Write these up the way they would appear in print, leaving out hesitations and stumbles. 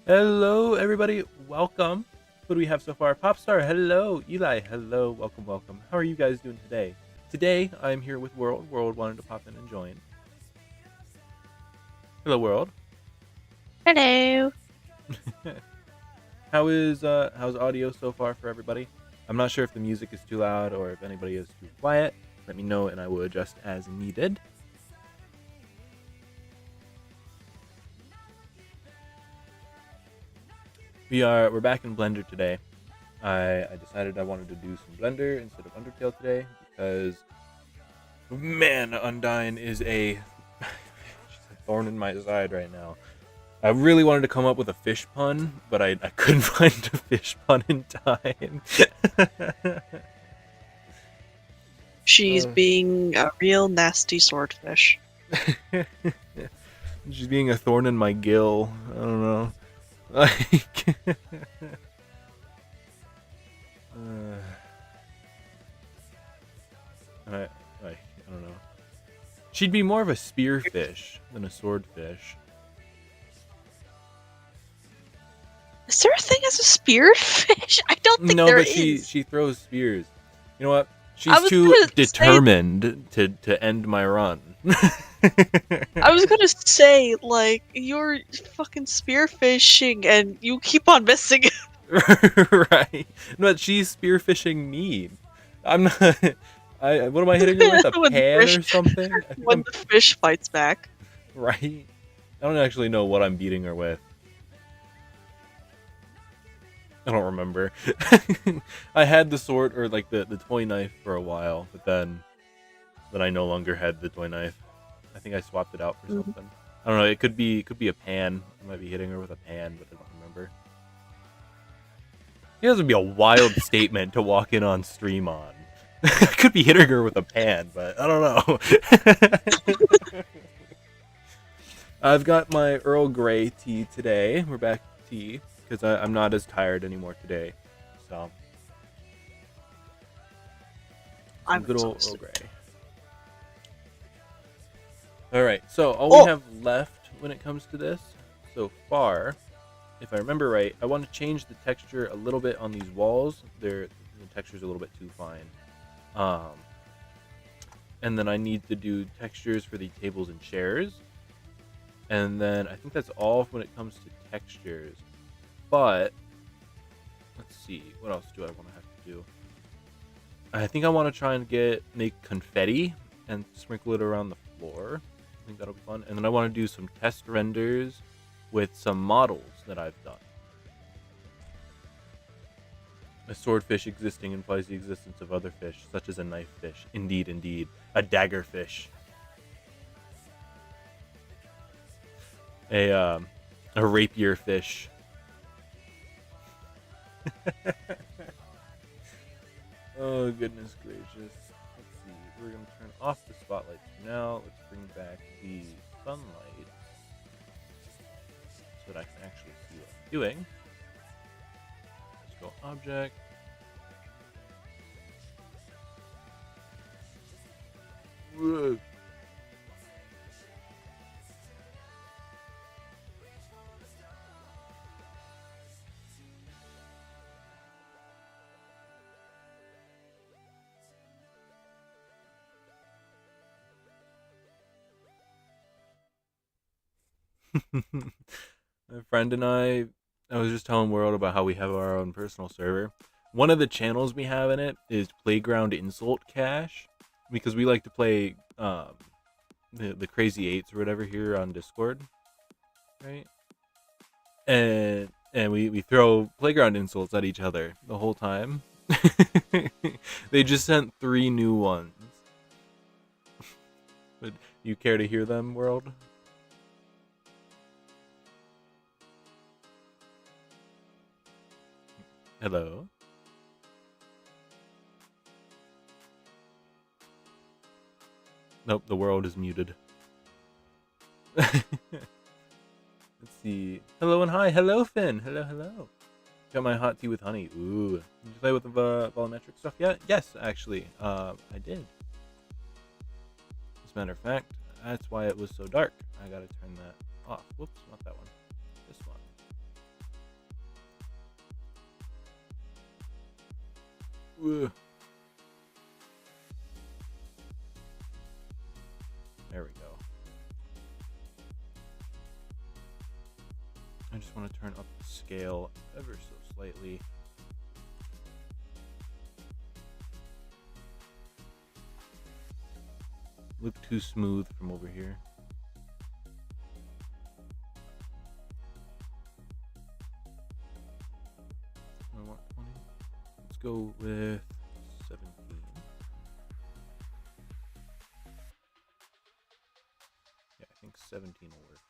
Hello, everybody. Welcome. What do we have so far? Popstar, hello. Eli, hello. Welcome, welcome. How are you guys doing today? Today, I'm here with World. World wanted to pop in and join. Hello, World. Hello. How's audio so far for everybody? I'm not sure if the music is too loud or if anybody is too quiet. Let me know and I will adjust as needed. We're back in Blender today. I decided I wanted to do some Blender instead of Undertale today because, man, Undyne is she's a thorn in my side right now. I really wanted to come up with a fish pun, but I couldn't find a fish pun in time. She's being a real nasty swordfish. She's being a thorn in my gill. I don't know. Like, I don't know. She'd be more of a spearfish than a swordfish. Is there a thing as a spearfish? I don't think No, there but is. she throws spears. You know what? She's too determined to end my run. I was gonna say, like, you're fucking spearfishing and you keep on missing. Right. But she's spearfishing me. I'm not. What am I hitting her with? A pan or something? I think when the fish fights back. Right. I don't actually know what I'm beating her with. I don't remember. I had the sword or like the toy knife for a while, but then I no longer had the toy knife. I think I swapped it out for something. I don't know. It could be a pan. I might be hitting her with a pan, but I don't remember. It would be a wild statement to walk in on stream on. I could be hitting her with a pan, but I don't know. I've got my Earl Grey tea today. We're back to tea because I'm not as tired anymore today. So, I'm good old exhausted. Earl Grey. All right, so all we have left when it comes to this so far, if I remember right, I want to change the texture a little bit on these walls. The texture's a little bit too fine. And then I need to do textures for the tables and chairs. And then I think that's all when it comes to textures. But let's see, what else do I want to have to do? I think I want to try and make confetti and sprinkle it around the floor. I think that'll be fun. And then I want to do some test renders with some models that I've done. A swordfish existing implies the existence of other fish, such as a knife fish. Indeed, indeed. A dagger fish. A rapier fish. Oh, goodness gracious. Let's see. We're going to turn off the spotlight for now. Let's bring back the sunlight so that I can actually see what I'm doing. Let's go object. Whoa. My friend and I was just telling World about how we have our own personal server. One of the channels we have in it is Playground Insult Cache, because we like to play the Crazy Eights or whatever here on Discord, right? And we throw playground insults at each other the whole time. They just sent 3 new ones. Would you care to hear them, World? Hello? Nope, the world is muted. Let's see. Hello and hi. Hello, Finn. Hello, hello. Got my hot tea with honey. Ooh. Did you play with the volumetric stuff yet? Yes, actually. I did. As a matter of fact, that's why it was so dark. I gotta turn that off. Whoops, not that one. This one. Ugh. There we go. I just want to turn up the scale ever so slightly. Look too smooth from over here. I want 20. Let's go with 17. Yeah, I think 17 will work.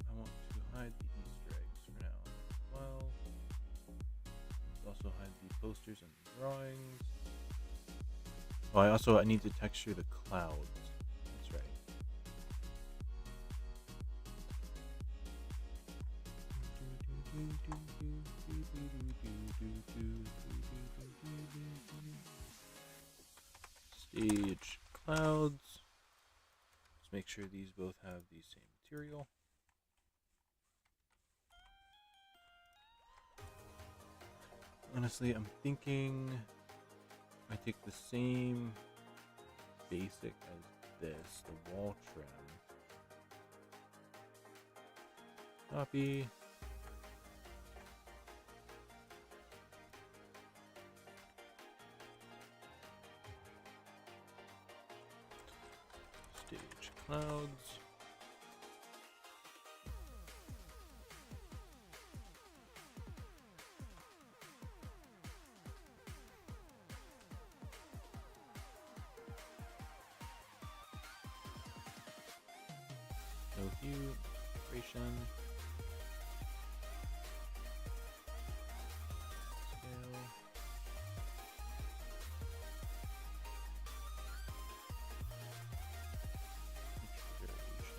I want to hide the Easter eggs for now as well. Let's also hide the posters and the drawings. Oh, I need to texture the clouds. That's right. Stage clouds. Let's make sure these both have the same material. Honestly, I'm thinking I take the same basic as this, the wall trim. Copy. Stage clouds. No hue, duration. Scale. Variation.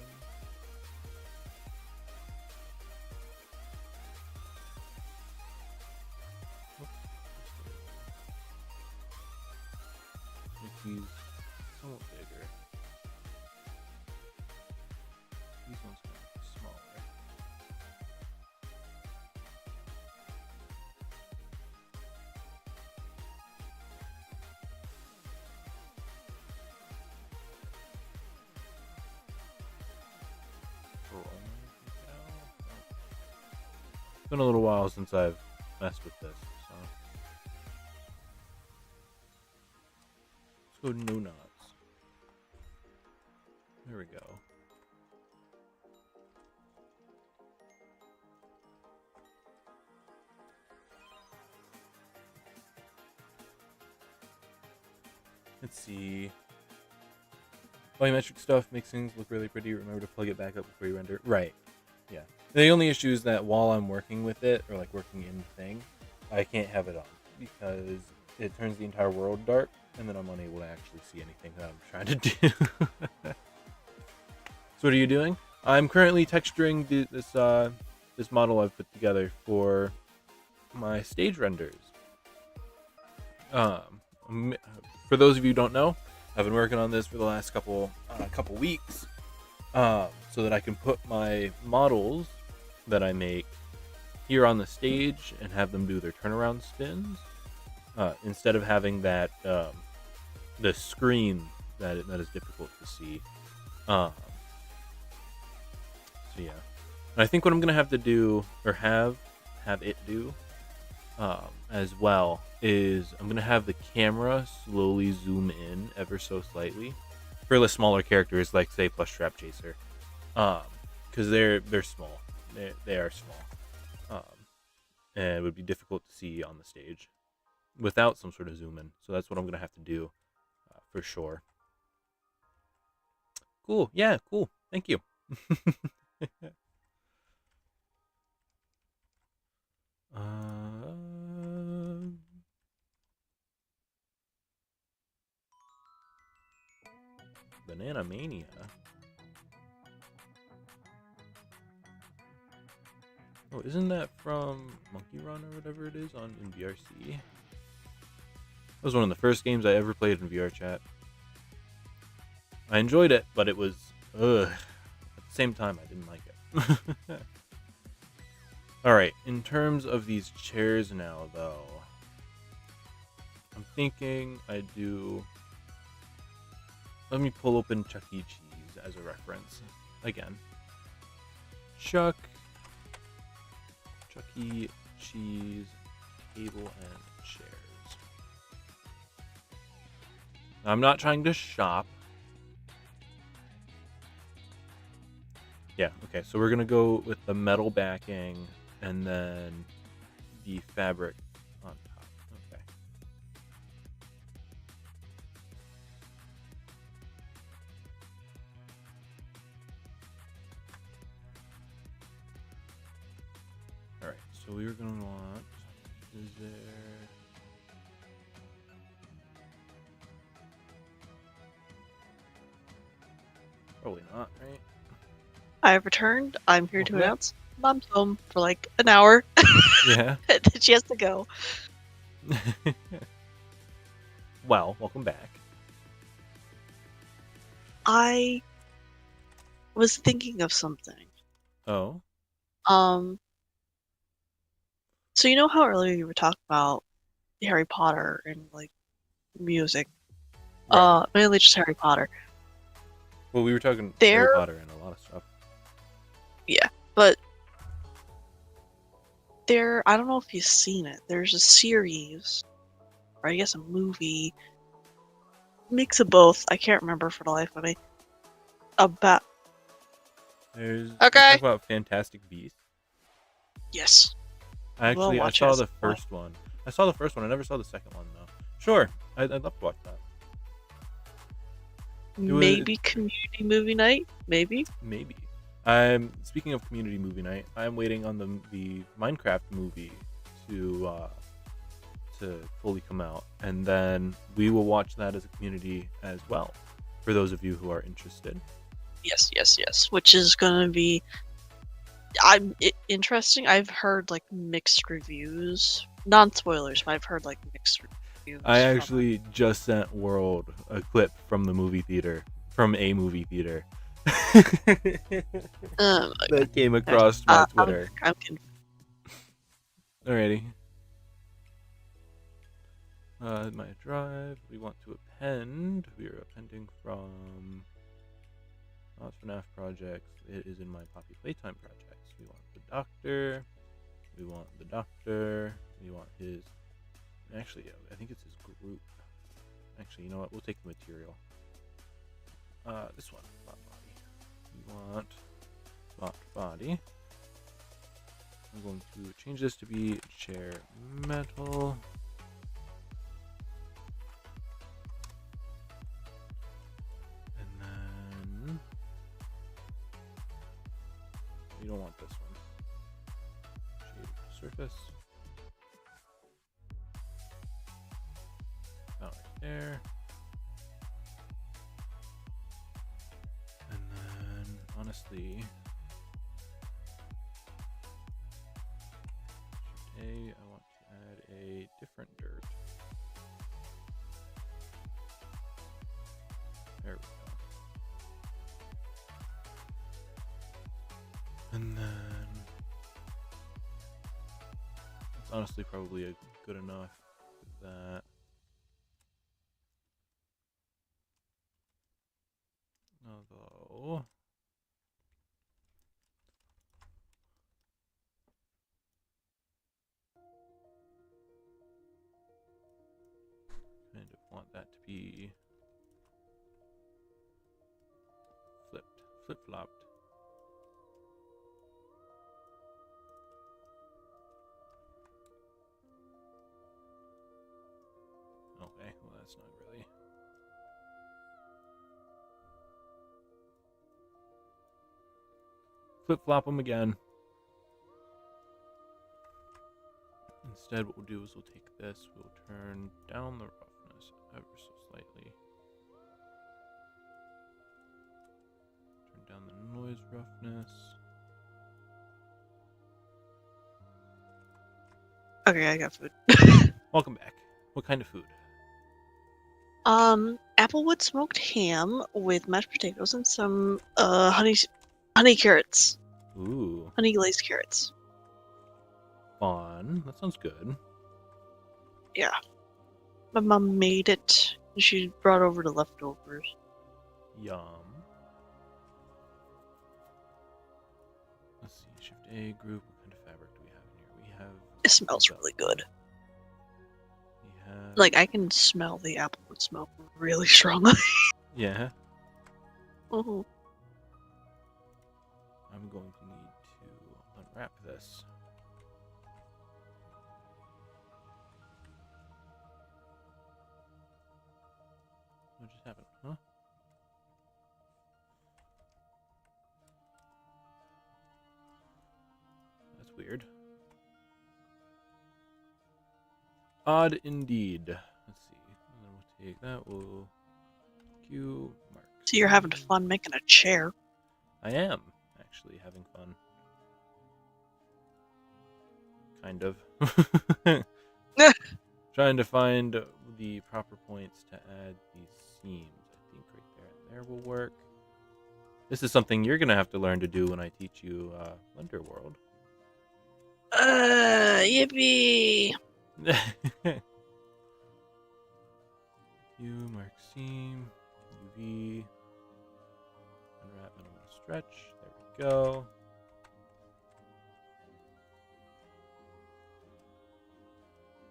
Make these somewhat bigger. These ones can be smaller. It's been a little while since I've messed with this, so let's go no knots. There we go. Let's see. Volumetric stuff makes things look really pretty. Remember to plug it back up before you render. Right. Yeah. The only issue is that while I'm working with it, or like working in the thing, I can't have it on because it turns the entire world dark, and then I'm unable to actually see anything that I'm trying to do. So what are you doing? I'm currently texturing this model I've put together for my stage renders. For those of you who don't know, I've been working on this for the last couple weeks, so that I can put my models that I make here on the stage and have them do their turnaround spins, instead of having that the screen that is difficult to see. So yeah, and I think what I'm gonna have to do, or have it do, as well, is I'm gonna have the camera slowly zoom in ever so slightly for the smaller characters, like say Plush Trap Chaser, because they're small. They are small, and it would be difficult to see on the stage without some sort of zoom in. So that's what I'm gonna have to do, for sure. Cool. Yeah. Cool. Thank you. Banana Mania. Oh, isn't that from Monkey Run or whatever it is in VRC? was one of the first games I ever played in VR chat. I enjoyed it, but it was ugh. At the same time, I didn't like it. All right, in terms of these chairs now, though, I'm thinking I do. Let me pull open Chuck E. Cheese as a reference again. Chuck E. Cheese table and chairs. I'm not trying to shop. Yeah, okay, so we're gonna go with the metal backing and then the fabric on top. Okay. Alright, so we were gonna want, is there... Probably not, right? I have returned. I'm here to Okay. announce Mom's home for like an hour. Yeah. Then she has to go. Well, welcome back. I was thinking of something. Oh. So you know how earlier you were talking about Harry Potter and like music? Right. Mainly just Harry Potter. Well, we were talking Harry There, Potter and a lot of stuff. yeah, but there, I don't know if you've seen it. There's a series, or I guess a movie, mix of both. I can't remember for the life of me. About There's okay. You talk about Fantastic Beasts. Yes. I watch saw it. the first one. I saw the first one. I never saw the second one though. Sure, I'd love to watch that. Maybe community movie night. Maybe. Maybe. I'm speaking of community movie night. I'm waiting on the Minecraft movie to fully come out, and then we will watch that as a community as well. For those of you who are interested. Yes. Which is gonna be, interesting. I've heard like mixed reviews, non-spoilers, but I've heard like mixed reviews. I actually just sent World a clip from the movie theater, from a movie theater. That came across my Twitter. I'm confused. Alrighty. My drive, we want to append. We are appending from FNaF projects. It is in my Poppy Playtime projects. We want the doctor. We want the doctor. We want his... Actually, I think it's his group. Actually, you know what? We'll take the material. This one. Bot body. We want bot body. I'm going to change this to be chair metal. And then... You don't want this one. Shade surface. Right there. And then, honestly, today I want to add a different dirt. There we go. And then, it's honestly probably a good enough with that. Although, kind of want that to be flip-flopped. Okay, well that's not really. Flip-flop them again. Instead, what we'll do is we'll take this, we'll turn down the roughness ever so slightly. Turn down the noise roughness. Okay, I got food. Welcome back. What kind of food? Applewood smoked ham with mashed potatoes and some honey carrots. Ooh, Honey glazed carrots. fun. That sounds good. Yeah. My mom made it. She brought over the leftovers. Yum. Let's see. Shift A group. What kind of fabric do we have in here? We have. It smells really good. We have. Like, I can smell the applewood smoke really strongly. Yeah. Oh. I'm going to need to unwrap this. What just happened? Huh? That's weird. Odd indeed. Let's see. And then we'll take that. We'll Q mark. So you're having fun making a chair. I am actually having fun. Kind of. Trying to find the proper points to add these seams. I think right there and there will work. This is something you're going to have to learn to do when I teach you Underworld. Yippee! Q, mark seam, UV, unwrap minimal stretch. There we go.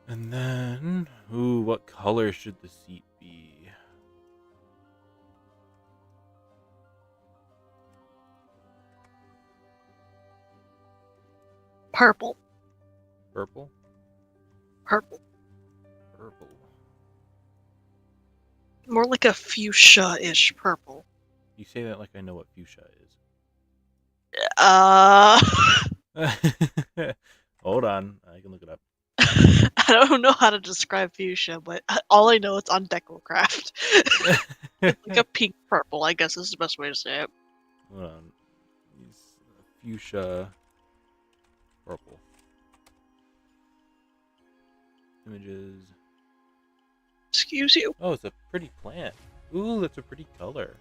And then, ooh, what color should the seat be? Purple. Purple? Purple. Purple. More like a fuchsia-ish purple. You say that like I know what fuchsia Uh... is. Hold on, I can look it up. I don't know how to describe fuchsia, but all I know it's on Decocraft. It's like a pink purple, I guess is the best way to say it. Hold on. Fuchsia purple. Images. Excuse you. Oh, it's a pretty plant. Ooh, that's a pretty color.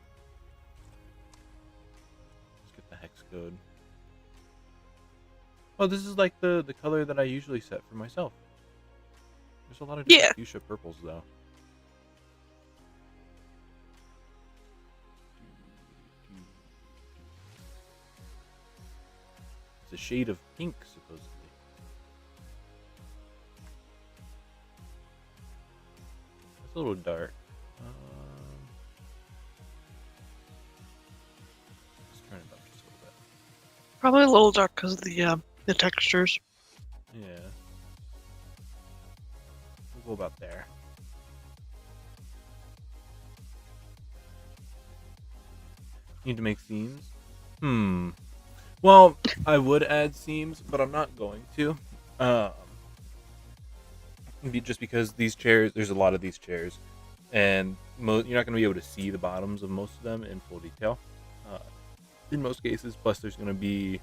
Let's get the hex code. Oh, this is like the color that I usually set for myself. There's a lot of different fuchsia purples, though. It's a shade of pink, supposedly. That's a little dark. Let's turn it up just a little bit. Probably a little dark because of the textures. Yeah. We'll go about there. Need to make seams? Well, I would add seams, but I'm not going to. Just because these chairs, there's a lot of these chairs, and you're not going to be able to see the bottoms of most of them in full detail. In most cases, plus there's going to be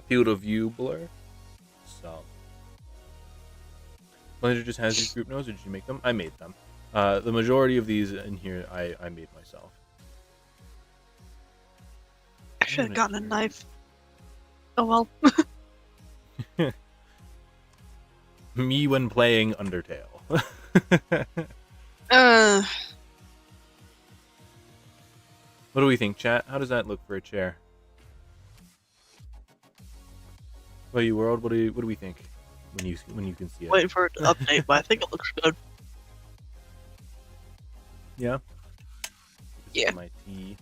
field of view blur. So, Blender just has these group nodes, or did you make them? I made them. The majority of these in here, I made myself. I should have gotten a knife. Oh well. Me when playing Undertale. What do we think, chat? How does that look for a chair? Well, you world, what do we think when you can see it? Waiting for it to update, but I think it looks good. Yeah. Yeah. My tea.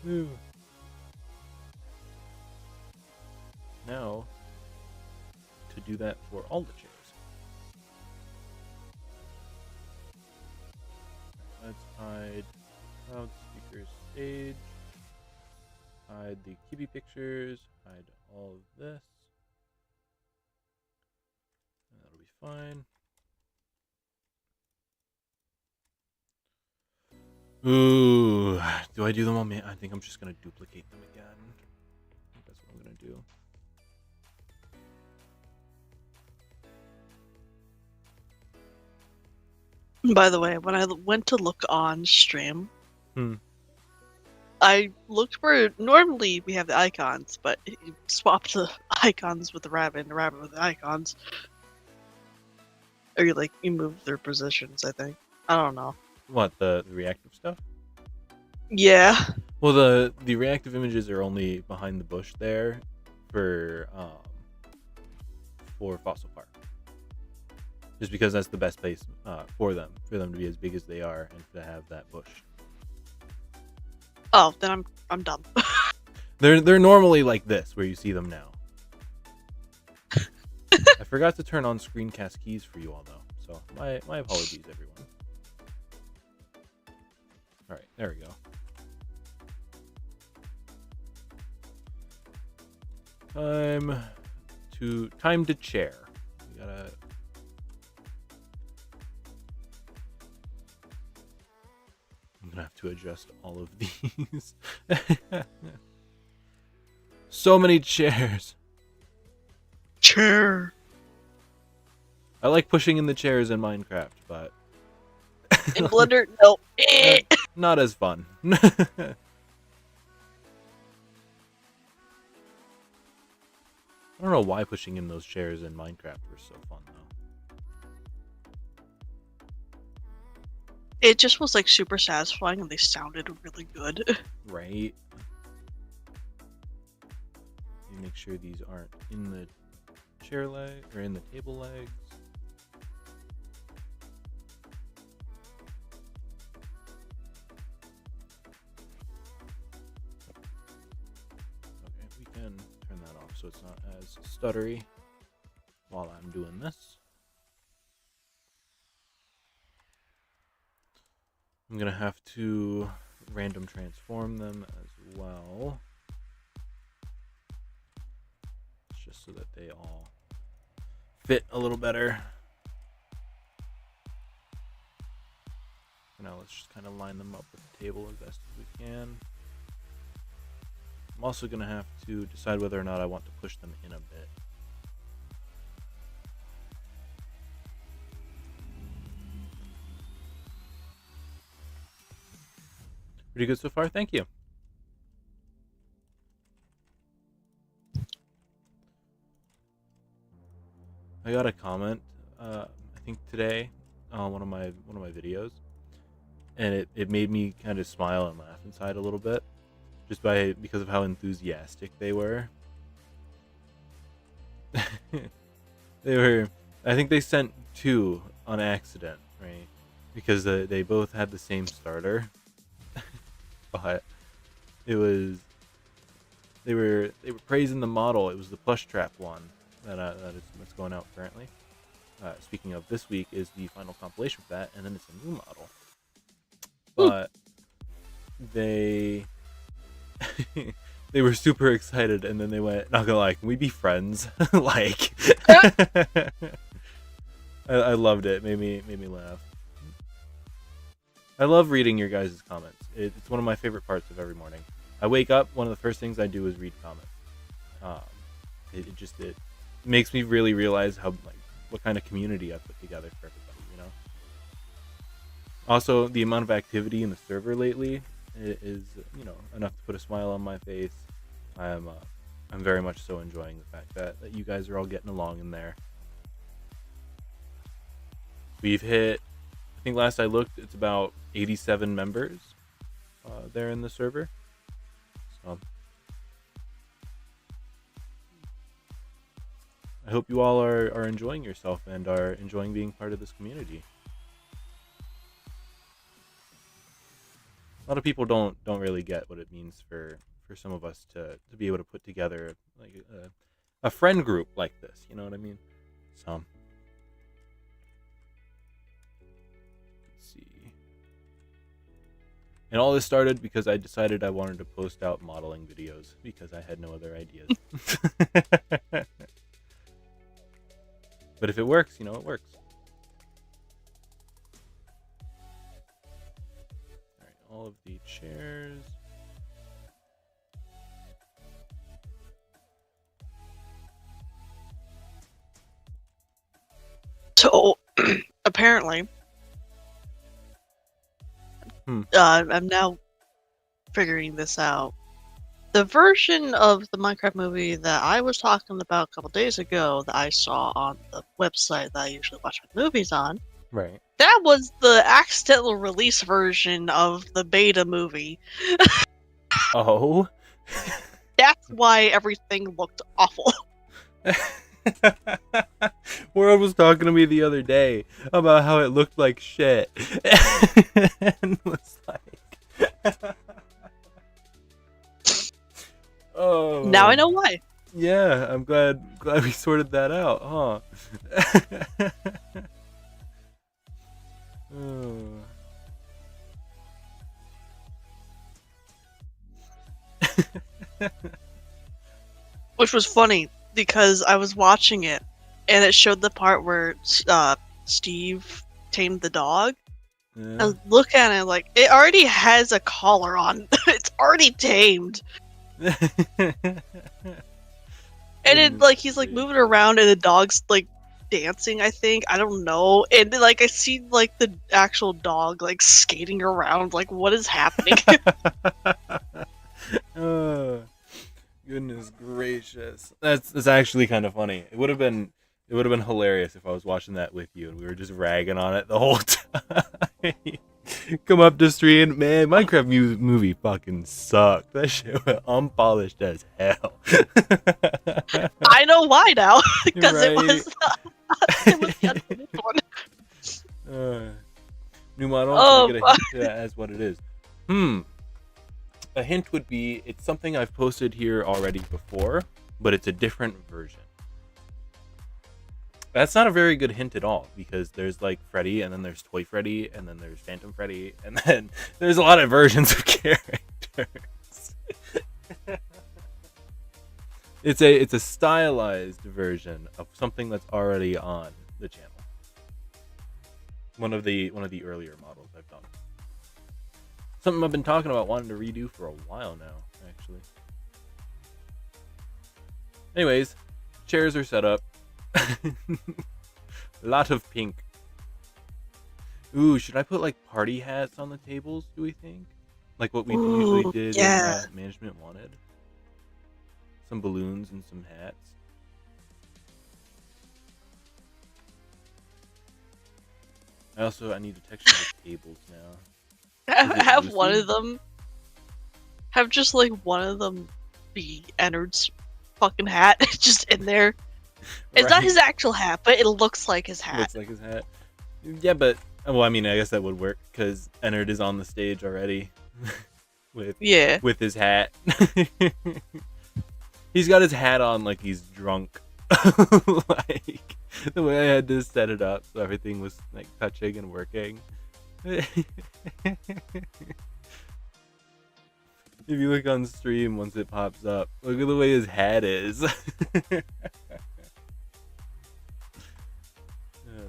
Ooh. Now, to do that for all the chairs. Let's hide cloud speakers stage. Hide the Kibi pictures. Hide all of this. And that'll be fine. Ooh. Do I do them on me? I think I'm just gonna duplicate them again. I think that's what I'm gonna do. By the way, when I went to look on stream, Hmm. I looked where normally we have the icons, but you swapped the icons with the rabbit and the rabbit with the icons. Or you move their positions, I think. I don't know. What, the reactive stuff? Yeah. Well, the reactive images are only behind the bush there for Fossil Park. Just because that's the best place for them to be as big as they are and to have that bush. Oh, then I'm dumb. They're normally like this, where you see them now. I forgot to turn on screencast keys for you all, though. So my apologies, everyone. All right, there we go. Time to chair. We gotta. I'm gonna have to adjust all of these. So many chairs. Chair. I like pushing in the chairs in Minecraft, but In Blender, no. not as fun. I don't know why pushing in those chairs in Minecraft were so fun, though. It just was super satisfying, and they sounded really good. Right? You make sure these aren't in the chair leg or in the table legs. Okay, we can turn that off so it's not as stuttery while I'm doing this. I'm gonna have to random transform them as well. Just so that they all fit a little better. For now, let's just kind of line them up with the table as best as we can. I'm also going to have to decide whether or not I want to push them in a bit. Pretty good so far, thank you. I got a comment, I think today, on one of my videos, and it made me kind of smile and laugh inside a little bit, just because of how enthusiastic they were. They were, I think they sent 2 on accident, right? Because they both had the same starter, but it was they were praising the model. It was the plush trap one that's going out currently. Speaking of, this week is the final compilation for that, and then it's a new model. But they they were super excited, and then they went, not gonna lie, can we be friends? Like, I loved it. Made me laugh. I love reading your guys' comments. It's one of my favorite parts of every morning. I wake up, one of the first things I do is read comments. It makes me really realize what kind of community I've put together for everybody, you know? Also, the amount of activity in the server lately is, enough to put a smile on my face. I'm very much so enjoying the fact that you guys are all getting along in there. We've hit, I think last I looked, it's about 87 members there in the server. So I hope you all are enjoying yourself and are enjoying being part of this community. A lot of people don't really get what it means for some of us to be able to put together like a friend group like this, you know what I mean? So let's see. And all this started because I decided I wanted to post out modeling videos because I had no other ideas. But if it works, it works. Alright, all of the chairs. So, apparently, I'm now figuring this out. The version of the Minecraft movie that I was talking about a couple days ago that I saw on the website that I usually watch my movies on, Right. that was the accidental release version of the beta movie. Oh. That's why everything looked awful. World was talking to me the other day about how it looked like shit. And was like oh. Now I know why. Yeah, I'm glad we sorted that out, huh? Oh. Which was funny because I was watching it and it showed the part where Steve tamed the dog. Yeah. I look at it like it already has a collar on. It's already tamed. And it like he's like moving around and the dog's like dancing, I think. I don't know. And like I see like the actual dog like skating around, like what is happening? Oh, goodness gracious. That's actually kind of funny. It would have been hilarious if I was watching that with you and we were just ragging on it the whole time. Come up to stream, man, Minecraft movie fucking sucked. That shit was unpolished as hell. I know why now. Because Right. it was the unfinished one. New model, Oh, can I get a hint to that as what it is? A hint would be, it's something I've posted here already before, but it's a different version. That's not a very good hint at all, because there's like Freddy, and then there's Toy Freddy, and then there's Phantom Freddy, and then there's a lot of versions of characters. It's a stylized version of something that's already on the channel. One of the earlier models I've done. Something I've been talking about wanting to redo for a while now, actually. Anyways, chairs are set up. Lot of pink. Ooh, should I put like party hats on the tables, do we think? Like what we usually did yeah. in Management Wanted? Some balloons and some hats. I need to texture the tables now. Have one of them. Have just like one of them be Ennard's fucking hat, just in there. It's not his actual hat, but it looks like his hat. Looks like his hat. Yeah, but well, I mean, I guess that would work because Ennard is on the stage already with his hat. He's got his hat on like he's drunk. Like the way I had to set it up so everything was like touching and working. If you look on stream once it pops up, look at the way his hat is.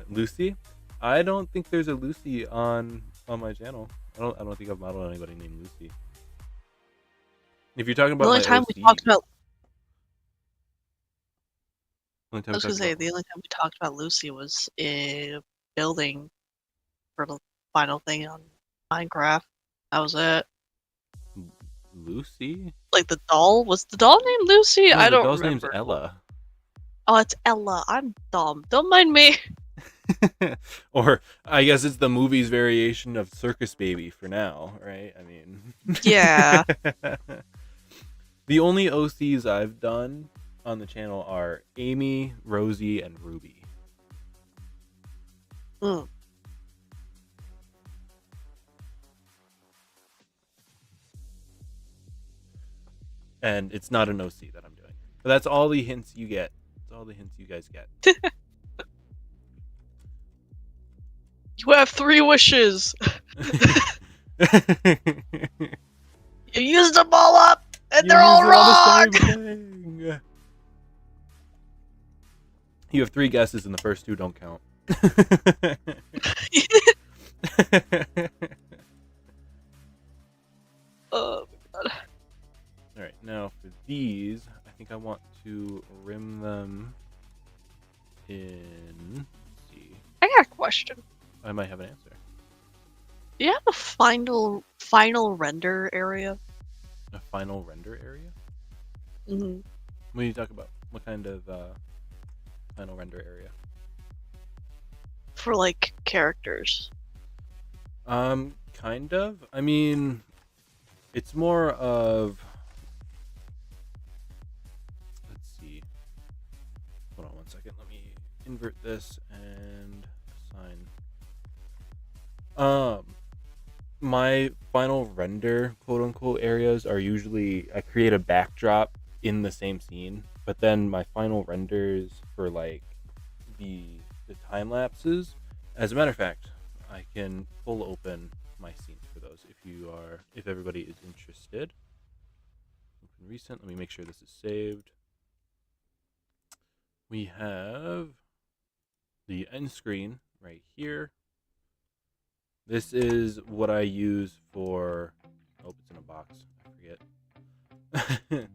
Lucy? I don't think there's a Lucy on my channel. I don't think I've modeled anybody named Lucy. If you're talking about the only time we talked about the only time we talked about Lucy was in building for the final thing on Minecraft. That was it. Lucy? Like the doll? Was the doll named Lucy? No, I don't the doll's remember. name's Ella. Oh, it's Ella. I'm dumb. Don't mind me. Or I guess it's the movie's variation of Circus Baby for now, right? I mean, yeah. The only OCs I've done on the channel are Amy, Rosie, and Ruby. Mm. And it's not an OC that I'm doing. But that's all the hints you get. That's all the hints you guys get. You have 3 wishes. You used them all up, and they're all wrong. The same thing. You have 3 guesses, and the first 2 don't count. these, I think I want to rim them in. Let's see. I got a question. I might have an answer. Do you have a final render area? A final render area? Mm-hmm. What do you talk about? What kind of final render area? For like characters. Kind of. I mean, it's more of. Let's see. Hold on one second. Let me invert this and assign. My final render, quote unquote, areas are usually I create a backdrop in the same scene, but then my final renders for like the time lapses. As a matter of fact, I can pull open my scenes for those if everybody is interested. Open recent. Let me make sure this is saved. We have the end screen right here. This is what I use for. Oh, it's in a box. I forget.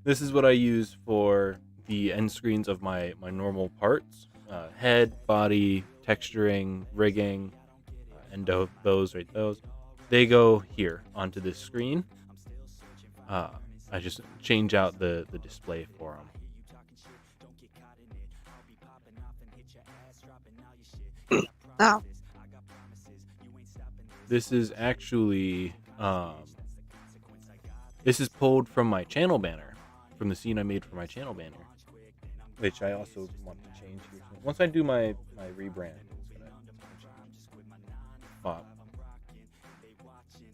This is what I use for the end screens of my normal parts: head, body, texturing, rigging, and those. They go here onto this screen. I just change out the display for them. Oh. This is actually this is pulled from my channel banner, from the scene I made for my channel banner, which I also want to change here. Once I do my rebrand, it's gonna pop.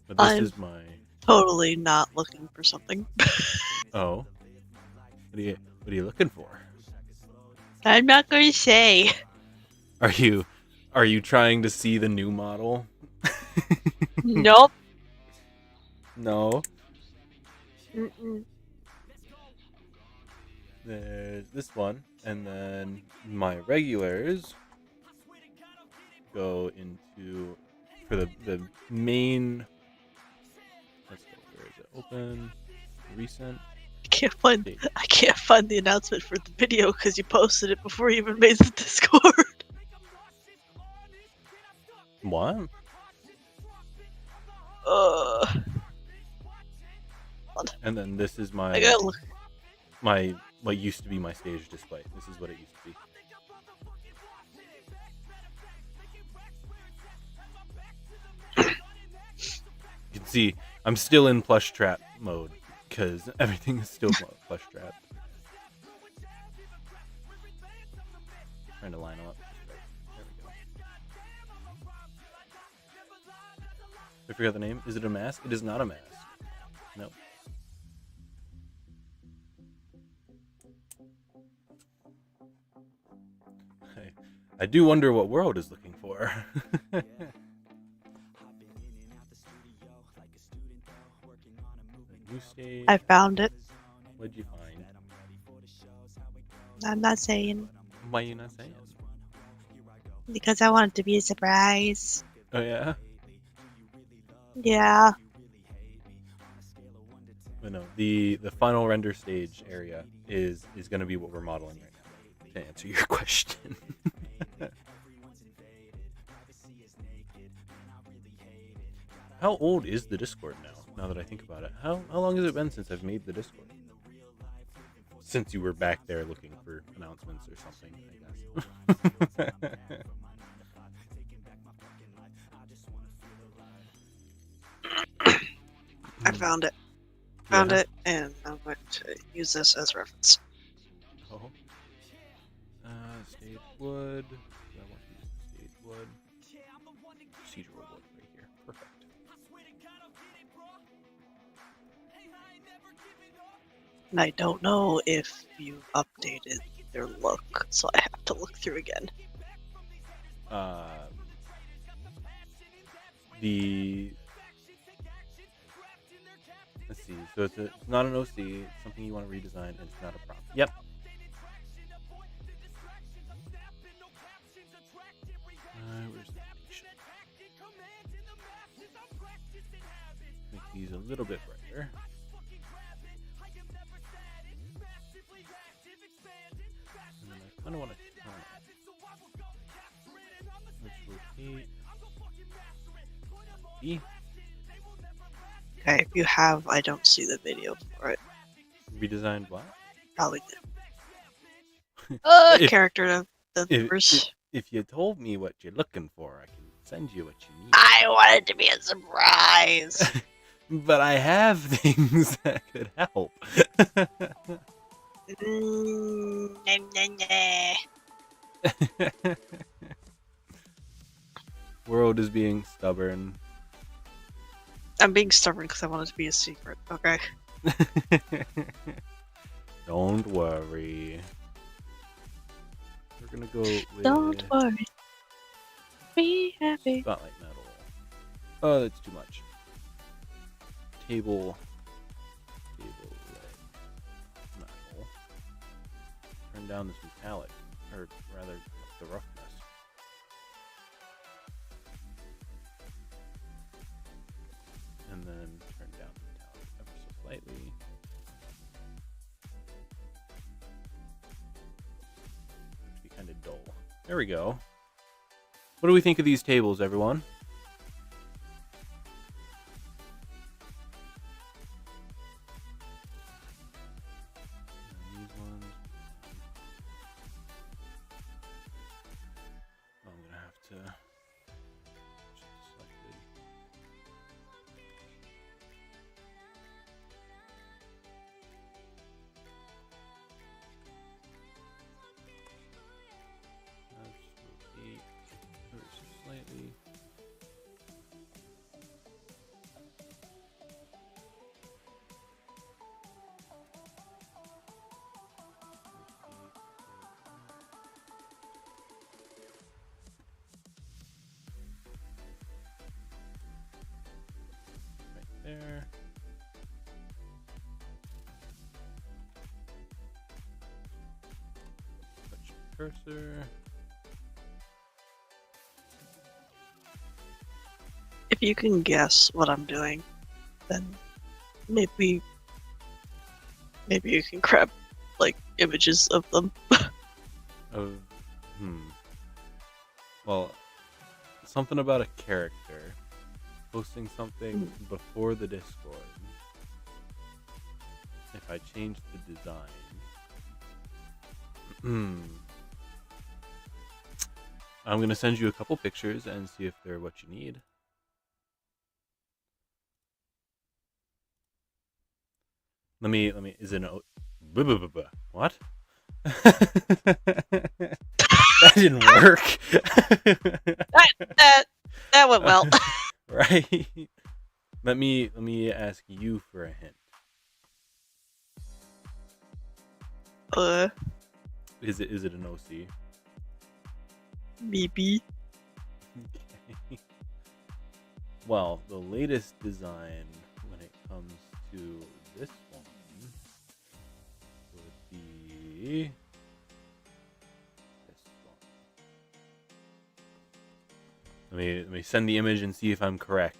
But this is my totally not looking for something. Oh, what are you looking for? I'm not going to say. Are you trying to see the new model? Nope. No. Mm-mm. There's this one, and then my regulars go into for the main. Let's go. Where is it? Open, recent. I can't find the announcement for the video because you posted it before you even made the Discord. What? And then this is I gotta look. my what used to be my stage display. This is what it used to be. You can see I'm still in plush trap mode because everything is still plush trap. Trying to line them up. There we go. I forgot the name. Is it a mask? It is not a mask. No. I do wonder what World is looking for. New stage. I found it. What'd you find? I'm not saying. Why are you not saying? Because I want it to be a surprise. Oh yeah? Yeah. But no, the final render stage area is going to be what we're modeling right now, to answer your question. How old is the Discord now that I think about it? How long has it been since I've made the Discord? Since you were back there looking for announcements or something, I guess. I found it. Found it, and I'm going to use this as reference. Oh. Stage wood. I want to use the stage wood. Procedural wood right here. Perfect. And I don't know if you updated their look, so I have to look through again. Let's see. So it's not an OC. It's something you want to redesign, and it's not a prop. Yep. Where's the foundation? Make these a little bit brighter. And I kind of want to turn it. Let's rotate. E. Okay, if you have, I don't see the video for it. Redesigned what? Probably did. If- Character numbers. If you told me what you're looking for, I can send you what you need. I want it to be a surprise. But I have things that could help. World is being stubborn. I'm being stubborn because I want it to be a secret. Okay. Don't worry. We're gonna go with Don't worry. Be happy. spotlight metal. Oh, that's too much. Table leg metal. Turn down this metallic, or rather the roughness. And then turn down the metallic ever so slightly. It'd be kind of dull. There we go. What do we think of these tables, everyone? And these ones. I'm gonna have to just slightly. Just rotate ever so slightly. Right there. Touch the cursor. If you can guess what I'm doing, then maybe you can grab like images of them. Of Well, something about a character posting something before the Discord. If I change the design. I'm gonna send you a couple pictures and see if they're what you need. Let me is it an what? That didn't work. That went well. Right? Let me ask you for a hint. Is it an OC? Maybe. Okay. Well, the latest design when it comes to this one would be this one. Let me send the image and see if I'm correct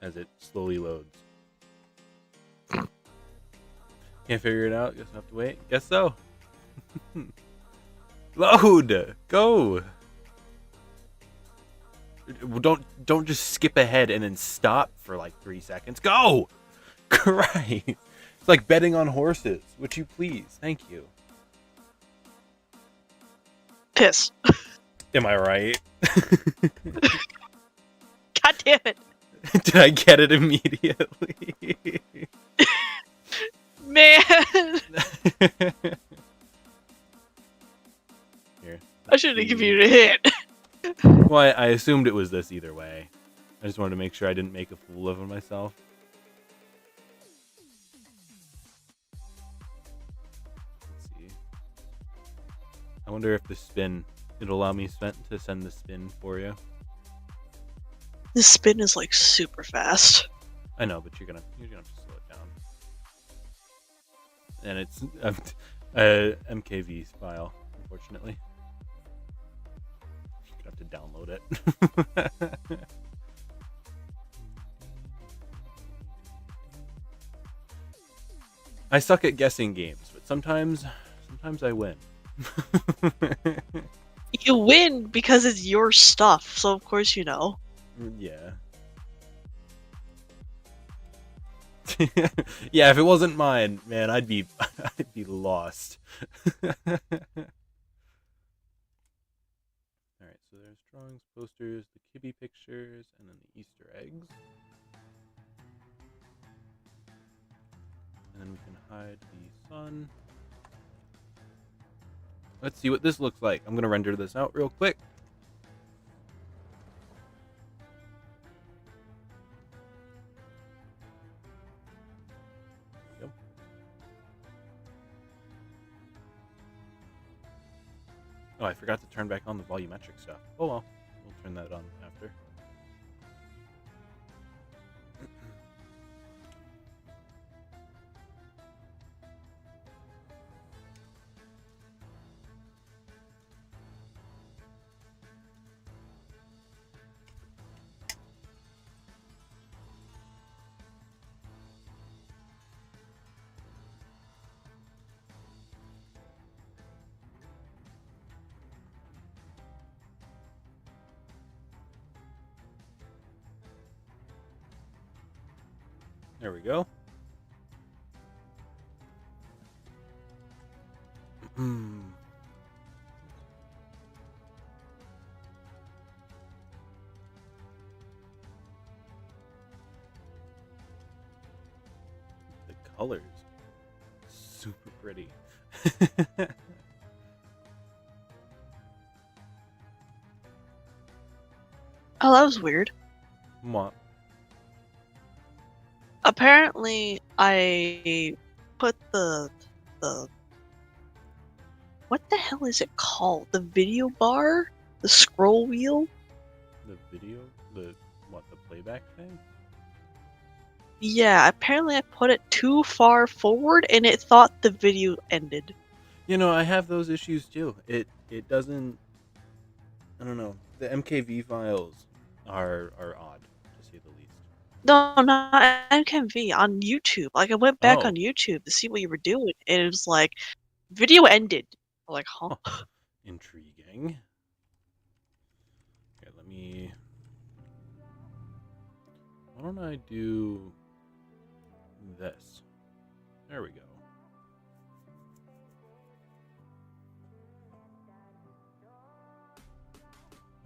as it slowly loads. Can't figure it out. Guess I have to wait. Guess so. Load. Go. Don't just skip ahead and then stop for like 3 seconds. Go. Christ. It's like betting on horses. Would you please? Thank you. Piss. Am I right? God damn it. Did I get it immediately? Man. Here. I should have given you a hint. Well, I assumed it was this either way. I just wanted to make sure I didn't make a fool of myself. Let's see. I wonder if the spin, it'll allow me to send the spin for you. This spin is like super fast. I know, but you're gonna have to slow it down. And it's a MKV file, unfortunately. You're gonna have to download it. I suck at guessing games, but sometimes I win. You win because it's your stuff, so of course you know. Yeah. Yeah, if it wasn't mine, man, I'd be lost. Alright, so there's drawings, posters, the Kibby pictures, and then the Easter eggs. And then we can hide the sun. Let's see what this looks like. I'm gonna render this out real quick. Oh, I forgot to turn back on the volumetric stuff. Oh well, we'll turn that on after. There we go. The colors. Super pretty. Oh, that was weird. What? Apparently, I put the what the hell is it called? The video bar? The scroll wheel? The video? The playback thing? Yeah, apparently I put it too far forward and it thought the video ended. You know, I have those issues too. It doesn't. I don't know. The MKV files are odd, to say the least. No, not MKV, on YouTube. Like, I went back Oh. on YouTube to see what you were doing, and it was like, video ended. I'm like, huh? Intriguing. Okay, let me. Why don't I do this? There we go.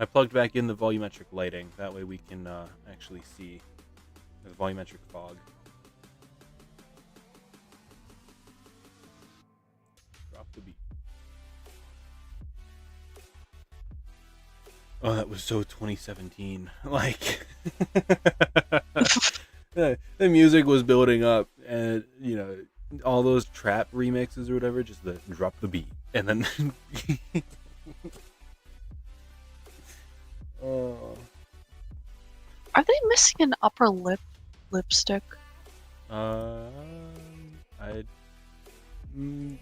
I plugged back in the volumetric lighting. That way we can actually see the volumetric fog. Drop the beat. Oh, that was so 2017. Like, the music was building up, and you know, all those trap remixes or whatever, just the drop the beat, and then. Oh. Are they missing an upper lipstick? They are. Why are they missing?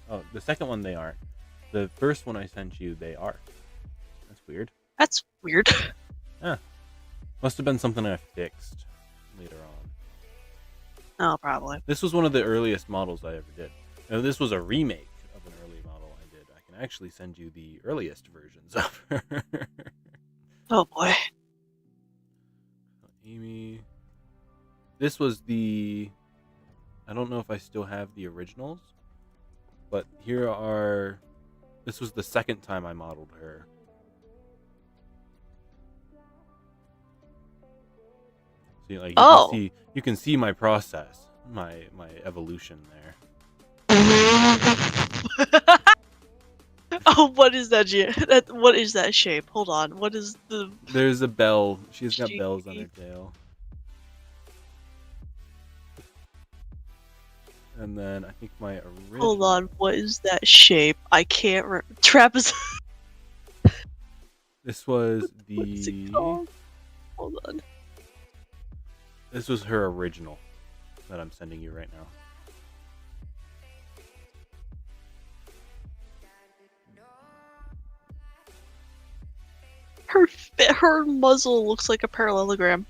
Oh, the second one they are. The first one I sent you, they are. That's weird. That's weird. Yeah. Must have been something I fixed later on. Oh, probably. This was one of the earliest models I ever did. Now, this was a remake of an early model I did. I can actually send you the earliest versions of her. Oh boy. Amy. This was the. I don't know if I still have the originals, but here are. This was the second time I modeled her. See, like you can see my process, my evolution there. Oh, what is that? What is that shape? Hold on. What is the? There's a bell. She's got bells on her tail. And then I think my original. Hold on. What is that shape? I can't. Trapezoid. This was What's it the. called? Hold on. This was her original that I'm sending you right now. Her muzzle looks like a parallelogram.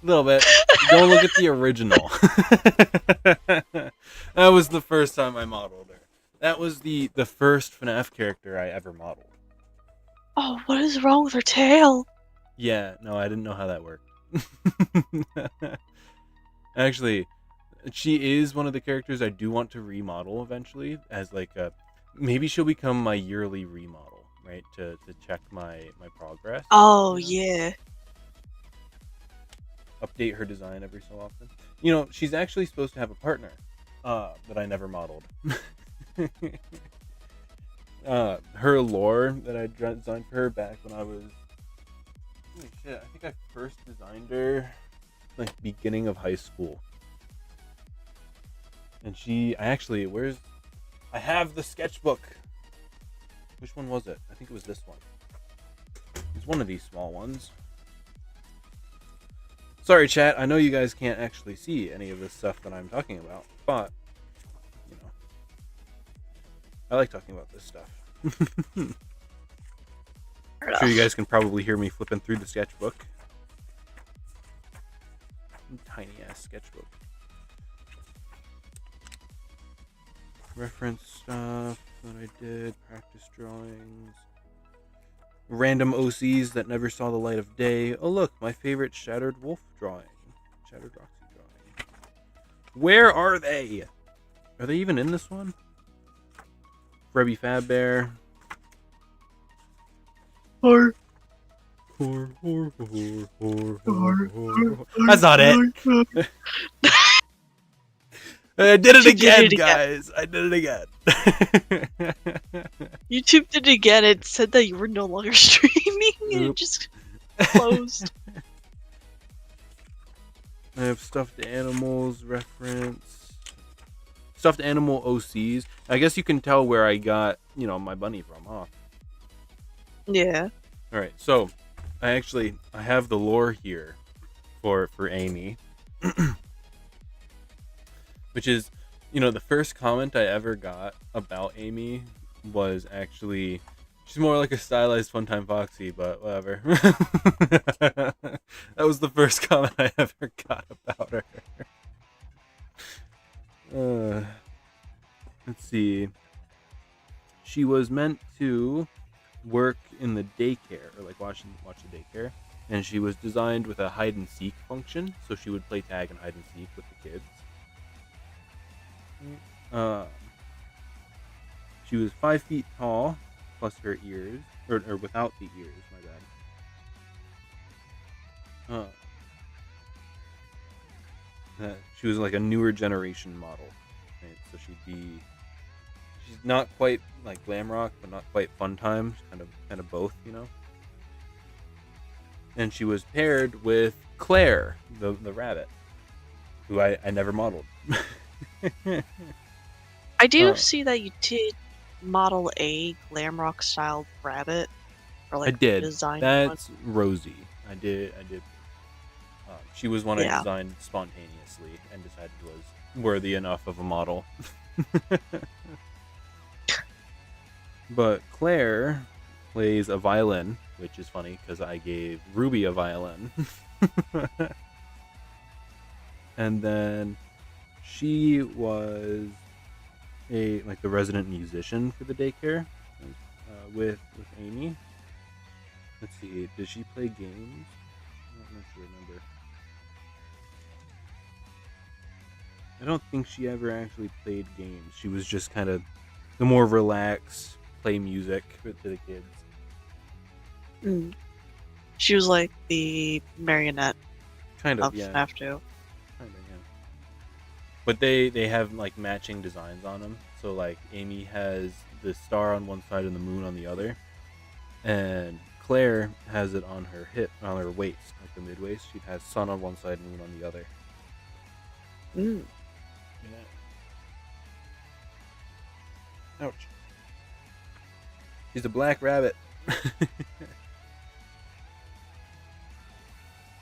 little bit. Don't look at the original. That was the first time I modeled her. That was the first FNaF character I ever modeled. Oh, what is wrong with her tail? Yeah, no, I didn't know how that worked. Actually, she is one of the characters I do want to remodel eventually, as like a maybe she'll become my yearly remodel, right? To check my progress. Oh, You know? yeah. Update her design every so often. You know, she's actually supposed to have a partner, that I never modeled. Her lore that I designed for her back when I was, holy shit, I think I first designed her like beginning of high school. And I have the sketchbook. Which one was it? I think it was this one. It's one of these small ones. Sorry, chat. I know you guys can't actually see any of this stuff that I'm talking about, but you know, I like talking about this stuff. I'm sure you guys can probably hear me flipping through the sketchbook. Tiny ass sketchbook. Reference stuff that I did, practice drawings, random OCs that never saw the light of day. Oh look, my favorite Shattered Wolf drawing. Shattered Roxy drawing. Where are they? Are they even in this one? Freddy Fab Bear. That's not it. I did it again, guys. I did it again. YouTube did it again. It said that you were no longer streaming and it just closed. I have stuffed animals reference. Stuffed animal OCs. I guess you can tell where I got, my bunny from, huh? Yeah. Alright, so I have the lore here for Amy. Which is, the first comment I ever got about Amy was actually, she's more like a stylized Funtime Foxy, but whatever. That was the first comment I ever got about her. Let's see. She was meant to work in the daycare, or like watch the daycare, and she was designed with a hide and seek function, so she would play tag and hide and seek with the kids. She was 5 feet tall, plus her ears, or without the ears, my bad. She was like a newer generation model, right? So she's not quite like glam rock, but not quite fun time, kind of both, And she was paired with Claire, the rabbit, who I never modeled. I do see that you did model a glam rock styled rabbit, or like I did. design. That's one. Rosie. I did. She was one I designed spontaneously and decided was worthy enough of a model. But Claire plays a violin, which is funny because I gave Ruby a violin. And then she was the resident musician for the daycare with Amy. Let's see, did she play games? I'm not sure, remember. I don't think she ever actually played games. She was just kind of the more relaxed, play music to the kids. Mm. She was like the marionette Kind of, yeah. FNaF 2. Kind of, yeah. But they have like matching designs on them. So like Amy has the star on one side and the moon on the other, and Claire has it on her hip, on her waist, like the mid waist. She has sun on one side, moon on the other. Mm. Yeah. Ouch. She's a black rabbit.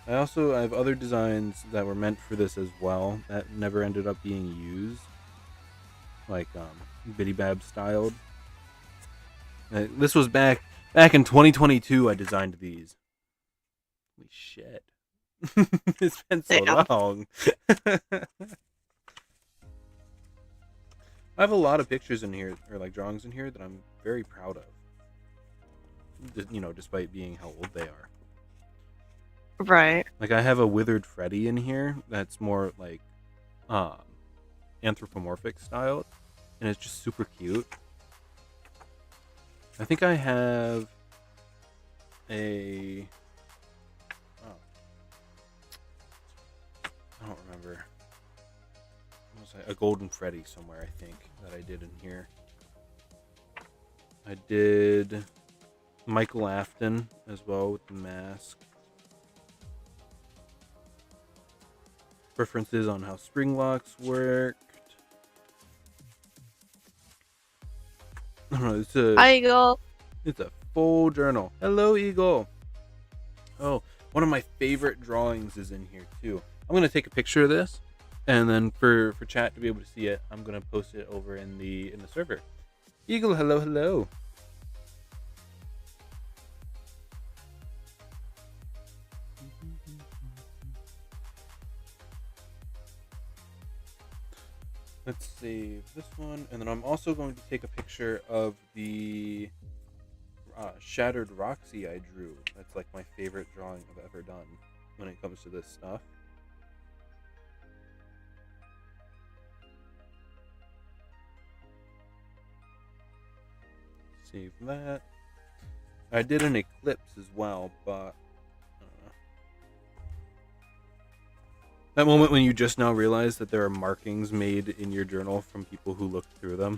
I have other designs that were meant for this as well that never ended up being used, like Biddy Bab styled. This was back in 2022. I designed these. Holy shit! It's been so Damn. long. I have a lot of pictures in here, or like drawings in here, that I'm very proud of. Despite being how old they are. Right. Like I have a withered Freddy in here that's more like um, anthropomorphic styled, and it's just super cute. I think I have a. Oh, I don't remember. A golden Freddy somewhere, I think, that I did in here. I did Michael Afton as well with the mask. Preferences on how spring locks worked. I don't know, Hi, Eagle. it's a full journal. Hello, Eagle. Oh, one of my favorite drawings is in here too. I'm gonna take a picture of this, and then for chat to be able to see it, I'm gonna post it over in the server. Eagle, hello, hello. Let's save this one, and then I'm also going to take a picture of the Shattered Roxy I drew. That's like my favorite drawing I've ever done when it comes to this stuff. Save that. I did an eclipse as well, but that moment when you just now realize that there are markings made in your journal from people who looked through them.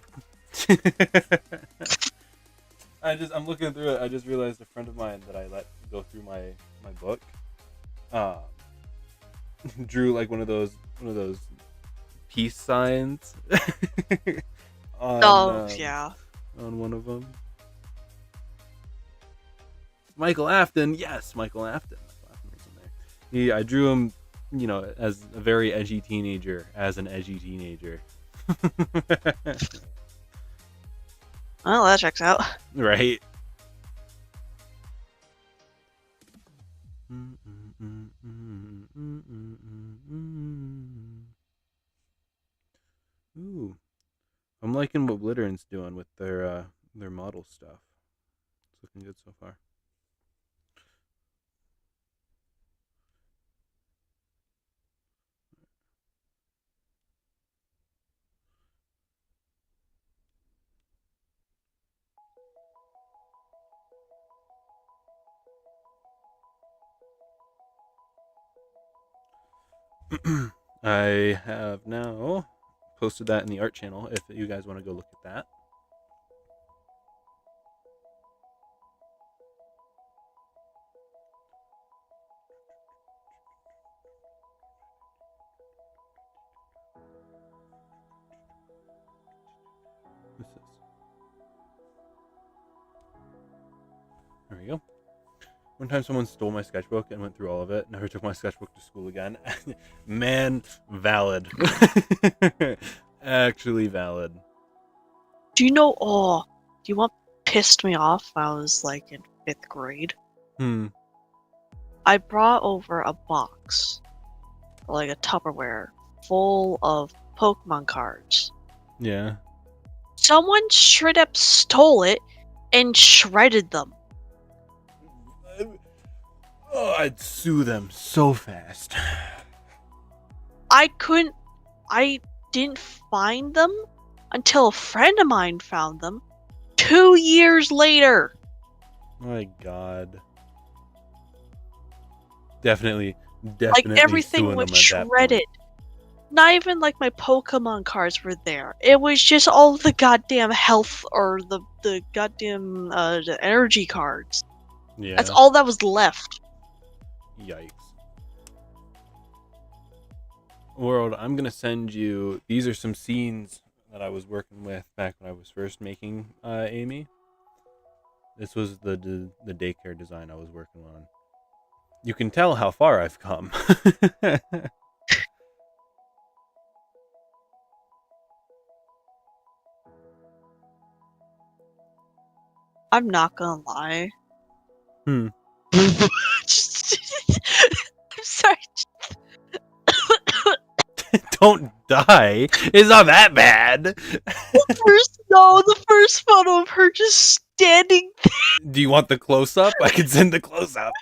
I'm looking through it. I just realized a friend of mine that I let go through my book drew like one of those peace signs on Yeah. on one of them. Michael Afton, yes, Michael Afton. I drew him, as a very edgy teenager, Well, that checks out. Right. Ooh, I'm liking what Blitteran's doing with their model stuff. It's looking good so far. I have now posted that in the art channel if you guys want to go look at that. This is. There we go. One time someone stole my sketchbook and went through all of it. Never took my sketchbook to school again. Man, valid. Actually valid. Do you know? Oh, do you want pissed me off? When I was like in 5th grade. I brought over a box, like a Tupperware, full of Pokemon cards. Yeah. Someone straight up stole it and shredded them. Oh, I'd sue them so fast. I didn't find them until a friend of mine found them 2 years later. My God. Definitely. Like everything was shredded. Not even like my Pokemon cards were there. It was just all the goddamn health or the goddamn the energy cards. Yeah. That's all that was left. Yikes. World, I'm gonna send you. These are some scenes that I was working with back when I was first making Amy. This was the daycare design I was working on. You can tell how far I've come. I'm not gonna lie. I'm I'm sorry. don't die. It's not that bad. The first photo of her just standing. Do you want the close-up? I can send the close-up.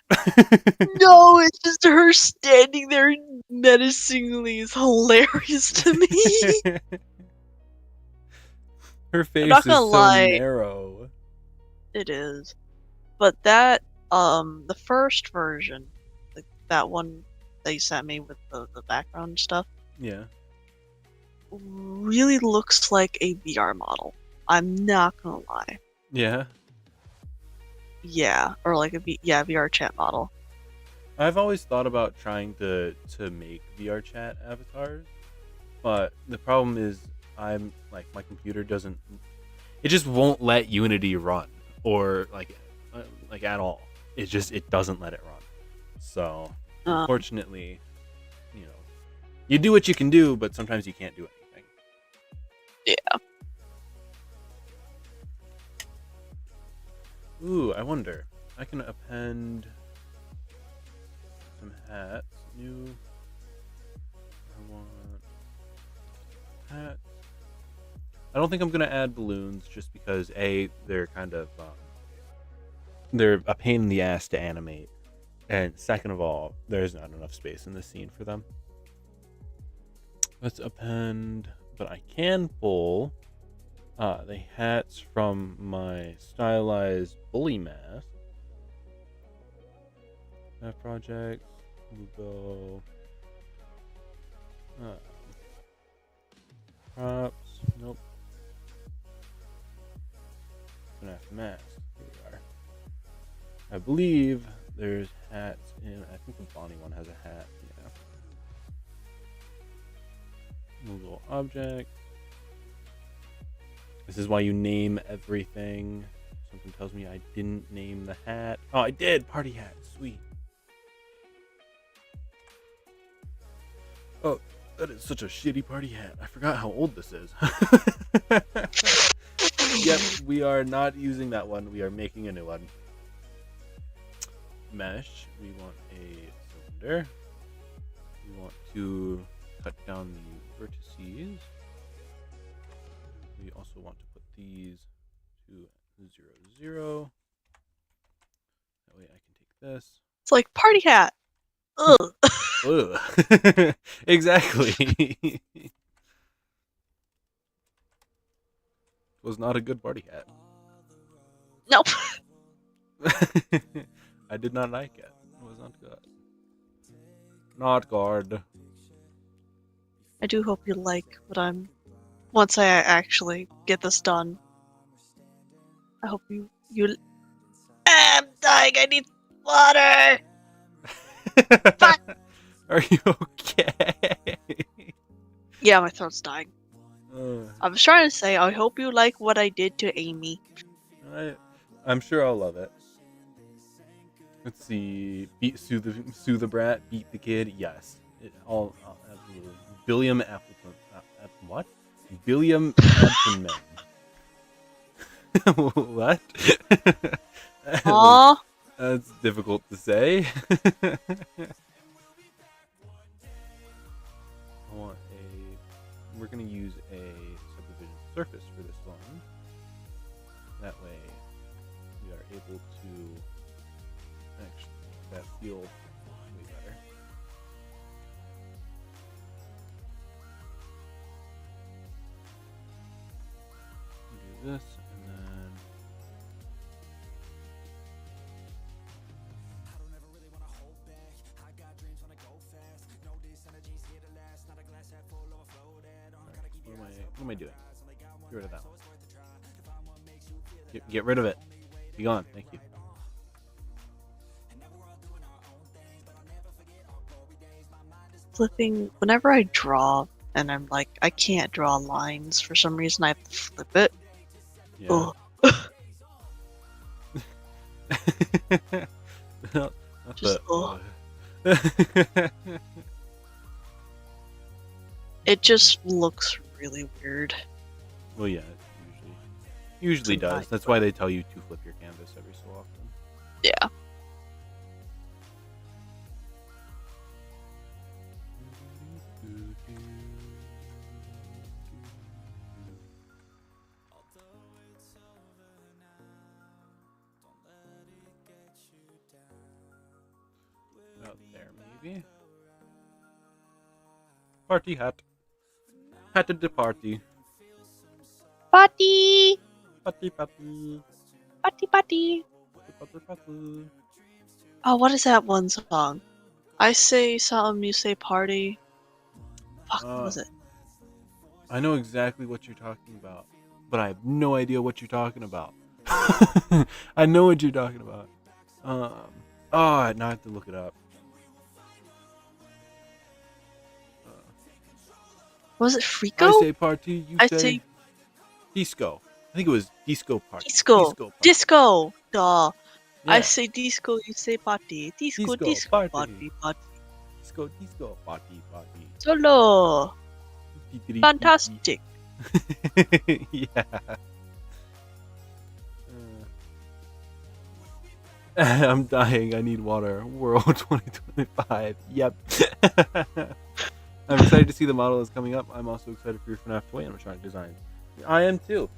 No, it's just her standing there menacingly is hilarious to me. Her face not is gonna so lie. narrow. It is. But that, the first version, like that one that you sent me with the background stuff, Yeah. really looks like a VR model. I'm not gonna lie. Yeah. Yeah, or like a VR chat model. I've always thought about trying to make VR chat avatars, but the problem is I'm like my computer doesn't. It just won't let Unity run, or like at all. It doesn't let it run. So unfortunately, you do what you can do, but sometimes you can't do anything. Yeah. Ooh, I wonder. I can append some hats. New. I want hats. I don't think I'm gonna add balloons just because they're kind of they're a pain in the ass to animate, and second of all, there's not enough space in the scene for them. Let's append, but I can pull the hats from my stylized bully mask. That project. We'll go. Props. Nope. FNaF mask. Here we are. I believe there's hats in. I think the Bonnie one has a hat. Yeah. Google object. This is why you name everything. Something tells me I didn't name the hat. Oh, I did! Party hat. Sweet. Oh, that is such a shitty party hat. I forgot how old this is. Yep, we are not using that one. We are making a new one. Mesh. We want a cylinder. We want to cut down the vertices. We also want to put these to 0, 0. That way I can take this. It's like party hat. Ugh. Ugh. Exactly. Was not a good party hat. Nope. I did not like it. It was not good. Not good. I do hope you like what I'm. Once I actually get this done, I hope you. I'm dying. I need water. Are you okay? Yeah, my throat's dying. I was trying to say, I hope you like what I did to Amy. I'm sure I'll love it. Let's see. Sue the brat. Beat the kid. Yes. All absolutely. Billiam Appleton. What? Billiam Appleton. What? Aww. That's difficult to say. We're gonna use a subdivision surface for this one. That way, we are able to actually make that feel way better. Do this, and then what am I doing? Get rid of that one. Get rid of it. Be gone. Thank you. Flipping. Whenever I draw, and I'm like, I can't draw lines for some reason, I have to flip it. Yeah. Just, it just looks really weird. Well, yeah, it usually does. That's why they tell you to flip your canvas every so often. Yeah. maybe. Party hat. Hat at the party. Party! Party party. Party, party. Party party. Oh, what is that one song? I say something, you say party. Fuck, what was it? I know exactly what you're talking about, but I have no idea what you're talking about. I know what you're talking about. Oh, now I have to look it up. Was it Frico? I say party, you I say say disco. I think it was disco party. disco. Party. Disco. Duh. Yeah. I say disco, you say party. Disco, disco, party. party. Disco, party. Solo. Fantastic. Yeah. I'm dying. I need water. World 2025. Yep. I'm excited to see the model that's coming up. I'm also excited for your FNaF toy animatronic design. I am too.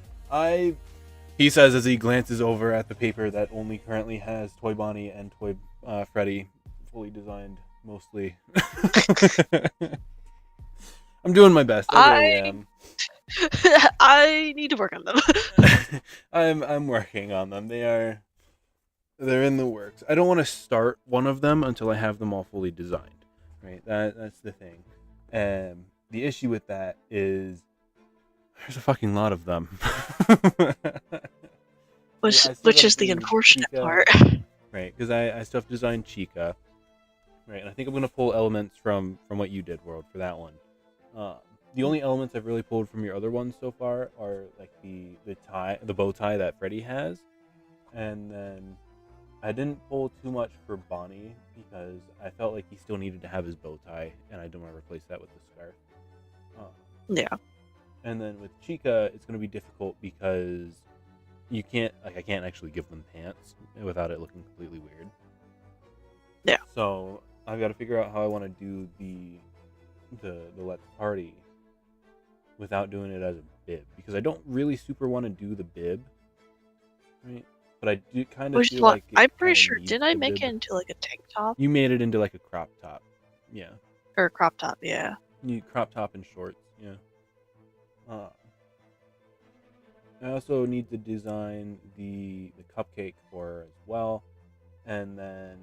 He says as he glances over at the paper that only currently has Toy Bonnie and Toy Freddy fully designed, mostly. I'm doing my best. I really am. I need to work on them. I'm working on them. They're in the works. I don't want to start one of them until I have them all fully designed. Right? That's the thing. The issue with that is there's a fucking lot of them. which is the unfortunate part. Right, because I still have to design Chica. Right, and I think I'm gonna pull elements from what you did, World, for that one. The only elements I've really pulled from your other ones so far are like the bow tie that Freddy has, and then I didn't pull too much for Bonnie because I felt like he still needed to have his bow tie, and I didn't want to replace that with the scarf. Yeah. And then with Chica, it's going to be difficult because I can't actually give them pants without it looking completely weird. Yeah. So I've got to figure out how I want to do the Let's Party without doing it as a bib, because I don't really super want to do the bib, right? But I do kind of feel like I'm pretty sure, didn't I make it into like a tank top? You made it into like a crop top. Yeah. Or a crop top, yeah. You crop top and shorts, yeah. I also need to design the cupcake for her as well, and then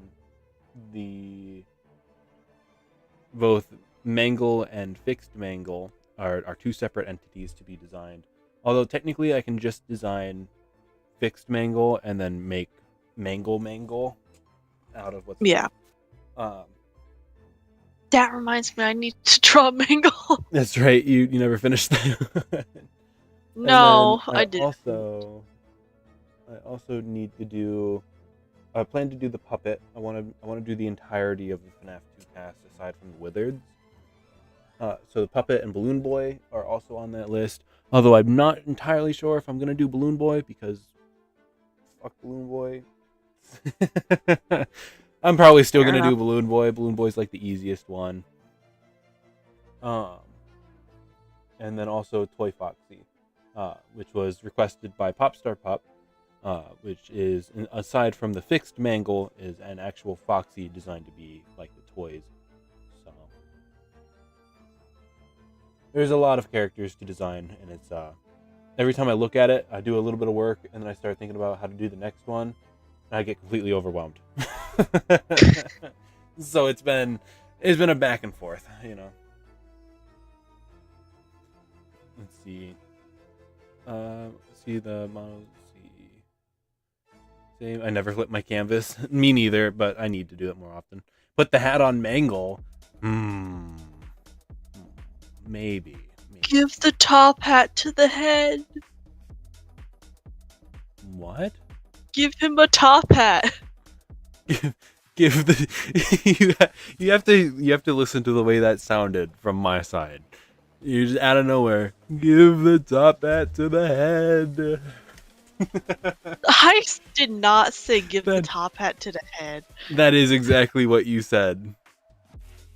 both Mangle and Fixed Mangle are two separate entities to be designed. Although technically I can just design Fixed Mangle and then make Mangle out of what's That reminds me, I need to draw Mangle. That's right. You never finished that. No, I didn't. I also need to do. I plan to do the puppet. I want to do the entirety of the FNaF 2 cast aside from the Wizards. So the puppet and Balloon Boy are also on that list. Although I'm not entirely sure if I'm gonna do Balloon Boy because fuck Balloon Boy. I'm probably still gonna do Balloon Boy. Balloon Boy's like the easiest one. And then also Toy Foxy, which was requested by Popstar Pup, which is, aside from the Fixed Mangle, is an actual Foxy designed to be like the toys. So there's a lot of characters to design, and it's every time I look at it, I do a little bit of work, and then I start thinking about how to do the next one, and I get completely overwhelmed. So it's been a back and forth, you know. Let's see. See the models. See. Same. I never flip my canvas. Me neither, but I need to do it more often. Put the hat on Mangle. Maybe. Give the top hat to the head. What? Give him a top hat. Give the you have to listen to the way that sounded from my side. You just out of nowhere. Give the top hat to the head. I did not say give the top hat to the head. That is exactly what you said.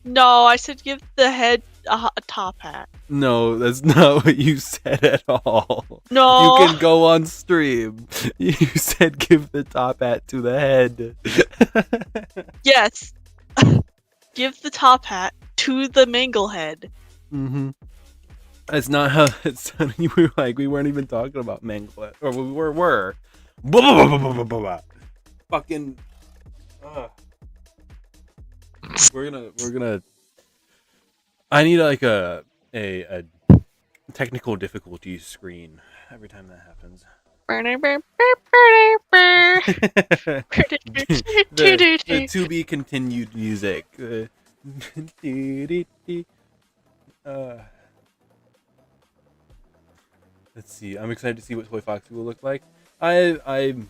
No, I said give the head a top hat. No, that's not what you said at all. No. You can go on stream. You said give the top hat to the head. Yes. give the top hat to the Manglehead. Mm-hmm. That's not how it's we were like, we weren't even talking about Manglet. Or we were. Fucking we're gonna I need like a technical difficulty screen every time that happens. the to be continued music. Let's see. I'm excited to see what Toy Foxy will look like. I'm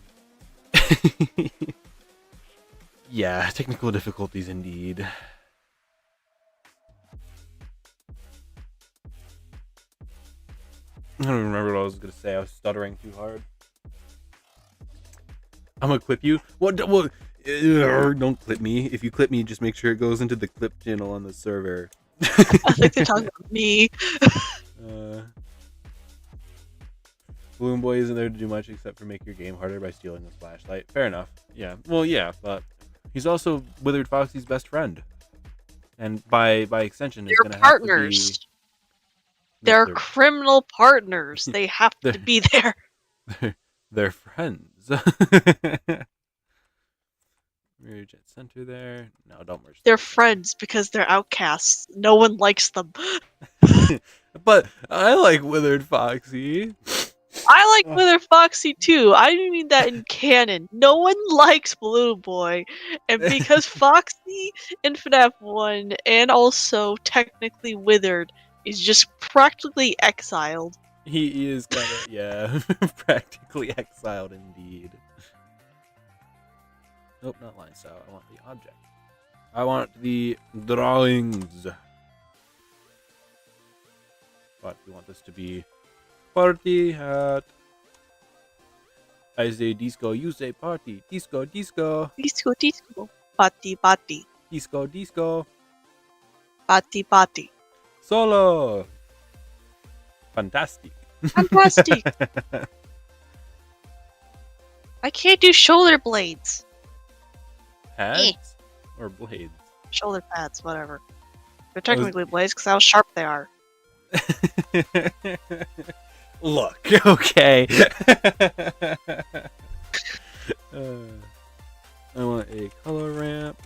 yeah, technical difficulties indeed. I don't remember what I was gonna say. I was stuttering too hard. I'm gonna clip you. What? Don't clip me. If you clip me, just make sure it goes into the clip channel on the server. I think they're talking about me. Balloon Boy isn't there to do much except for make your game harder by stealing the flashlight. Fair enough. Yeah. Well, yeah, but he's also Withered Foxy's best friend, and by extension, They're it's gonna partners. have to be. They're criminal partners. They have to be there. They're friends. Merge at center there. No, don't merge. They're friends because they're outcasts. No one likes them. But I like Withered Foxy. I like Withered Foxy too. I mean that in canon. No one likes Balloon Boy. And because Foxy in FNaF 1 and also technically Withered is just practically exiled. He is kind of, yeah, practically exiled indeed. Nope, not line style. I want the object. I want the drawings. But we want this to be party hat. I say disco, you say party. Disco, disco. Disco, disco. Party, party. Disco, disco. Party, party. Solo. Fantastic. Fantastic. I can't do shoulder blades. Pads or blades? Shoulder pads, whatever. They're technically blades because how sharp they are. Look, okay. I want a color ramp.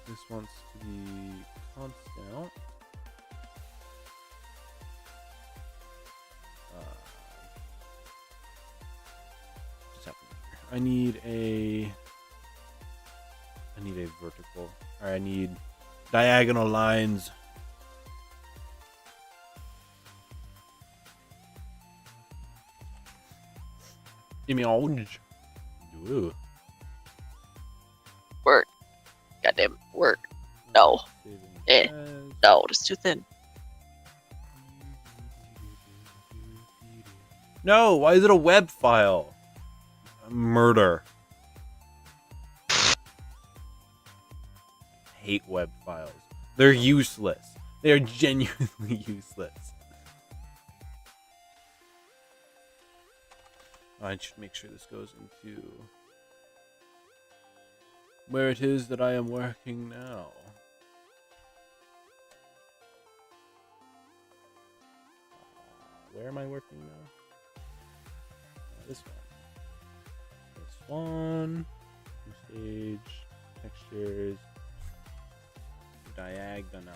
This wants to be constant. What's happening here? I need a vertical. Or I need diagonal lines. Give me orange. Ooh. Work. Goddamn work. No. No, it's too thin. No, why is it a web file? Murder. Hate web files. They're useless. They are genuinely useless. I should make sure this goes into where it is that I am working now. Where am I working now? This one. Stage, textures, diagonal.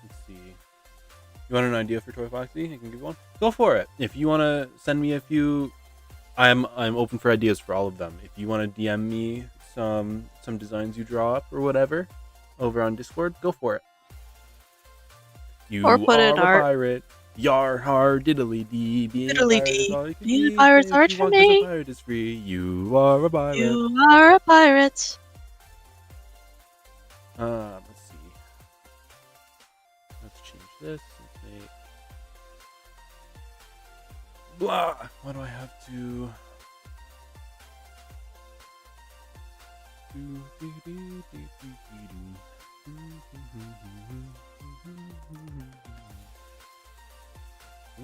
Let's see. You want an idea for Toy Foxy? I can give you one. Go for it. If you want to send me a few, I'm open for ideas for all of them. If you want to DM me some designs you draw up or whatever over on Discord, go for it. You or put are in a art. pirate. Yar har diddly dee. Being Diddly a pirate is dee. all you can Being a be. pirate's If art you for want 'cause me. a pirate is free. You are a pirate. You are a pirate. Let's see. Let's change this. Let's make blah. Why do I have to?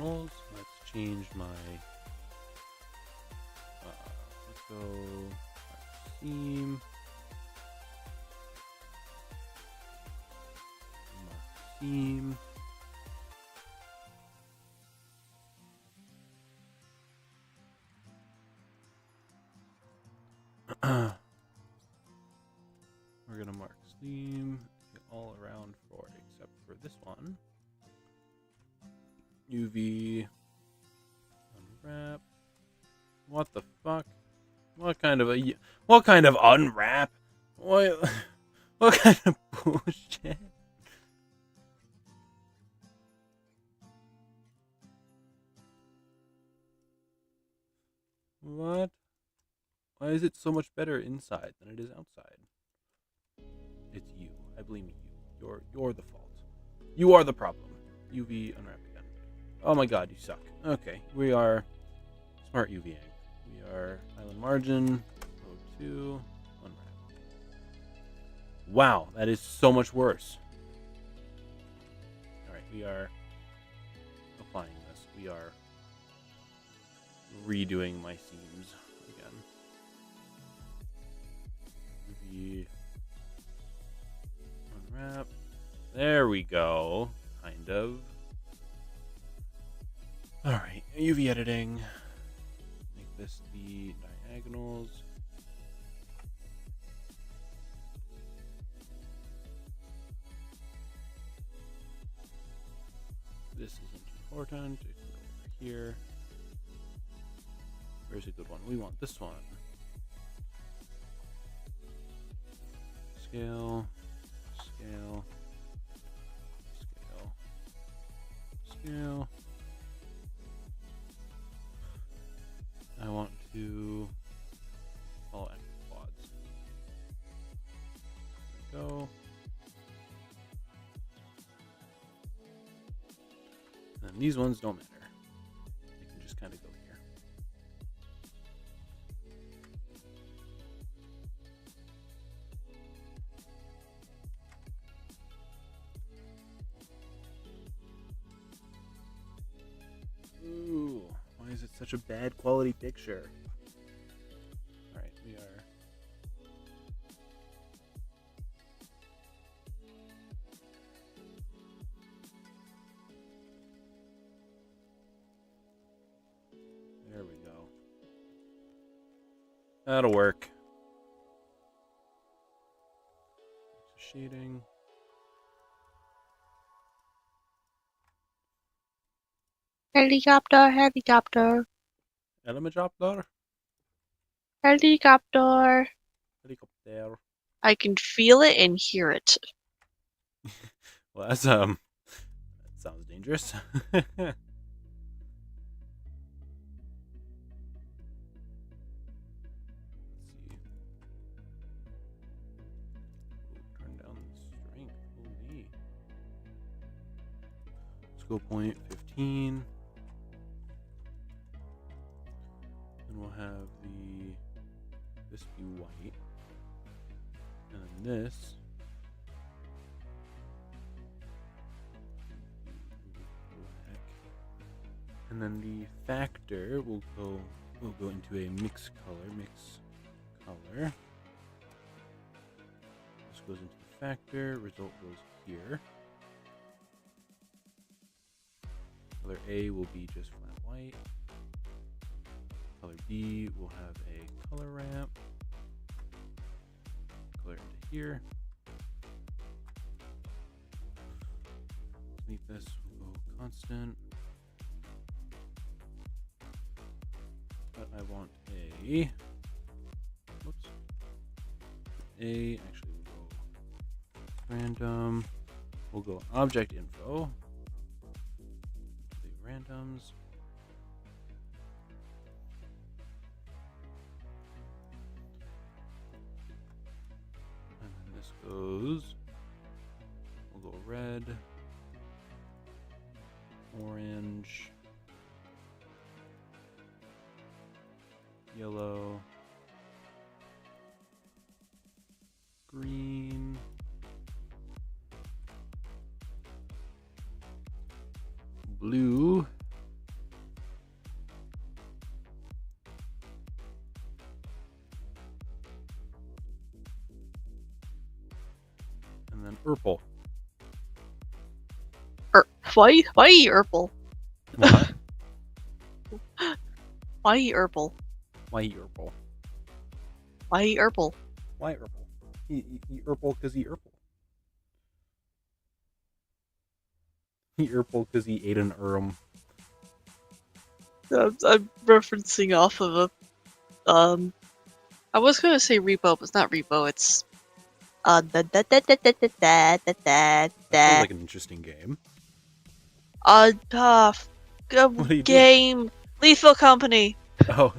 diagonals. Let's change my. Let's go seam. Seam. We're gonna mark seam all around for except for this one. UV unwrap. What the fuck? What kind of unwrap? What kind of bullshit? What? Why is it so much better inside than it is outside? It's you. I blame you. You're the fault. You are the problem. UV unwrap again. Oh my god, you suck. Okay, we are smart UVing. We are island margin, O2, unwrap. Wow, that is so much worse. Alright, we are applying this. We are redoing my seams again. UV unwrap. There we go. Kind of. Alright, UV editing. Make this the diagonals. This isn't important. It can go over here. Where's a good one? We want this one. Scale. Scale. Scale. Scale. I want to all active quads. There we go. And these ones don't matter. They can just kind of go here. Ooh, why is it such a bad quality picture? Alright, we are. There we go. That'll work. Shading. Helicopter, helicopter, Helicopter. helicopter. Helicopter. I can feel it and hear it. Well, that's that sounds dangerous. Let's see. Ooh, turn down the strength. Holy. Let's go 0.15. And we'll have this be white. And then this. Black. And then the factor will go into a mix color. This goes into the factor, result goes here. Color A will be just flat white. Color B will have a color ramp. Color into here. Make this will go constant. But I want a. Whoops. A actually will go random. We'll go object info. The randoms. And then this goes. We'll go red, orange, yellow, green, blue, Urple. Why Urple? What? Why Urple? Why Urple? Why Urple? Why Urple? He Urple because he Urple. He Urple because he ate an Urim. I'm referencing off of a I was gonna say repo, but it's not repo. It's That sounds like an interesting game. tough What do you do? game. Lethal Company. Oh.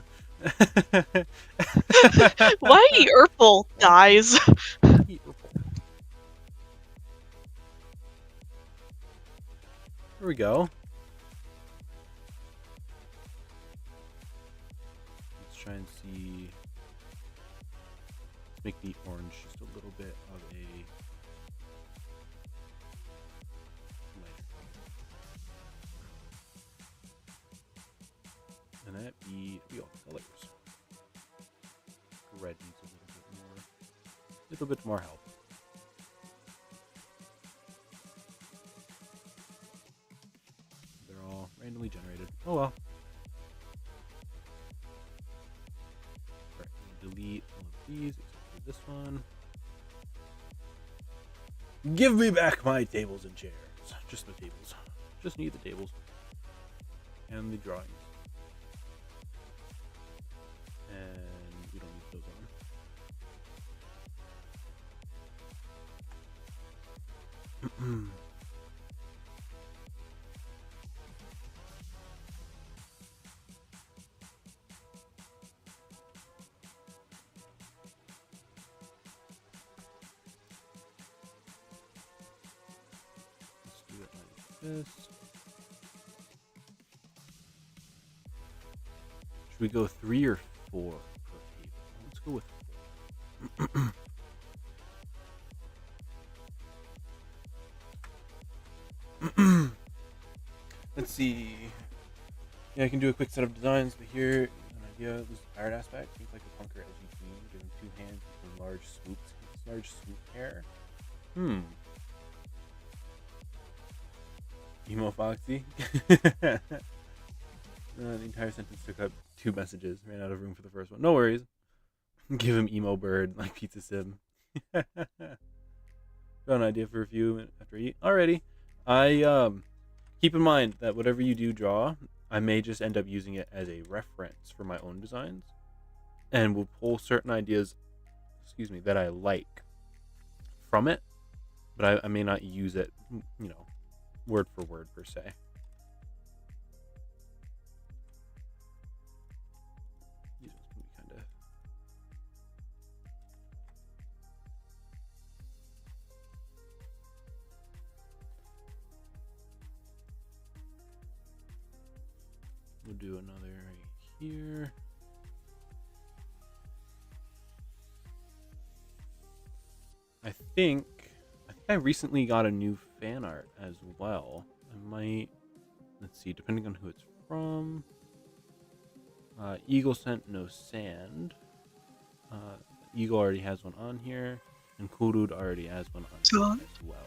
Why Urple dies? He Urple. There we go. Let's try and see. Let's make the orange just a little bit of a lighter color. And that be all colors. Red needs a little bit more help. They're all randomly generated. Oh well. Alright, delete all of these except for this one. Give me back my tables and chairs. Just the tables. Just need the tables. And the drawings. And we don't need those on. Let's do it like this. Should we go 3 or 4 per table? Let's go with 4. Let's see. Yeah, I can do a quick set of designs, but here, an idea, lose the pirate aspect. Think like a punker edgy team, give him 2 hands and large swoop hair. Emo Foxy. The entire sentence took up 2 messages. Ran out of room for the first one. No worries. Give him Emo Bird, like Pizza Sim. Got an idea for a few after I eat. Alrighty. I keep in mind that whatever you do draw, I may just end up using it as a reference for my own designs, and will pull certain ideas, that I like from it, but I may not use it, word for word per se. These ones can be kind of. We'll do another right here. I think I recently got a new fan art as well. I might, let's see, depending on who it's from. Eagle sent no sand. Eagle already has one on here, and Kurud already has one on here as well.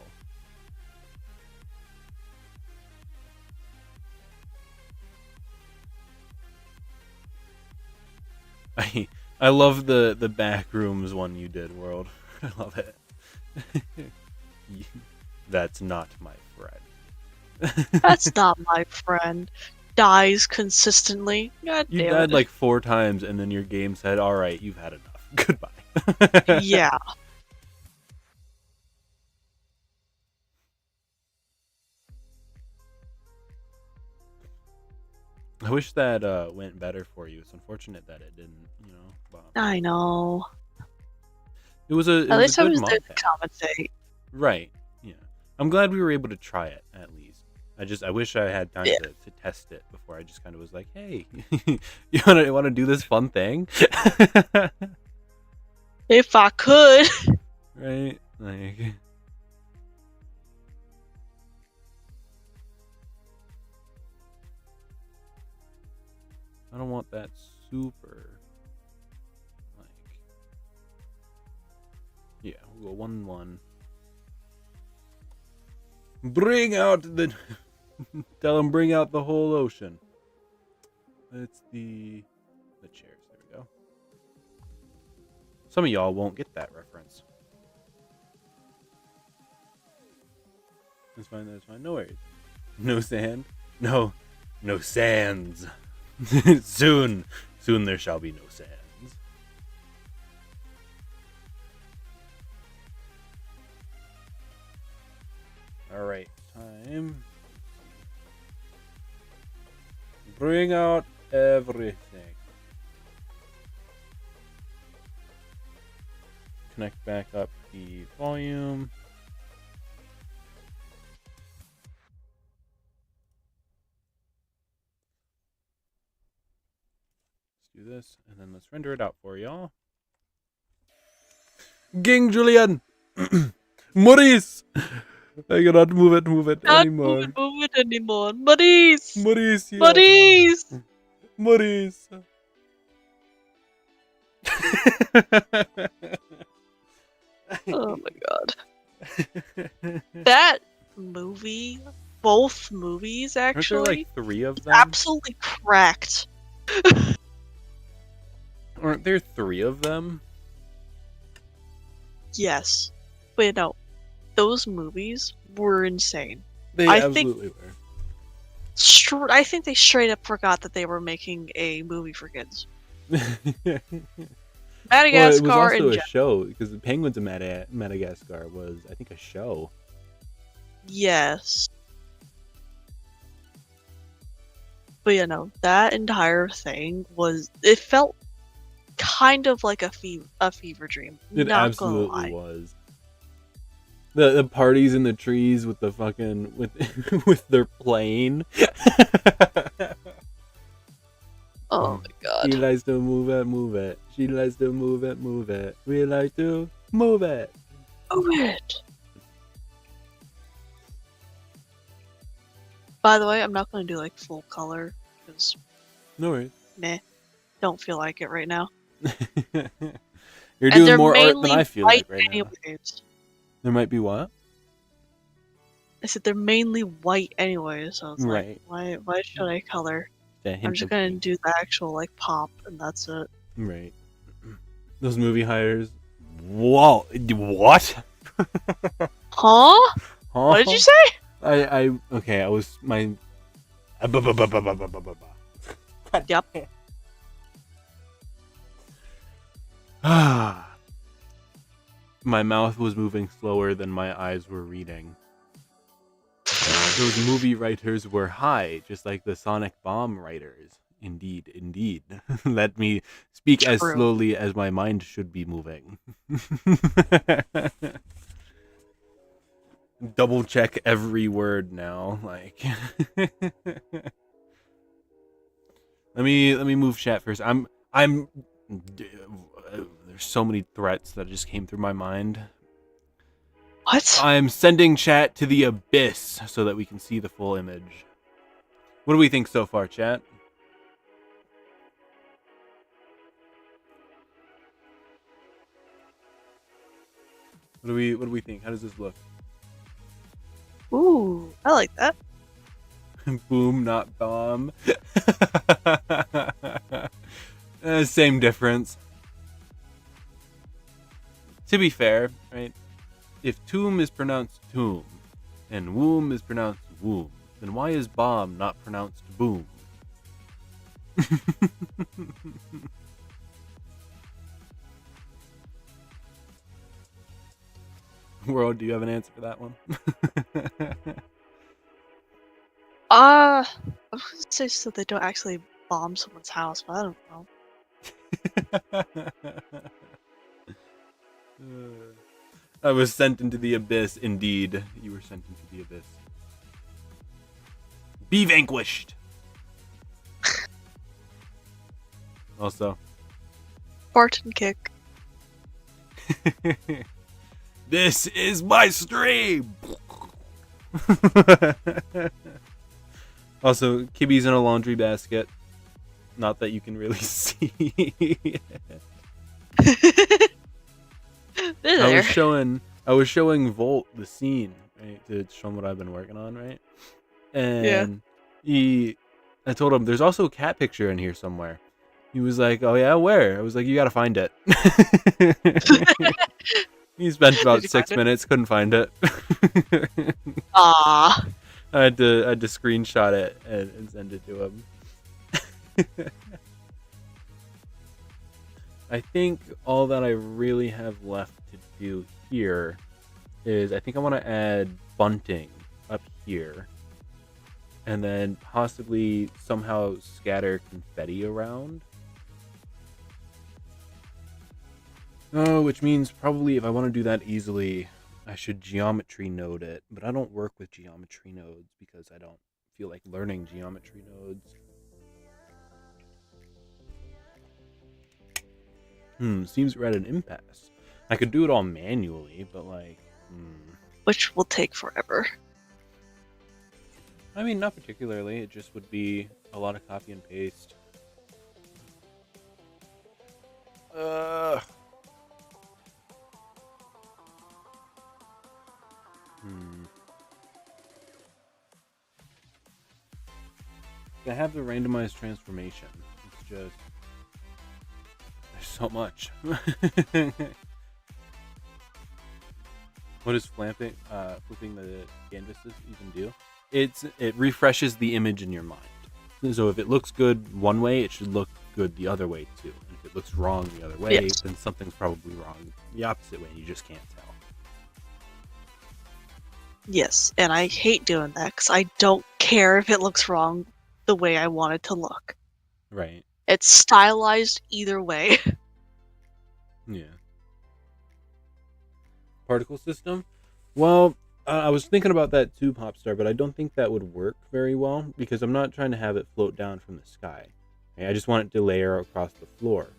I love the back rooms one you did, World. I love it. That's not my friend. That's not my friend. Dies consistently. God You damn died it. like 4 times, and then your game said, "Alright, you've had enough. Goodbye." Yeah. I wish that went better for you. It's unfortunate that it didn't, but I know. it was a At least I good was mod there to pack. commentate. Right. Yeah. I'm glad we were able to try it at least. I wish I had time to test it before I just kind of was like, "Hey, you want to do this fun thing?" If I could. Right? Like, I don't want that super, like, yeah, we'll go 1-1. Bring out the... Tell him bring out the whole ocean. It's the chairs. There we go. Some of y'all won't get that reference. That's fine, that's fine. No worries. No sand? No sands. Soon there shall be no sands. Alright, time. Bring out everything. Connect back up the volume. Let's do this, and then let's render it out for y'all. Ging, Julian! Maurice! I cannot move it anymore. Can't move it anymore. Maurice! Maurice, yeah. Maurice! Maurice. Oh my god. That movie, both movies actually, Aren't there like 3 of them? absolutely cracked. Aren't there 3 of them? Yes. But no, those movies were insane. They absolutely were. I think they straight up forgot that they were making a movie for kids. Madagascar well, it was also and a show, because the Penguins of Madagascar was, I think, a show. Yes. But you know, that entire thing it felt kind of like a fever dream. It not absolutely gonna lie. was. The parties in the trees with the fucking with their plane. Oh my god. She likes to move it. She likes to move it. We like to move it. Move it. By the way, I'm not going to do like full color because No worries. meh, don't feel like it right now. You're And doing they're more art than mainly I feel white like right now. anyways. There might be what? I said they're mainly white anyway, so it's Right. like, why should I color? That I'm hint just of gonna pink. do the actual like pop, and that's it. Right. Those movie hires. Whoa! What? Huh? Huh? What did you say? Okay. I was my. Yep. My mouth was moving slower than my eyes were reading. Those movie writers were high, just like the Sonic Bomb writers. Indeed, indeed. Let me speak as True. slowly as my mind should be moving. Double check every word now, like. Let me move chat first. There's so many threats that just came through my mind. What? I'm sending chat to the abyss so that we can see the full image. What do we think so far, chat? What do we think? How does this look? Ooh, I like that. Boom, not bomb. Same difference. To be fair, right? If tomb is pronounced tomb and womb is pronounced womb, then why is bomb not pronounced boom? World, do you have an answer for that one? I was gonna say so they don't actually bomb someone's house, but I don't know. I was sent into the abyss, indeed. You were sent into the abyss. Be vanquished! Also. Barton kick. This is my stream! Also, Kibby's in a laundry basket. Not that you can really see it. There. I was showing Volt the scene, right, to show him what I've been working on, right? Yeah. And I told him there's also a cat picture in here somewhere. He was like, "Oh yeah, where?" I was like, "You gotta find it." He spent Did about you find 6 it? minutes, couldn't find it. Ah. I had to screenshot it and send it to him. I think all that I really have left to do here is I think I want to add bunting up here, and then possibly somehow scatter confetti around. Oh, which means probably if I want to do that easily, I should geometry node it, but I don't work with geometry nodes because I don't feel like learning geometry nodes. Seems we're at an impasse. I could do it all manually, but like, Which will take forever. I mean, not particularly. It just would be a lot of copy and paste. Uh. I have the randomized transformation. It's just there's so much. What does flipping the canvases even do? It refreshes the image in your mind. So if it looks good one way, it should look good the other way too. And if it looks wrong the other way, Yes. then something's probably wrong the opposite way. You just can't tell. Yes, and I hate doing that because I don't care if it looks wrong the way I want it to look. Right. It's stylized either way. Yeah. Particle system? Well, I was thinking about that too, Popstar, but I don't think that would work very well because I'm not trying to have it float down from the sky. I just want it to layer across the floor.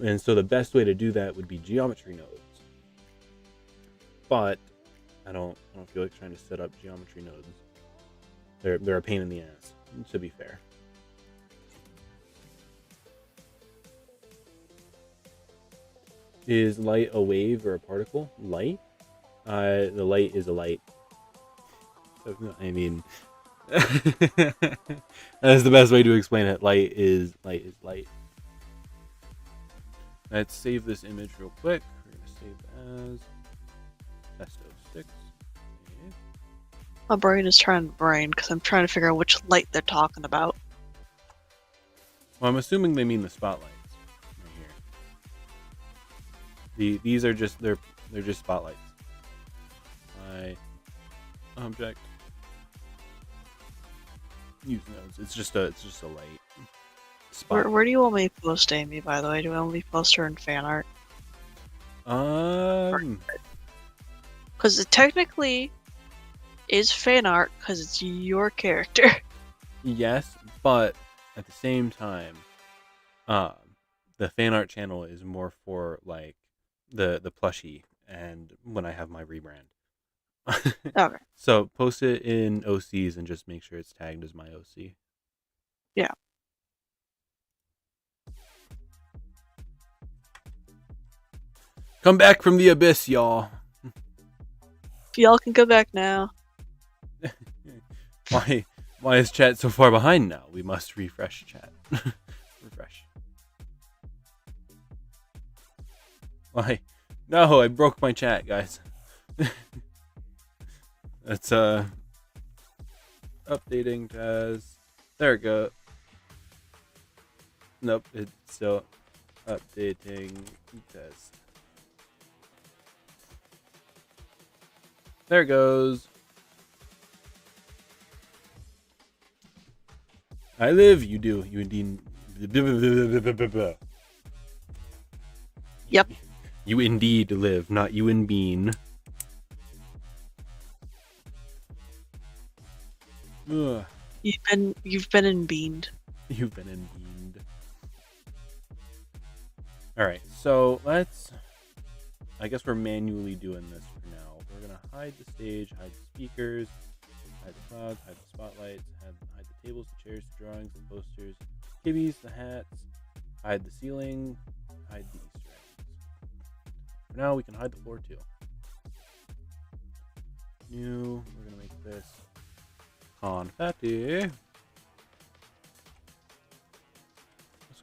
And so the best way to do that would be geometry nodes. But I don't feel like trying to set up geometry nodes. They're a pain in the ass, to be fair. Is light a wave or a particle? Light? The light is a light. So, I mean, that's the best way to explain it. Light is light. Let's save this image real quick. We're gonna save as Testo sticks. Okay. My brain is trying to brain because I'm trying to figure out which light they're talking about. Well, I'm assuming they mean the spotlights right here. These are just they're just spotlights. Object. Use nodes. It's just a light. Spot. Where do you want me to post Amy, by the way? Do you want me to post her in fan art? Because it technically is fan art because it's your character. Yes, but at the same time, the fan art channel is more for like the plushie and when I have my rebrand. Okay. So post it in OCs and just make sure it's tagged as my OC. Yeah. Come back from the abyss, y'all. Y'all can go back now. Why is chat so far behind now? We must refresh chat. Refresh. Why? No, I broke my chat, guys. That's updating Taz. There it go. Nope, it's still updating Taz. There it goes. I live, you do. You indeed. Yep. You indeed live, not you and Bean. Ugh. You've been beamed. You've been beamed. Alright, so let's... I guess we're manually doing this for now. We're going to hide the stage, hide the speakers, hide the clouds, hide the spotlights, hide the tables, the chairs, the drawings, the posters, kibbies, the hats, hide the ceiling, hide the Easter eggs. For now, we can hide the floor too. new. We're gonna make this confetti. Let's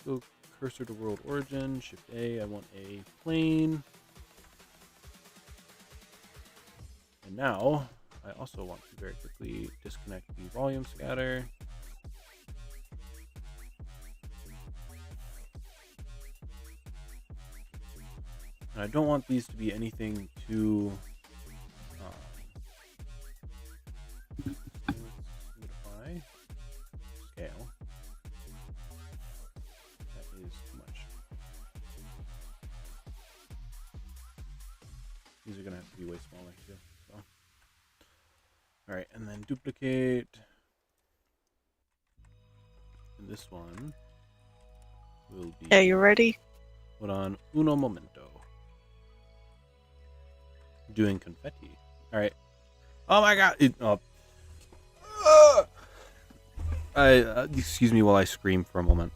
go cursor to world origin. Shift A. I want a plane. And now I also want to very quickly disconnect the volume scatter. And I don't want these to be anything too modify scale. That is too much. These are gonna have to be way smaller too. So. All right, and then duplicate. And this one will be. Yeah, you ready? Hold on, uno momento. Doing confetti. All right. Oh my god! Excuse me while I scream for a moment.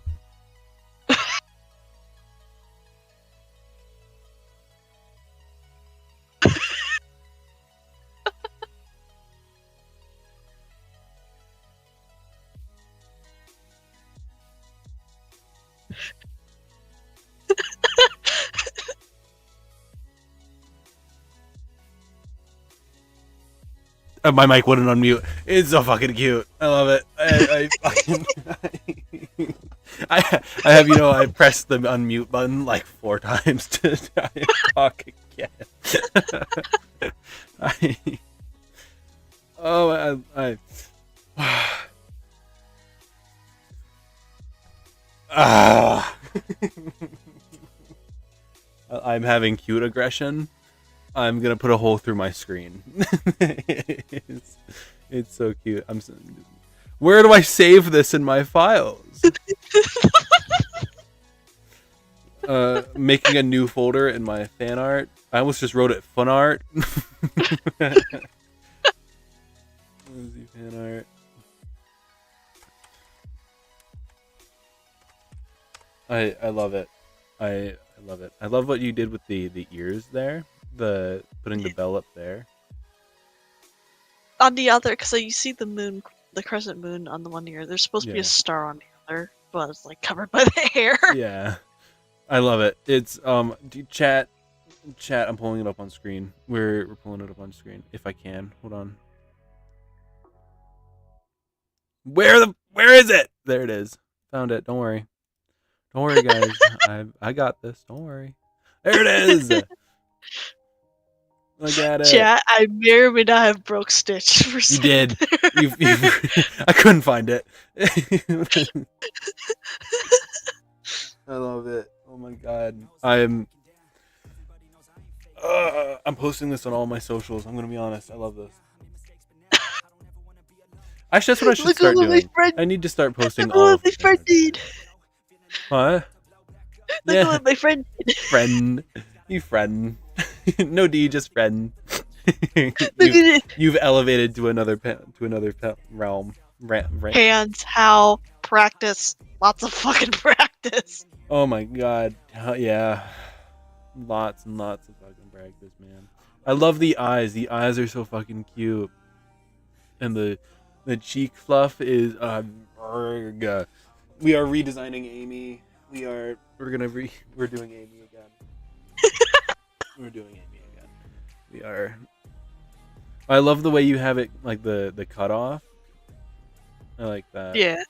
My mic wouldn't unmute. It's so fucking cute. I love it. I have, I pressed the unmute button like 4 times to try and talk again. I'm having cute aggression. I'm gonna put a hole through my screen. it's so cute. Where do I save this in my files? Making a new folder in my fan art. I almost just wrote it fun art. Fan art. I love it. I love it. I love what you did with the ears there. Putting the bell up there. On the other, because you see the moon, the crescent moon on the one ear. There's supposed to be a star on the other, but it's like covered by the hair. Yeah, I love it. It's chat. I'm pulling it up on screen. We're pulling it up on screen. If I can, hold on. Where is it? There it is. Found it. Don't worry. Don't worry, guys. I got this. Don't worry. There it is. Look at it. Chat, I may or may not have broke Stitch for You did. I couldn't find it. I love it. Oh my god. I'm posting this on all my socials. I'm gonna be honest. I love this. Actually, that's what I should start doing. I need to start posting all of my friend did. What? Look what my friend did. Friend. You friend. No D, just friend. You've elevated to another realm. Hands, how, practice, lots of fucking practice. Oh my god, yeah, lots and lots of fucking practice, man. I love the eyes. The eyes are so fucking cute, and the cheek fluff is we are redesigning Amy. We're doing Amy again. We're doing Amy again. We are. I love the way you have it, like the cutoff. I like that. Yeah.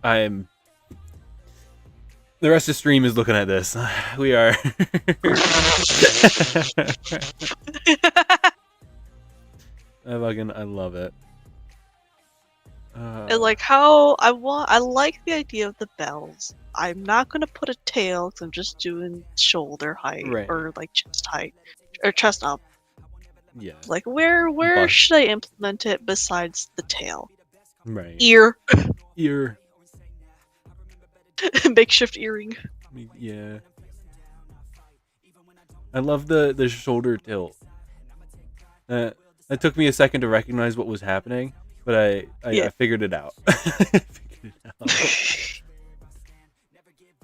The rest of the stream is looking at this. We are. I love it. And like how I like the idea of the bells. I'm not gonna put a tail because I'm just doing shoulder height or like chest height or chest up. Yeah. Like where should I implement it besides the tail? Right. Ear. Makeshift earring. Yeah. I love the shoulder tilt. It took me a second to recognize what was happening, but I figured it out.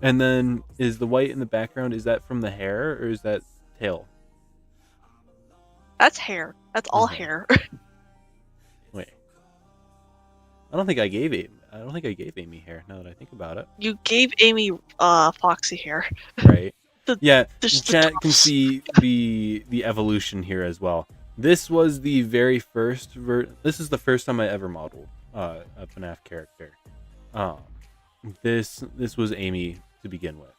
And then is the white in the background, is that from the hair or is that tail? That's hair. That's all Okay. hair. Wait. I don't think I gave Amy hair. Now that I think about it. You gave Amy foxy hair. Right. The Yeah. just the Chat can tufts. see the evolution here as well. This was the very first. This is the first time I ever modeled a FNaF character. Um, this was Amy to begin with.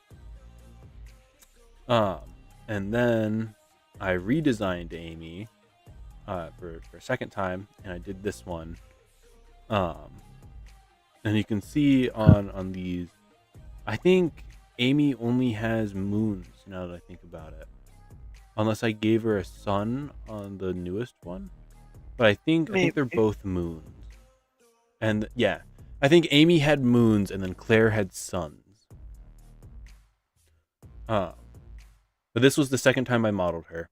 And then I redesigned Amy for a second time, and I did this one. And you can see on these, I think Amy only has moons now that I think about it, unless I gave her a sun on the newest one. But I think Maybe. they're both moons. And yeah, I think Amy had moons, and then Claire had suns. But this was the second time I modeled her.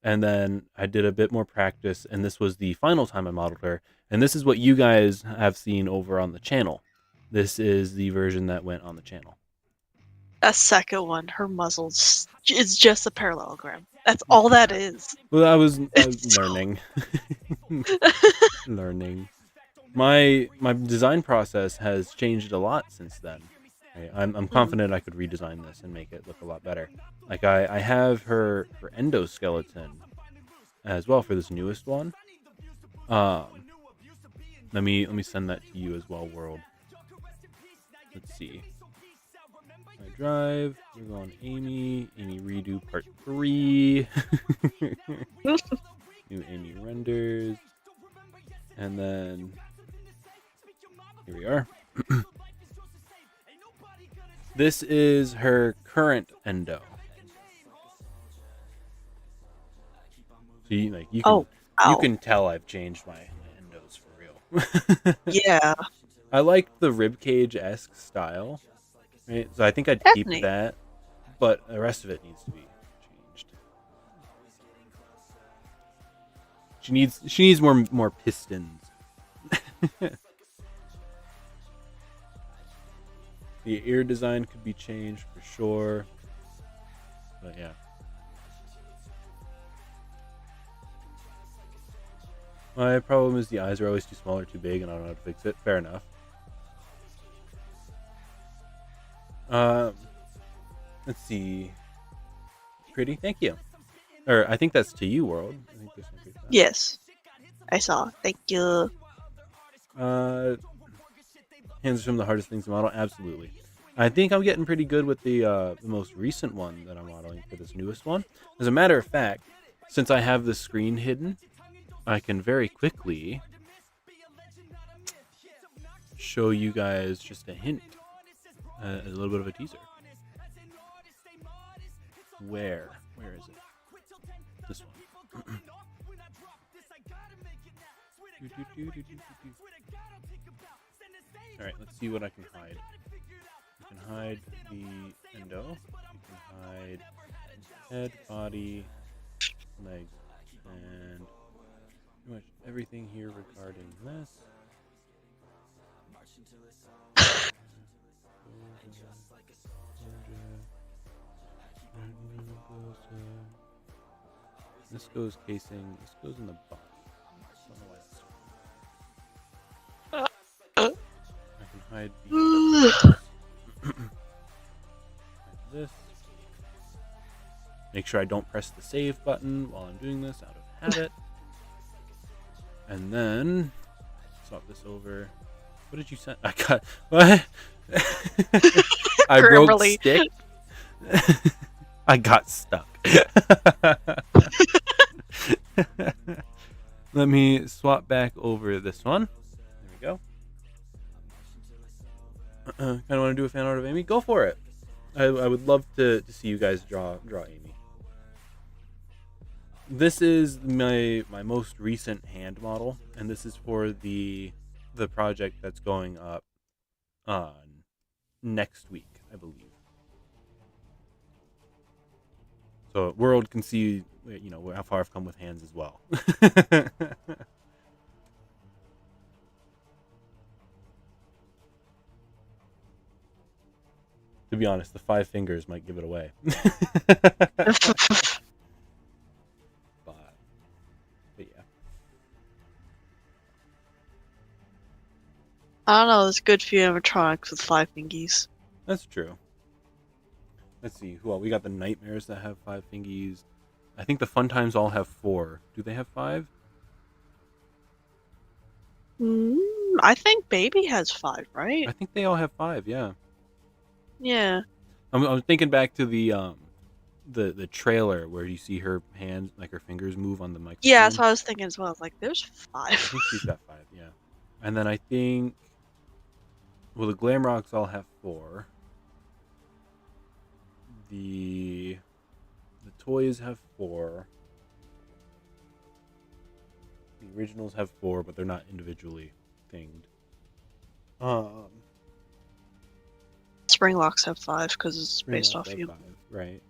And then I did a bit more practice, and this was the final time I modeled her. And this is what you guys have seen over on the channel. This is the version that went on the channel. That second one, her muzzle's it's just a parallelogram. That's all that is. Well, I was learning. Learning. My design process has changed a lot since then. I'm confident I could redesign this and make it look a lot better. Like I have her endoskeleton as well for this newest one. Let me send that to you as well, world. Let's see. My drive. We're going Amy redo part 3. New Amy renders. And then here we are. This is her current endo. So you can tell I've changed my endos for real. Yeah. I like the ribcage-esque style, right? So I think I'd keep that, but the rest of it needs to be changed. She needs more pistons. The ear design could be changed for sure. But yeah. My problem is the eyes are always too small or too big, and I don't know how to fix it. Fair enough. Let's see. Pretty, thank you. Or I think that's to you, world. I think there's something. Yes, I saw. Thank you. Hands are some of the hardest things to model. Absolutely. I think I'm getting pretty good with the most recent one that I'm modeling for this newest one. As a matter of fact, since I have the screen hidden, I can very quickly show you guys just a hint, a little bit of a teaser. Where is it? This one. Alright, let's see what I can hide. You can hide the endo. You can hide head, body, legs, and pretty much everything here regarding this. This goes casing. This goes in the body. I don't know why that's I can hide this. Make sure I don't press the save button while I'm doing this out of habit. And then swap this over. What did you send? I got what? I broke stick. I got stuck. Let me swap back over this one. There we go. Kind of want to do a fan art of Amy? Go for it. I would love to see you guys draw Amy. This is my most recent hand model, and this is for the project that's going up on next week, I believe. So world can see, you know, how far I've come with hands as well. To be honest, the 5 fingers might give it away. But I don't know. There's a good few animatronics with 5 fingies. That's true. Let's see. Well, we got the Nightmares that have 5 fingies. I think the Fun Times all have 4. Do they have 5? I think Baby has 5, right? I think they all have 5. Yeah. Yeah. I'm thinking back to the trailer where you see her hands, like her fingers, move on the microphone. Yeah, that's what I was thinking as well. I was like, there's 5. I think she's got 5. Yeah. And then I think, well, the Glamrocks all have 4. The toys have 4. The originals have 4, but they're not individually thinged. Springlocks have 5 because it's based off you. 5, right.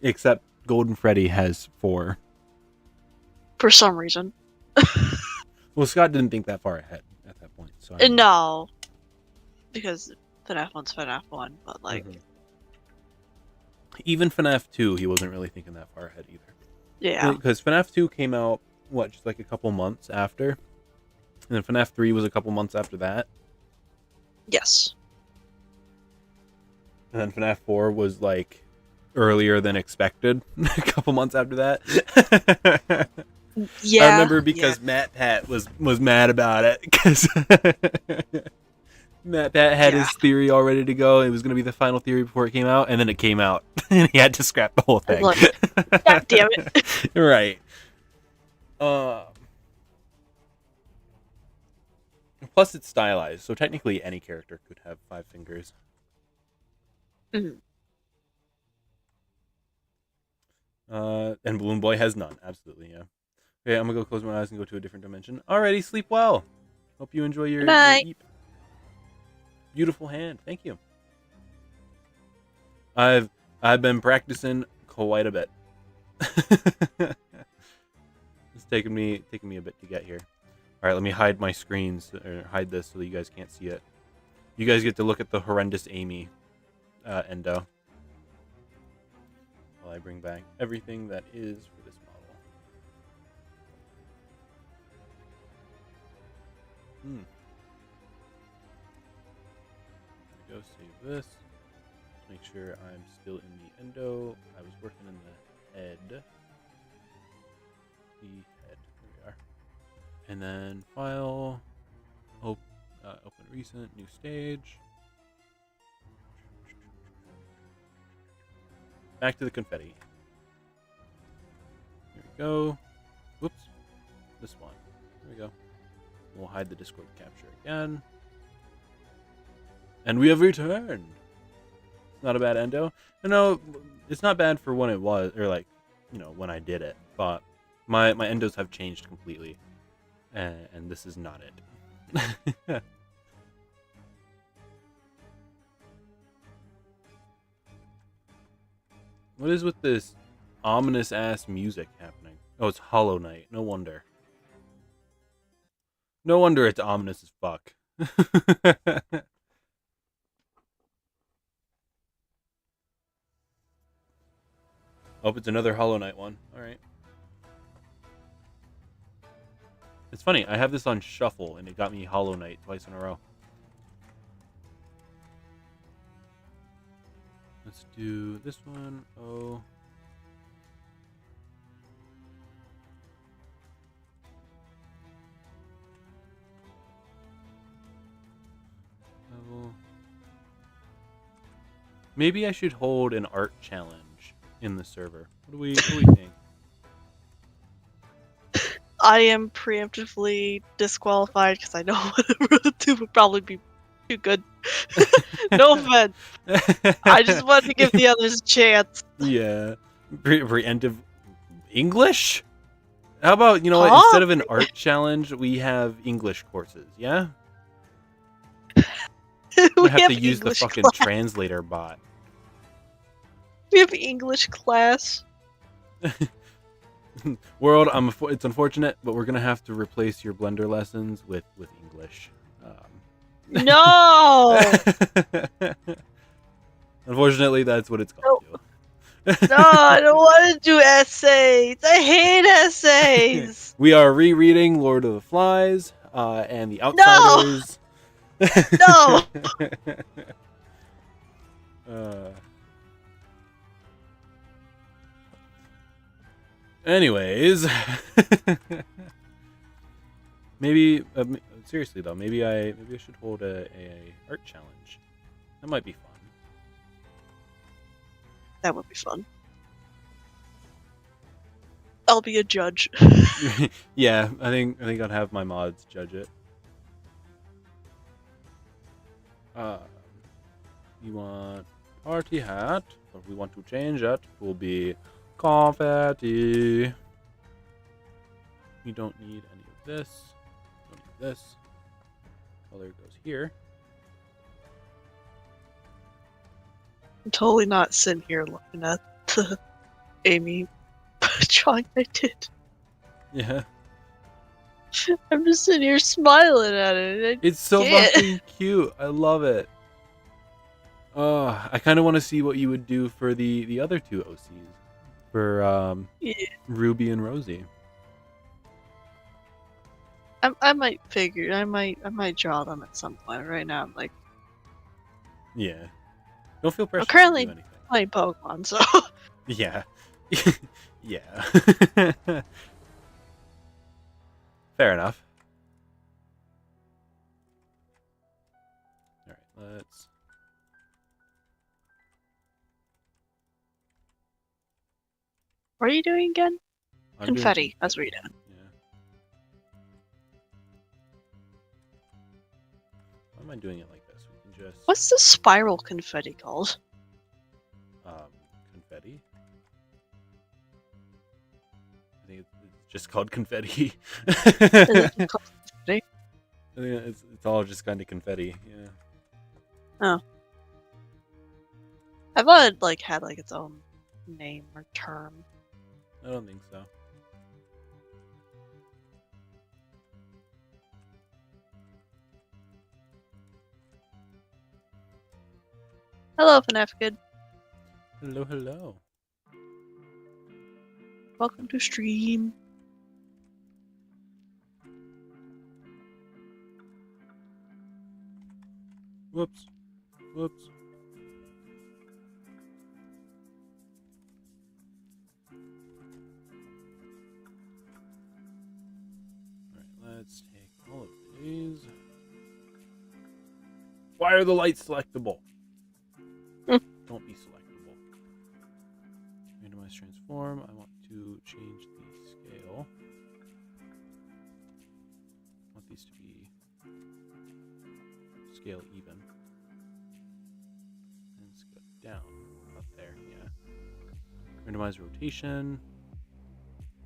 Except Golden Freddy has 4. For some reason. Well, Scott didn't think that far ahead at that point. So No. Because FNaF 1's FNaF 1, but like... Even FNaF 2, he wasn't really thinking that far ahead either. Yeah. Because FNaF 2 came out, just like a couple months after? And then FNaF 3 was a couple months after that? Yes. And then FNaF 4 was like earlier than expected a couple months after that. Yeah. I remember because Matt Pat was mad about it because Matt Pat had his theory all ready to go. It was going to be the final theory before it came out, and then it came out, and he had to scrap the whole thing. Look, God damn it. Right. Plus, it's stylized, so technically any character could have 5 fingers. Mm-hmm. And Balloon Boy has none. Absolutely, yeah. Okay, I'm gonna go close my eyes and go to a different dimension. Alrighty, sleep well. Hope you enjoy your eep. Beautiful hand. Thank you. I've been practicing quite a bit. It's taken me a bit to get here. All right, let me hide my screens or hide this so that you guys can't see it. You guys get to look at the horrendous Amy endo while I bring back everything that is for this model. There we go. Save this. Make sure I'm still in the endo. I was working in the head. The head. There we are. And then file. Open recent. New stage. Back to the confetti. Here we go. Whoops. This one. There we go. We'll hide the Discord capture again. And we have returned. Not a bad endo. No, it's not bad for when it was, or like, when I did it. But my endos have changed completely, and this is not it. What is with this ominous ass music happening? Oh, it's Hollow Knight. No wonder. No wonder it's ominous as fuck. Oh, it's another Hollow Knight one. Alright. It's funny, I have this on shuffle, and it got me Hollow Knight twice in a row. Let's do this one. Oh. Level. Maybe I should hold an art challenge in the server. What do we think? I am preemptively disqualified because I know whatever the two would probably be too good. No offense. I just wanted to give the others a chance. Yeah. Preemptive English? How about, what? Instead of an art challenge, we have English courses, yeah? We have to use the fucking translator bot. We have English class. World, it's unfortunate, but we're gonna have to replace your Blender lessons with English. No. Unfortunately, that's what it's called. No, I don't want to do essays. I hate essays. We are rereading Lord of the Flies. and the No! Outsiders. No! Anyways, maybe seriously though, maybe I should hold a art challenge. That might be fun. That would be fun. I'll be a judge. Yeah, I think I'd have my mods judge it. You want party hat, or we want to change it, will be confetti. You don't need any of this. Don't need this. Color goes here. I'm totally not sitting here looking at the Amy drawing I did. Yeah. I'm just sitting here smiling at it. It's so fucking cute. I love it. Oh, I kind of want to see what you would do for the other two OCs. For Yeah. Ruby and Rosie. I might figure. I might draw them at some point. Right now, I'm like, Yeah. Don't feel pressure. I'm currently to do anything. playing Pokemon, so Yeah. Yeah. Fair enough. All right, let's. what are you doing again? I'm doing Confetti. That's what you're doing. Yeah. Why am I doing it like this? We can just. What's the spiral confetti called? Confetti. I think it's just called confetti. Is it just called confetti? I think it's all just kind of confetti. Yeah. Oh. I thought it like had like its own name or term. I don't think so. Hello, FNaF Kid. Hello, hello. Welcome to stream. Whoops. Whoops. Alright, let's take all of these. Why are the lights selectable? Don't be selectable. Randomize transform. I want to change the scale. I want these to be scale even. And let's go down. Up there, yeah. Randomize rotation.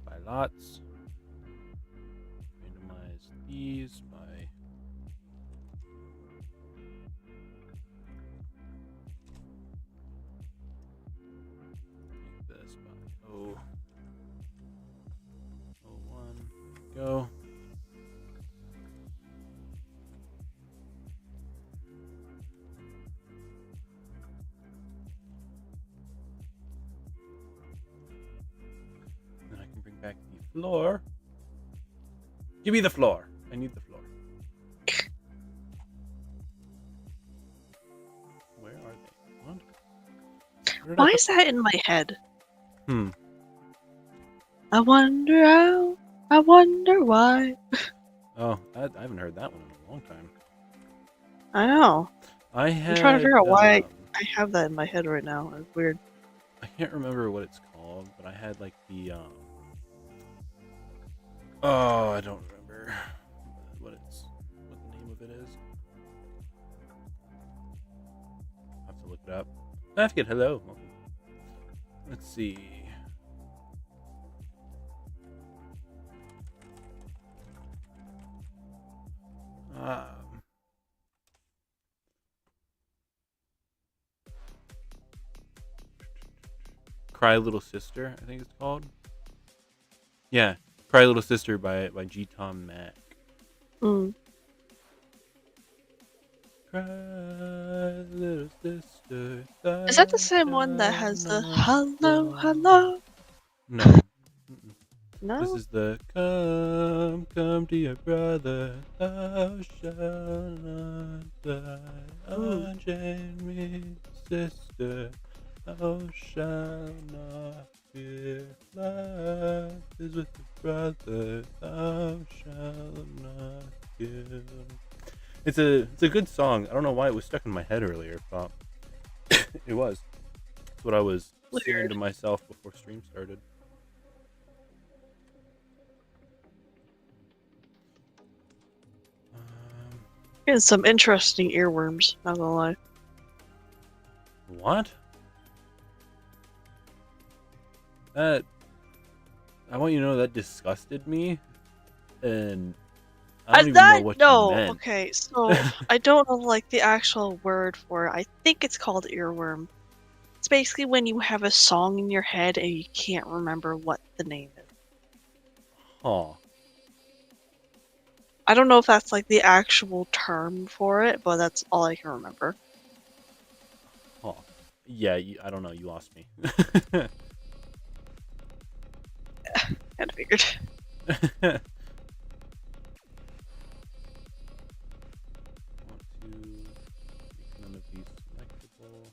By lots. Randomize these by this by O. 01. Go. Then I can bring back the floor. Give me the floor. I need the floor. Where are they? What? Where did I Why put- is that in my head? Hmm. I wonder how. I wonder why. Oh, I haven't heard that one in a long time. I know. I had. I'm trying to figure out why um, I have that in my head right now. It's weird. I can't remember what it's called, but I had like the oh, I don't remember what the name of it is. I'll have to look it up. Nafkid, hello. Welcome. Let's see. Cry Little Sister, I think it's called. Yeah, Cry Little Sister by G Tom Mac. Mm. Cry Little Sister. Is that the same one that has the hello, hello? No. Mm-mm. No? This is the come to your brother, thou shalt not die. Ooh. Unchain me, sister, thou shalt not fear. Life is with your brother, thou shalt not kill. It's a good song. I don't know why it was stuck in my head earlier, but it was. That's what I was singing to Weird. myself before stream started. Getting some interesting earworms, not gonna lie. What? That I want you to know that disgusted me, and I don't even know what you No, meant. okay, so I don't know like the actual word for it. I think it's called earworm. It's basically when you have a song in your head and you can't remember what the name is. Huh. I don't know if that's like the actual term for it, but that's all I can remember. Huh. Yeah, I don't know. You lost me. Kind of figured. Want to make none of these selectable.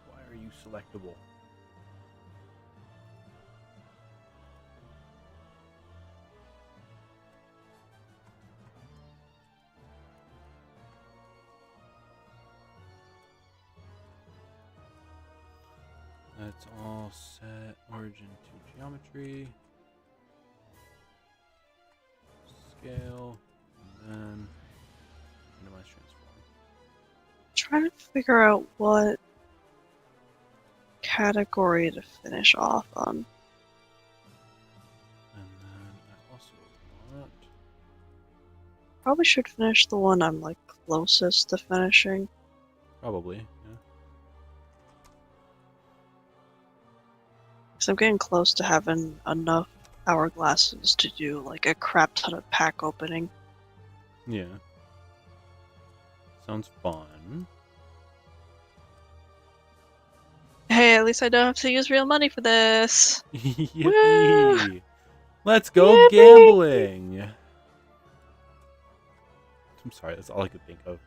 Why are you selectable? That's all set. Origin to geometry. Scale. And then randomize transform. Trying to figure out what category to finish off on. And then I also want. Probably should finish the one I'm like closest to finishing. Probably, yeah. Because I'm getting close to having enough hourglasses to do like a crap ton of pack opening. Yeah. Sounds fun. Hey, at least I don't have to use real money for this. Woo! Yippee! Let's go Yippee! gambling! I'm sorry, that's all I could think of.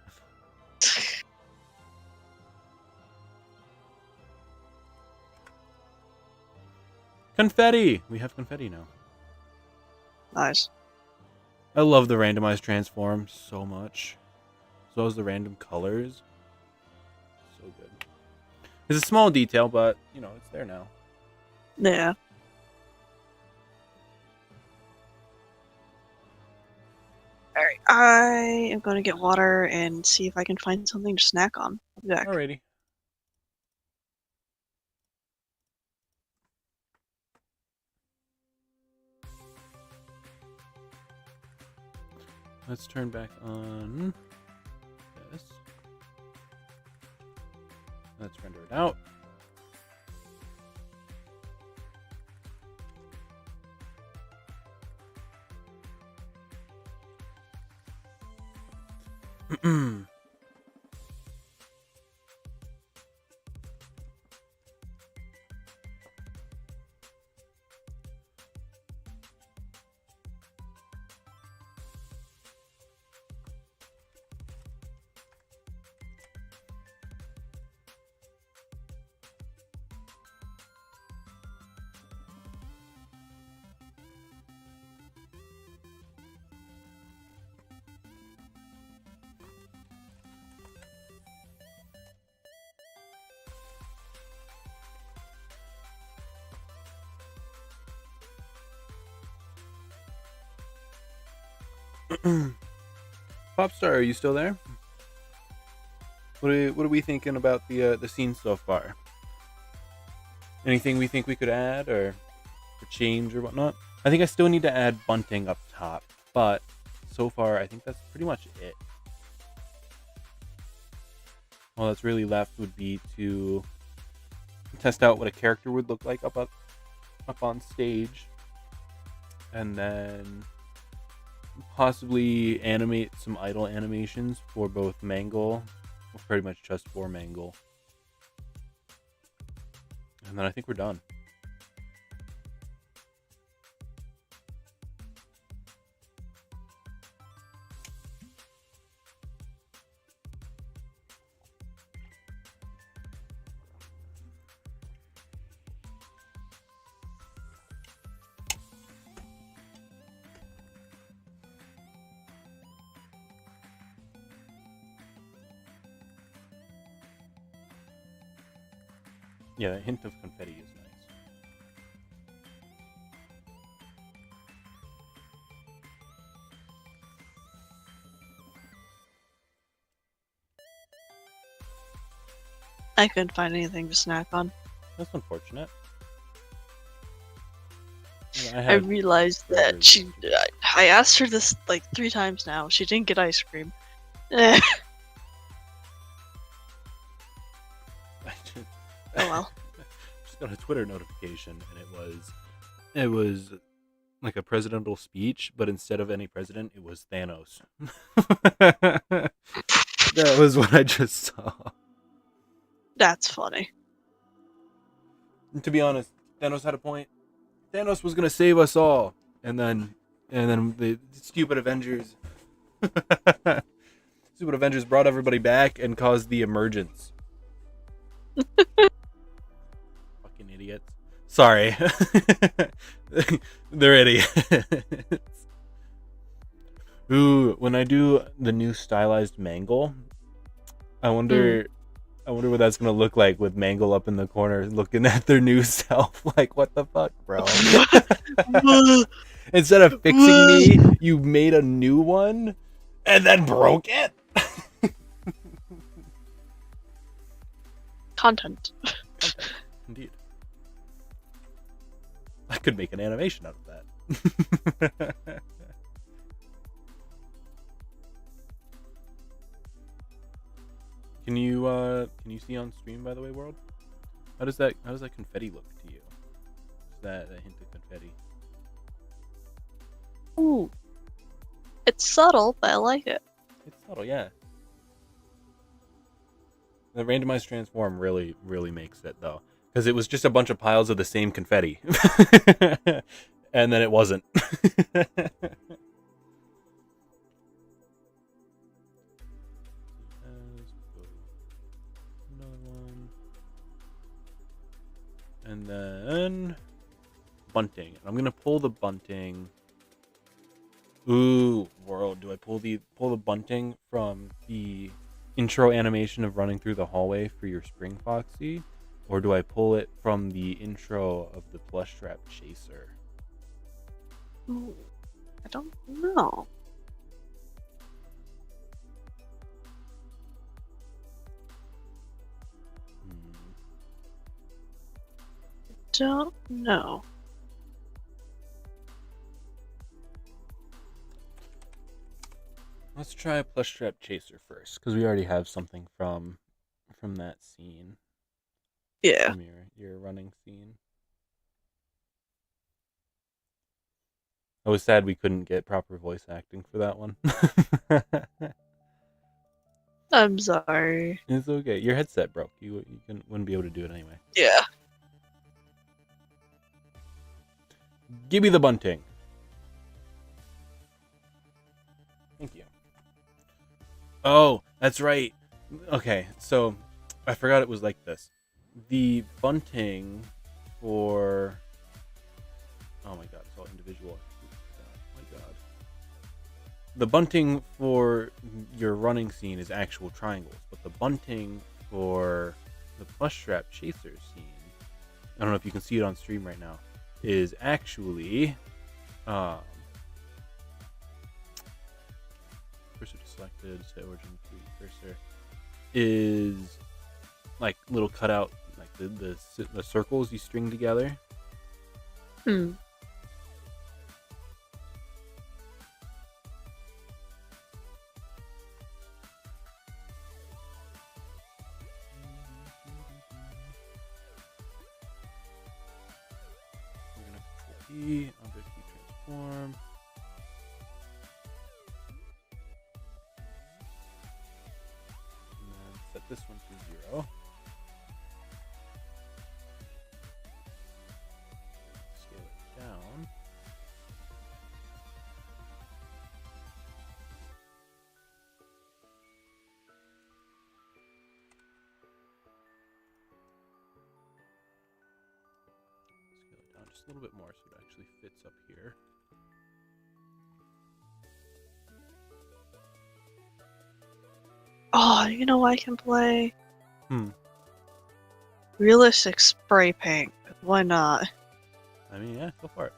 Confetti! We have confetti now. Nice. I love the randomized transform so much. So as the random colors. So good. It's a small detail, but, you know, it's there now. Yeah. Alright, I am going to get water and see if I can find something to snack on. I'll be back. Alrighty. Let's turn back on this. Let's render it out. Popstar, are you still there? What are we thinking about the scene so far? Anything we think we could add or change or whatnot? I think I still need to add bunting up top, but so far I think that's pretty much it. All that's really left would be to test out what a character would look like up on stage, and then possibly animate some idle animations for both Mangle, or pretty much just for Mangle. And then I think we're done. Yeah, a hint of confetti is nice. I couldn't find anything to snack on. That's unfortunate. I realized that I asked her this like 3 times now. She didn't get ice cream. Oh well. Just got a Twitter notification, and it was like a presidential speech, but instead of any president, it was Thanos. That was what I just saw. That's funny. And to be honest, Thanos had a point. Thanos was gonna save us all, and then the stupid Avengers, brought everybody back and caused the emergence. Fucking idiots. Sorry. They're idiots. Ooh, when I do the new stylized Mangle, I wonder what that's gonna look like with Mangle up in the corner looking at their new self. Like, what the fuck, bro? Instead of fixing me, you made a new one and then broke it. Content. Indeed. I could make an animation out of that. Can you see on stream, by the way, world? How does that confetti look to you? Is that a hint of confetti? Ooh. It's subtle, but I like it. It's subtle, yeah. The randomized transform really, really makes it, though. Because it was just a bunch of piles of the same confetti. And then it wasn't. Another one. And then bunting. I'm gonna pull the bunting. Ooh, world! Do I pull the bunting from the intro animation of running through the hallway for your Spring Foxy, or do I pull it from the intro of the plush trap chaser? Ooh, I don't know. Don't know. Let's try a plush trap chaser first, because we already have something from that scene. Yeah. From your running scene. I was sad we couldn't get proper voice acting for that one. I'm sorry. It's okay. Your headset broke. You wouldn't be able to do it anyway. Yeah. Give me the bunting. Thank you. Oh, that's right. Okay, so I forgot it was like this. The bunting for... Oh my god, it's all individual. Oh my god. The bunting for your running scene is actual triangles, but the bunting for the plush strap chaser scene, I don't know if you can see it on stream right now, is actually selected, set origin 3D cursor, is like little cutout, like the circles you string together. Hmm. We're gonna control P, object key transform. And then set this one to 0. Scale it down. Scale it down just a little bit more so it actually fits up here. Oh, you know what I can play? Hmm. Realistic spray paint. Why not? I mean, yeah, go for it.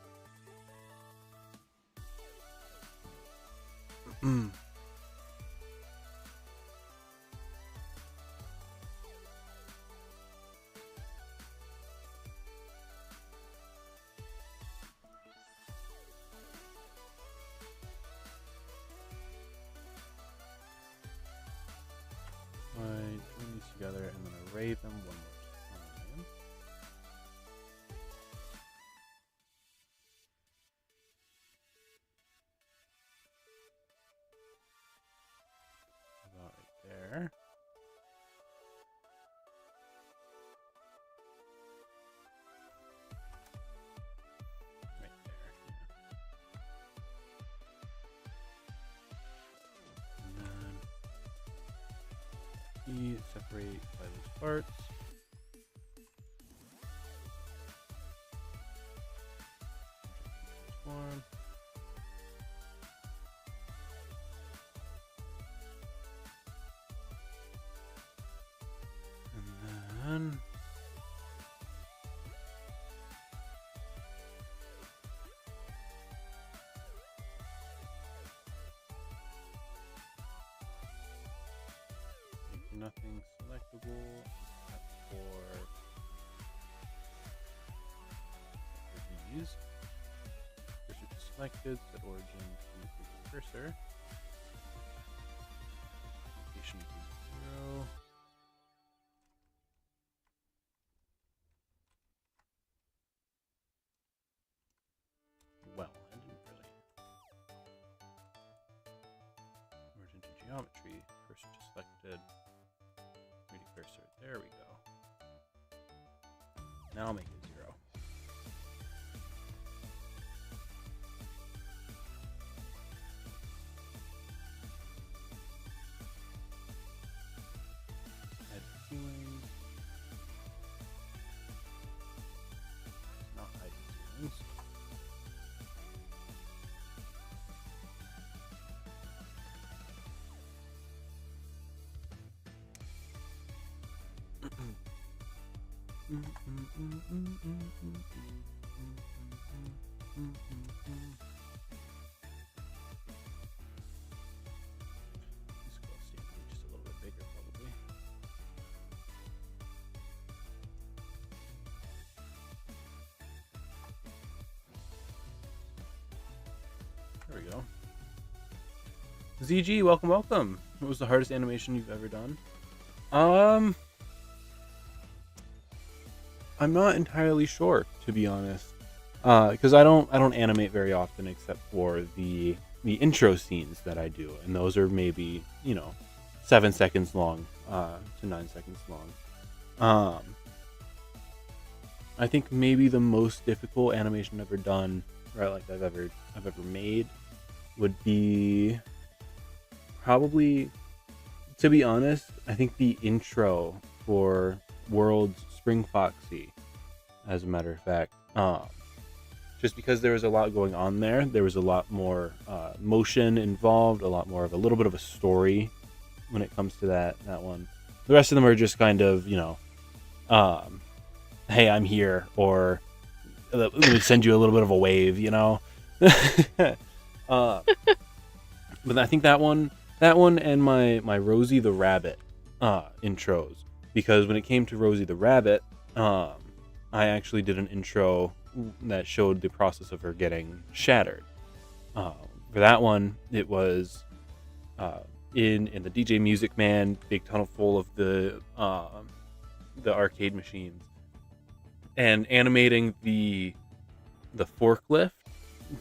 Join these together and then array them one more time. About right there. Right there. Yeah. And then separate by those parts. Transform. And then make nothing selectable except for these. Cursor to selected, set origin to 3D cursor. Location to 0. Well, I didn't really. Origin to geometry, cursor to selected, 3D cursor. There we go. Now I'll make it 0. Add ceilings. Not hide ceilings. This will seem to be just a little bit bigger, probably. There we go. ZG, welcome, welcome. What was the hardest animation you've ever done? I'm not entirely sure, to be honest, because I don't animate very often except for the intro scenes that I do, and those are maybe 7 seconds long to 9 seconds long. I think maybe the most difficult animation I've ever done, right, like I've ever made, would be probably, to be honest, I think the intro for World's Spring Foxy, as a matter of fact. Just because there was a lot going on there. There was a lot more motion involved, a lot more of a little bit of a story when it comes to that one. The rest of them are just kind of, hey, I'm here, or let me send you a little bit of a wave, But I think that one, That one and my Rosie the Rabbit intros, because when it came to Rosie the Rabbit, I actually did an intro that showed the process of her getting shattered. For that one, it was in the DJ Music Man big tunnel full of the arcade machines, and animating the forklift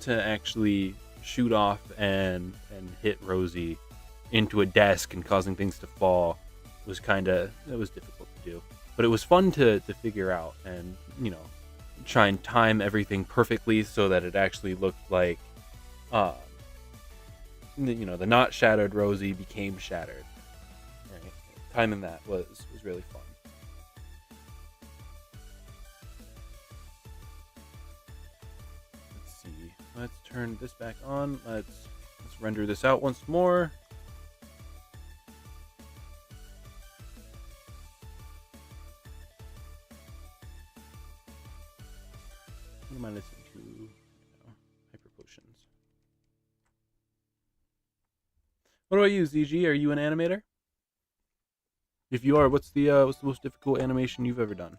to actually shoot off and hit Rosie into a desk and causing things to fall was difficult to do, but it was fun to figure out, and try and time everything perfectly so that it actually looked like the not shattered Rosie became shattered. Right? Timing that was really fun. Let's see. Let's turn this back on. Let's render this out once more. What am I listening to? Hyper potions. What about you, ZG? Are you an animator? If you are, what's the most difficult animation you've ever done?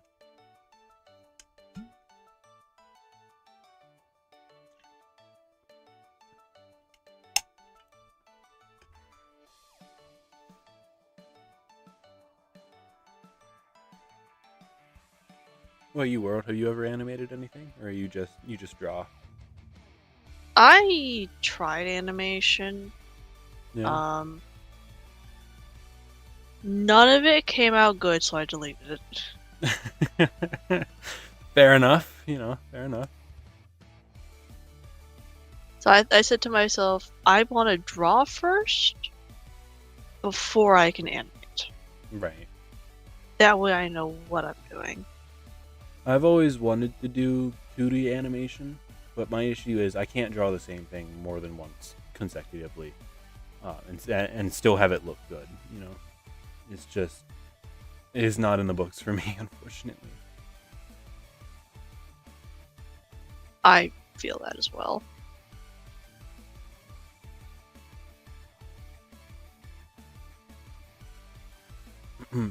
What about you, World? Have you ever animated anything, or you just draw? I tried animation. Yeah. None of it came out good, so I deleted it. Fair enough. Fair enough. So I said to myself, I want to draw first before I can animate. Right. That way I know what I'm doing. I've always wanted to do 2D animation, but my issue is I can't draw the same thing more than once consecutively, and still have it look good. It is not in the books for me, unfortunately. I feel that as well.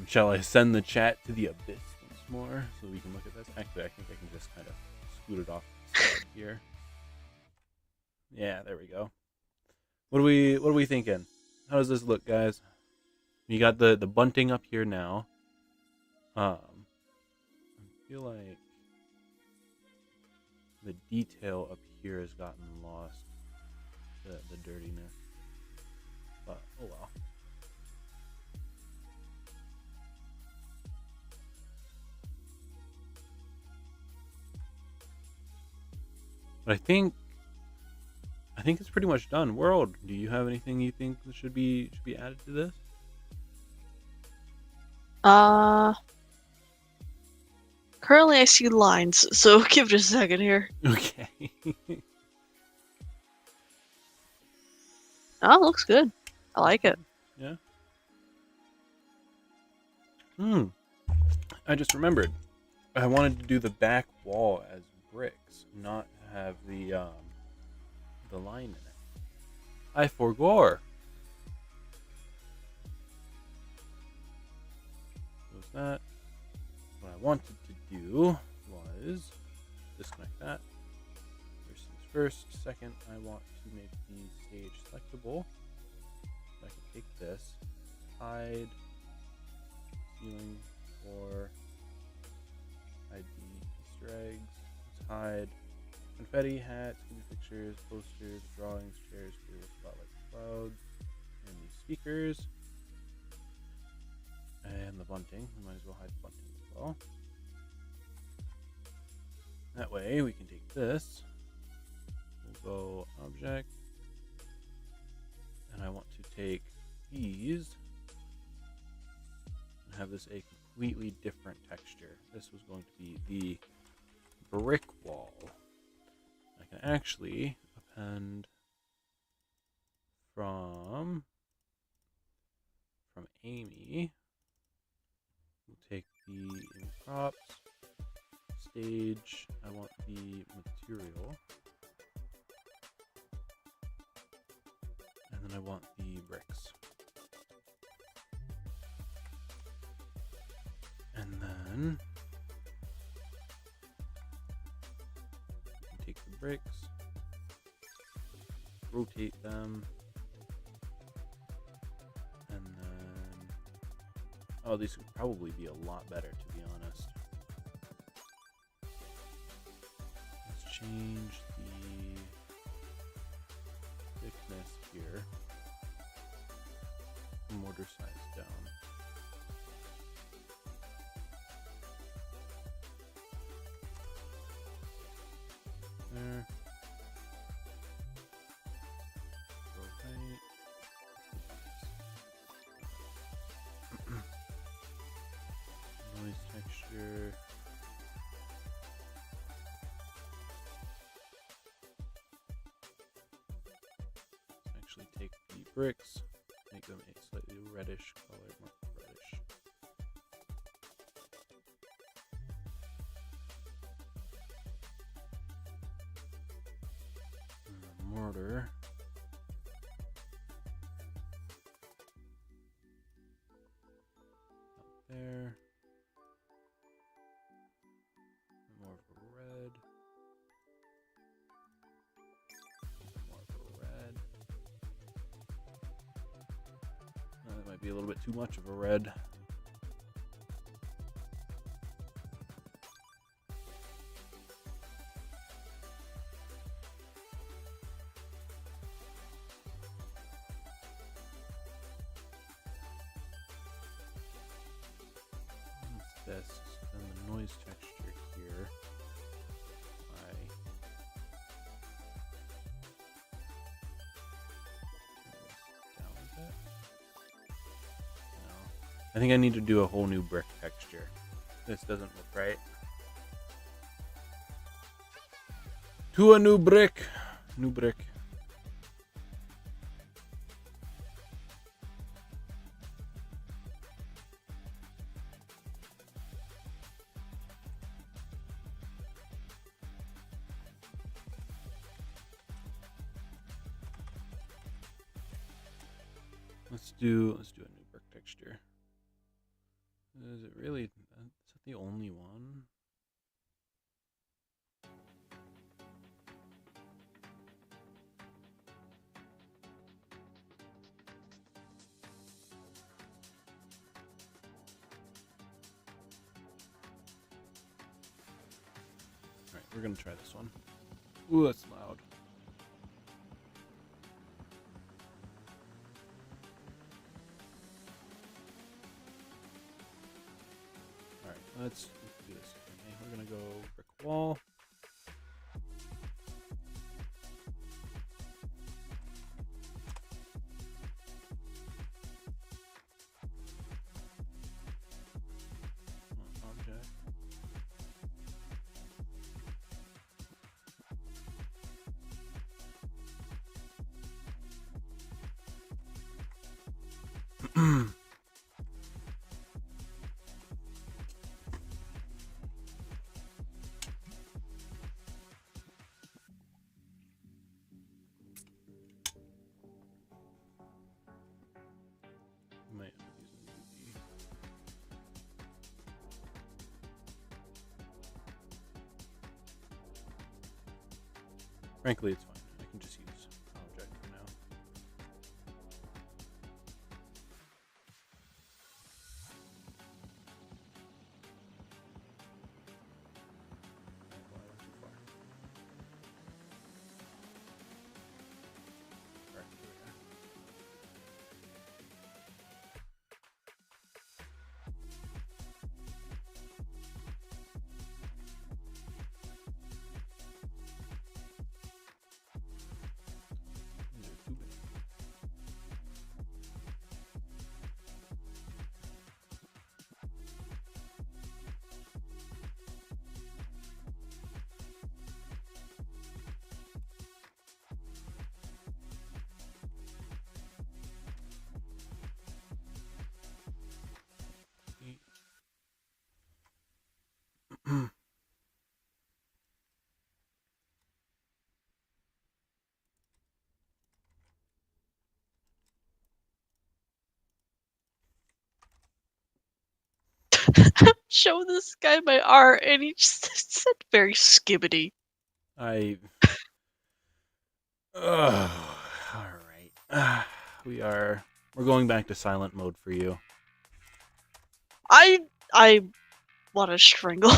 Shall I send the chat to the abyss once more so we can look at this? Actually, I think I can just kind of scoot it off here. Yeah, there we go. What are we thinking? How does this look, guys? You got the bunting up here now. I feel like the detail up here has gotten lost, the dirtiness. But oh well. But I think it's pretty much done. World, do you have anything you think should be added to this? Currently I see lines, so give it a second here. Okay. Oh, it looks good. I like it. Yeah. I just remembered. I wanted to do the back wall as bricks, not have the line in it. I forgore. Was that? What I wanted to do was disconnect that. First things first. Second, I want to make the stage selectable. So I can take this, hide ceiling for hide the Easter eggs. Let's hide confetti, hats, pictures, posters, drawings, chairs, spotlights, clouds, and the speakers. And the bunting. We might as well hide the bunting as well. That way we can take this. We'll go object. And I want to take these and have this a completely different texture. This was going to be the brick wall. I can actually append from Amy. We'll take the props, stage. I want the material, and then And I want the bricks. And then take the bricks, rotate them, and then, oh, these would probably be a lot better, to be honest. Let's change the thickness here, mortar size down. There. Rotate. Noise texture. Let's actually take the bricks, make them a slightly reddish color, more reddish. Mortar. Up there. More of a red. More of a red. That might be a little bit too much of a red. This, and the noise texture here. Down a bit. No, I think I need to do a whole new brick texture. This doesn't look right. To a new brick. New brick. Let's do a new brick texture. Is it really? Is that the only one? All right, we're gonna try this one. Ooh, that's loud. Let's do this. Okay, we're gonna go brick wall. Object. Might end up using UV. Frankly, it's fine. I can just use object for now. Well, I went too far. Alright, here we are. Show this guy my art, and he just said very skibbity. All right. We're going back to silent mode for you. I want to strangle.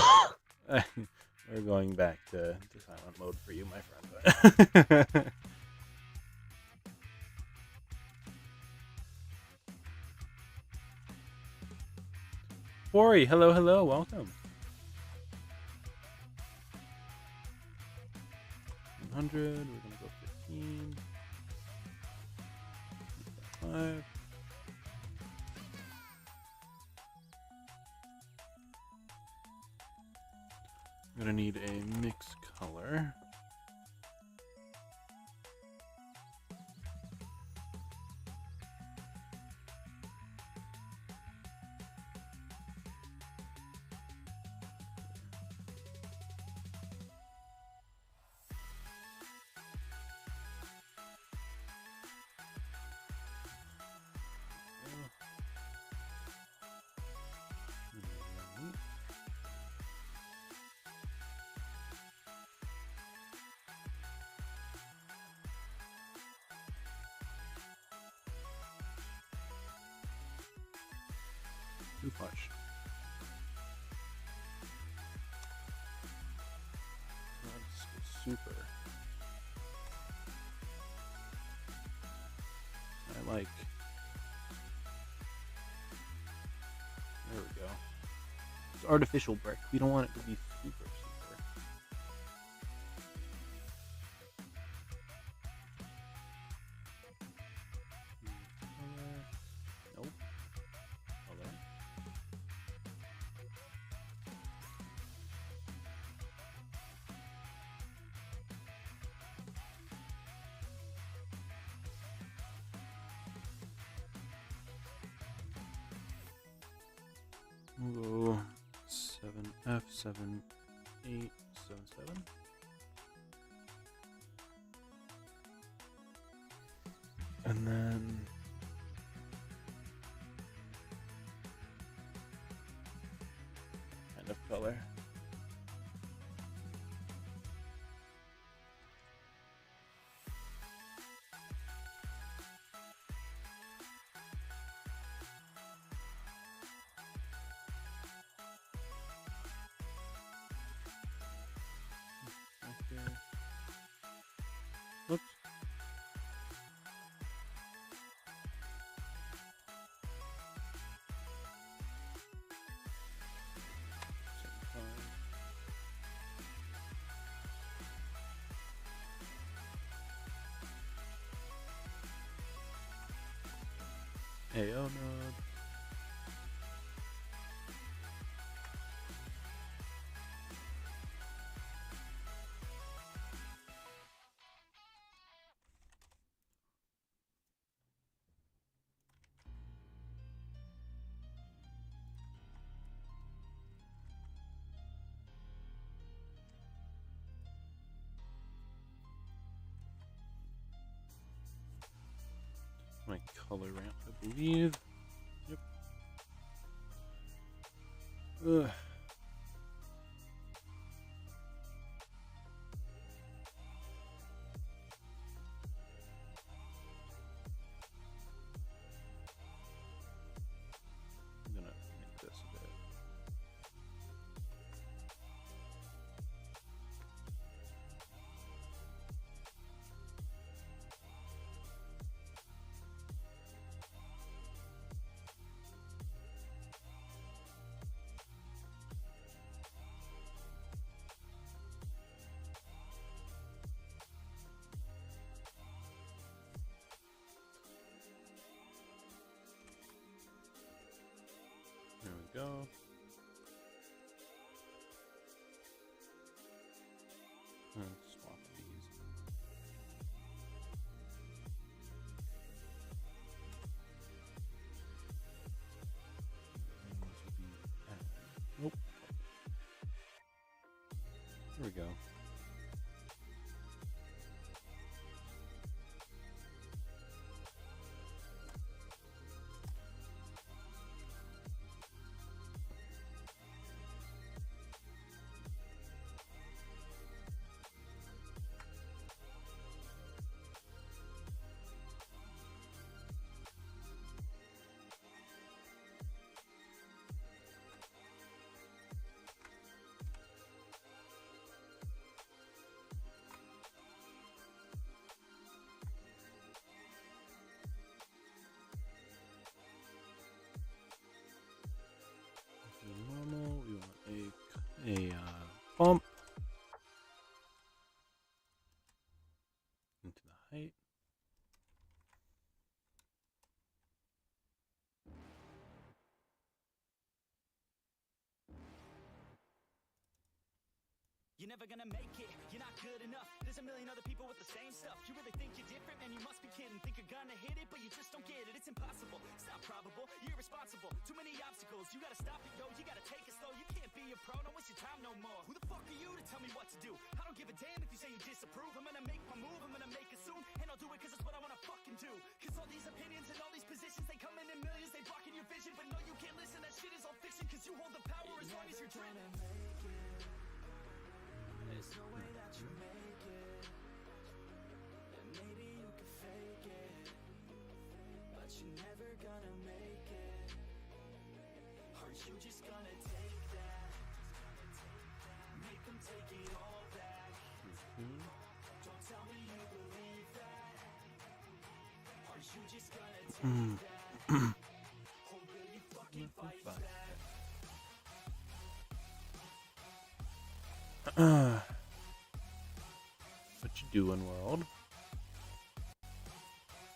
We're going back to silent mode for you, my friend. Ori, hello, welcome. 100, we're gonna go 15. 5. I'm gonna need a mix color. Too much. That's super. I like. There we go. It's artificial brick. We don't want it to be super. Nope. Color. We'll go 7F 7 8 7 7. And then kind of color. Whoops. Hey, oh no. My color ramp, I believe. Yep. Ugh. I'm gonna make this a bit. There we go. Let's swap these. Nope. There we go. You're never gonna make it, you're not good enough. There's a million other people with the same stuff. You really think you're different, man, you must be kidding. Think you're gonna hit it, but you just don't get it. It's impossible, it's not probable, you're irresponsible. Too many obstacles, you gotta stop it, yo. You gotta take it slow, you can't be a pro. Don't waste your time no more. Who the fuck are you to tell me what to do? I don't give a damn if you say you disapprove. I'm gonna make my move, I'm gonna make it soon. And I'll do it cause it's what I wanna fucking do. Cause all these opinions and all these positions, they come in millions, they blocking your vision. But no, you can't listen, that shit is all fiction. Cause you hold the power as long as you're driven. There's no way that you make it. And maybe you can fake it, but you're never gonna make it. Aren't you just gonna take that? Make them take it all back. Don't tell me you believe that. Aren't you just gonna take that? Or will you fucking fight back? What you doing, world?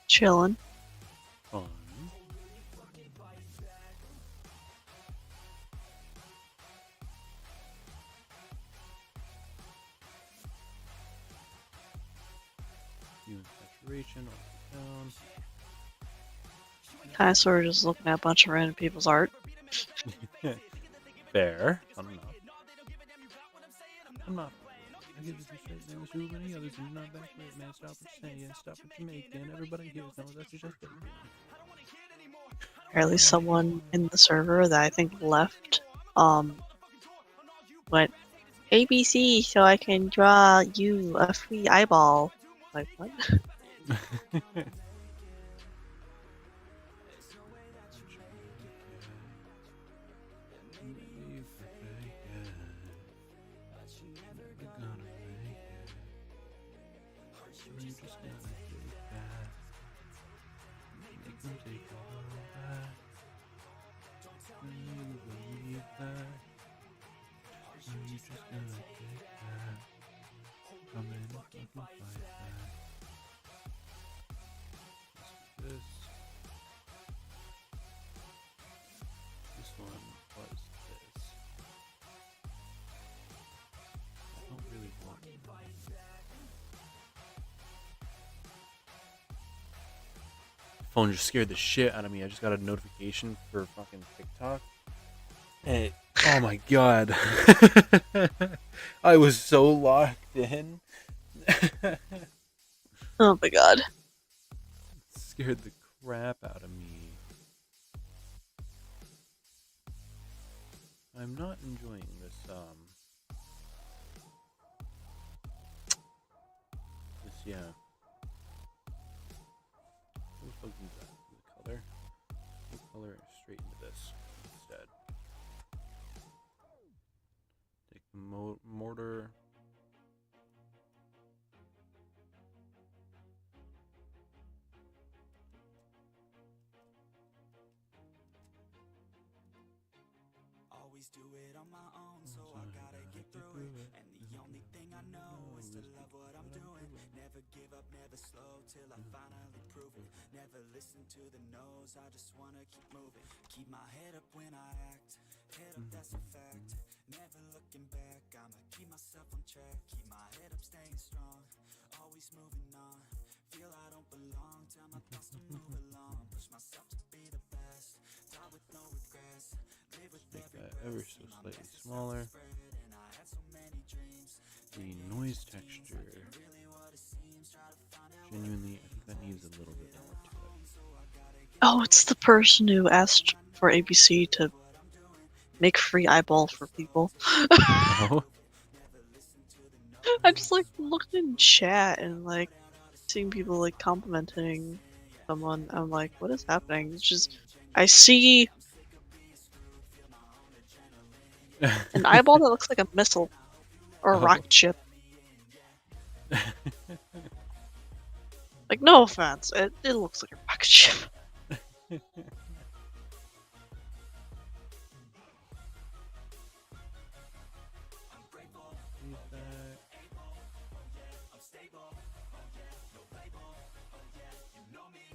Chillin'. Fun. View and saturation all down. Kinda sort of just looking at a bunch of random people's art. Fair. I don't know. I'm not. I give this a straight man, there's too many others, and you're not that great, man. Stop what you're saying, stop what you're making. Everybody here knows that you're just faking. Apparently someone in the server that I think left, went, ABC, so I can draw you a free eyeball. Like, what? This one was this. I don't really want it. Phone just scared the shit out of me. I just got a notification for fucking TikTok. And oh my god. I was so locked in. Oh my god. It scared the crap out of me. I'm not enjoying this, yeah. We'll focus on the color. We'll color straight into this instead. Take the mortar. Always do it on my own, so I gotta get through it. And the only thing I know is to love what I'm doing. Never give up, never slow, till I finally prove it. Never listen to the no's, I just wanna keep moving. Keep my head up when I act, head up, that's a fact. Never looking back, I'ma keep myself on track. Keep my head up, staying strong, always moving on. Feel I don't belong, tell my thoughts to move along. Push myself to be the best, die with no regrets. Make that ever so slightly smaller. The noise texture. Genuinely, I think that needs a little bit more to it. Oh, it's the person who asked for ABC to make free eyeball for people. Oh. I just like looked in chat and like seeing people like complimenting someone. I'm like, what is happening? It's just I see an eyeball that looks like a missile or a rocket ship. Like, no offense, it looks like a rocket ship.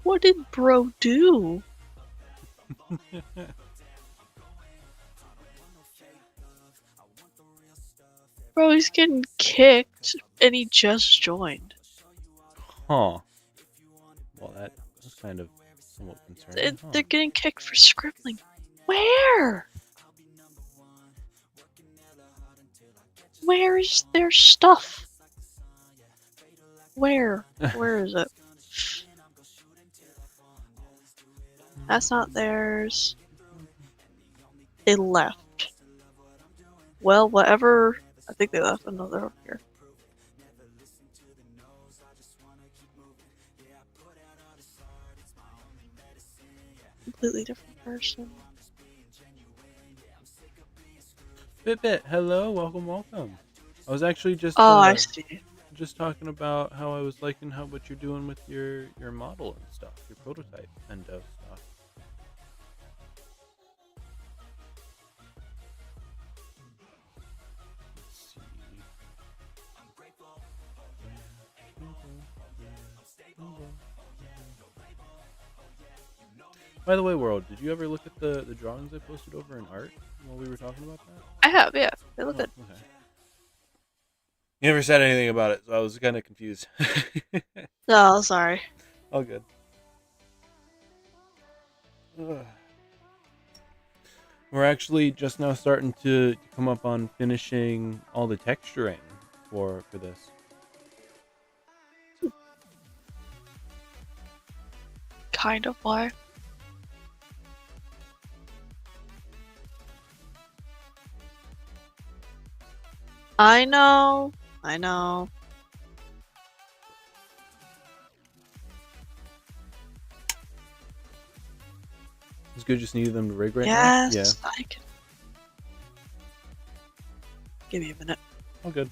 What did bro do? Bro, he's getting kicked, and he just joined. Huh. Well, that's kind of somewhat concerning. Huh. They're getting kicked for scribbling. Where? Where is their stuff? Where? Where is it? That's not theirs. They left. Well, whatever. I think they left another over here. Completely different person. Bit, hello, welcome. I was actually just I see. just talking about how I was liking what you're doing with your model and stuff, your prototype and stuff. Let's see. By the way, World, did you ever look at the drawings I posted over in art while we were talking about that? I have, yeah. They look good. Okay. You never said anything about it, so I was kind of confused. No, sorry. All good. Ugh. We're actually just now starting to come up on finishing all the texturing for this. Kind of why. I know. It's good, just needed them to rig right now? Yes, I can. Give me a minute. All good.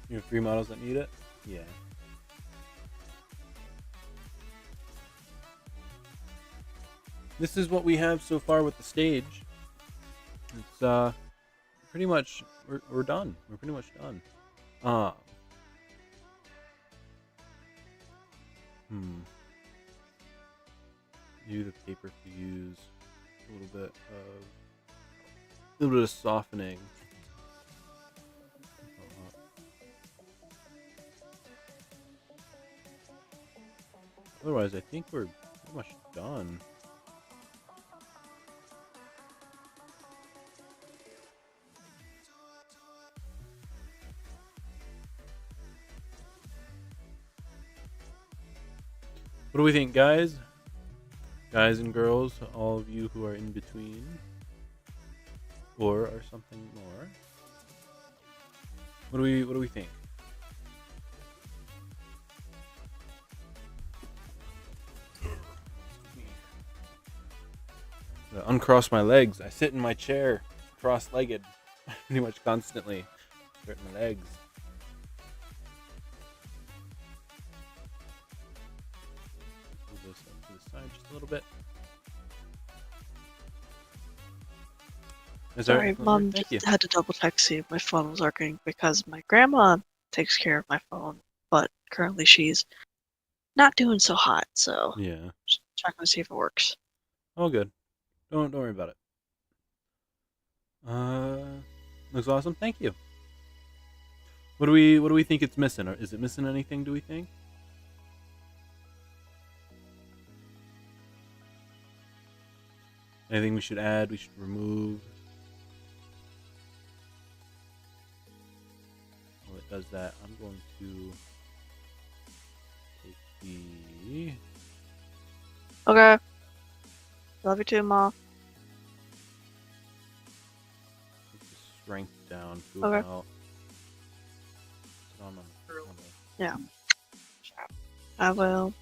You have 3 models that need it? Yeah. This is what we have so far with the stage. It's pretty much we're done. We're pretty much done. Do the paper to use a little bit of softening. Otherwise, I think we're pretty much done. What do we think, guys? Guys and girls, all of you who are in between, or are something more. What do we think? Uncross my legs. I sit in my chair, cross-legged, pretty much constantly. Stretch my legs. Move this up to the side just a little bit. Sorry, Mom just had to double check see if my phone was working because my grandma takes care of my phone, but currently she's not doing so hot, so yeah, just checking to see if it works. All good. Don't worry about it. Looks awesome. Thank you. What do we think it's missing? Or is it missing anything? Do we think? Anything we should add? We should remove? While it does that, I'm going to take the. Okay. Love you too, Ma. Take the strength down to Okay. about. Yeah. I will.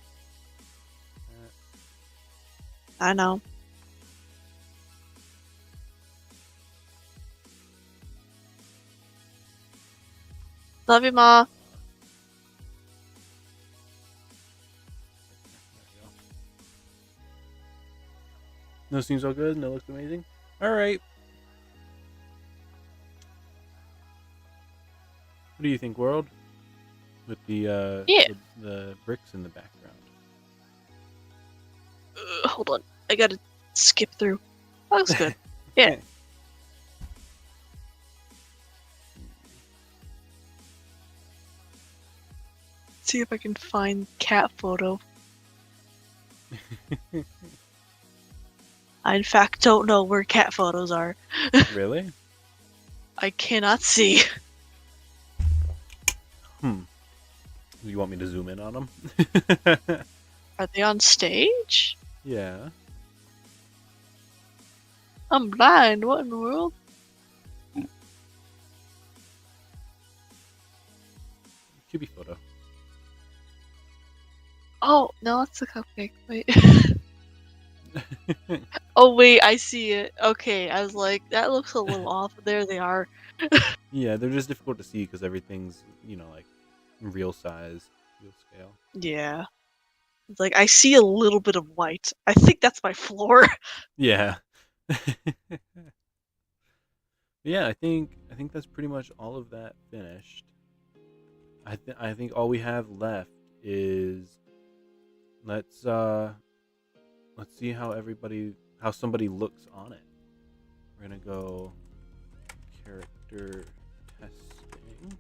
I know. Love you, Ma. No, seems all good. No, looks amazing. All right. What do you think, world? With Yeah. the bricks in the background. Hold on. I gotta skip through. That looks good. Yeah. See if I can find cat photo. I in fact don't know where cat photos are. Really? I cannot see. Do you want me to zoom in on them? Are they on stage? Yeah. I'm blind. What in the world? QB photo. Oh, no, it's a cupcake. Wait. Oh, wait, I see it. Okay, I was like, that looks a little off. There they are. Yeah, they're just difficult to see because everything's, like real size, real scale. Yeah. It's like, I see a little bit of white. I think that's my floor. Yeah. Yeah, I think that's pretty much all of that finished. I think all we have left is let's see how somebody looks on it. We're gonna go character testing.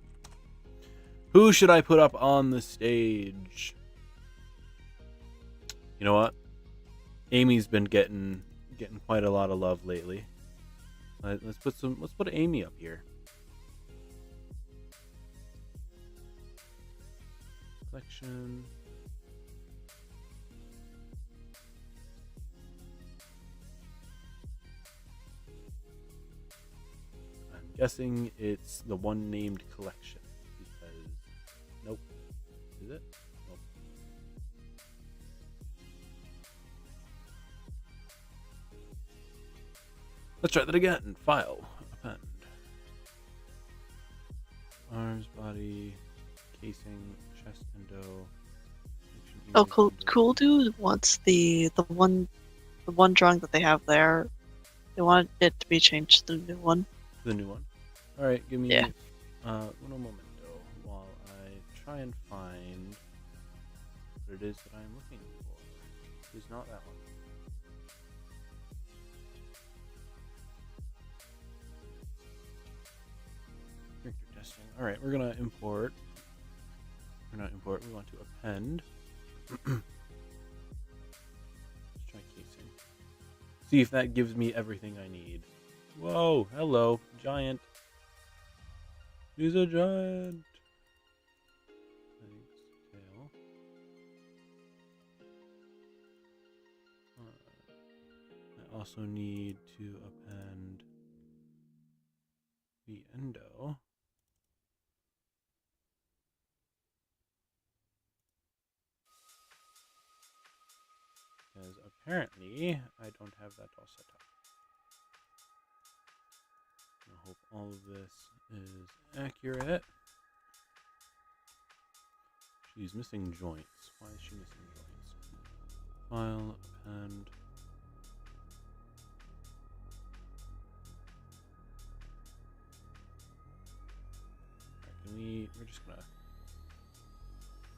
Who should I put up on the stage? You know what? Amy's been getting quite a lot of love lately. Let's put Amy up here. Collection. I'm guessing it's the one named collection because nope. Is it? Nope. Let's try that again. File. Append. Arms, body, casing, chest, endo. Oh, cool dude wants the one drawing that they have there. They want it to be changed to the new one. The new one. All right, give me Yeah. uno momento while I try and find what it is that I'm looking for. It's not that one. Character testing. All right, we're gonna import. We're not import. We want to append. Let's try casing. See if that gives me everything I need. Whoa! Hello, giant. He's a giant. Thanks, tail. I also need to append the endo. Because apparently I don't have that all set up. I hope all of this is accurate. She's missing joints. Why is she missing joints? File, append. Alright, we're just gonna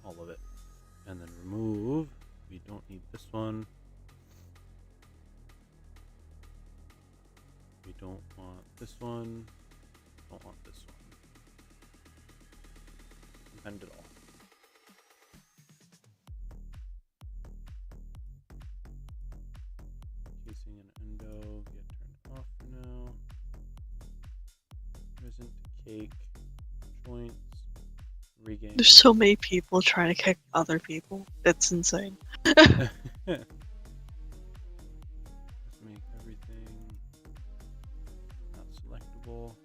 all of it. And then remove. We don't need this one. We don't want this one. Don't want this one. Append it all. Casing and endo get turned off for now. Present cake. Joints. Regain. There's so many people trying to kick other people. It's insane. Let's make everything not selectable.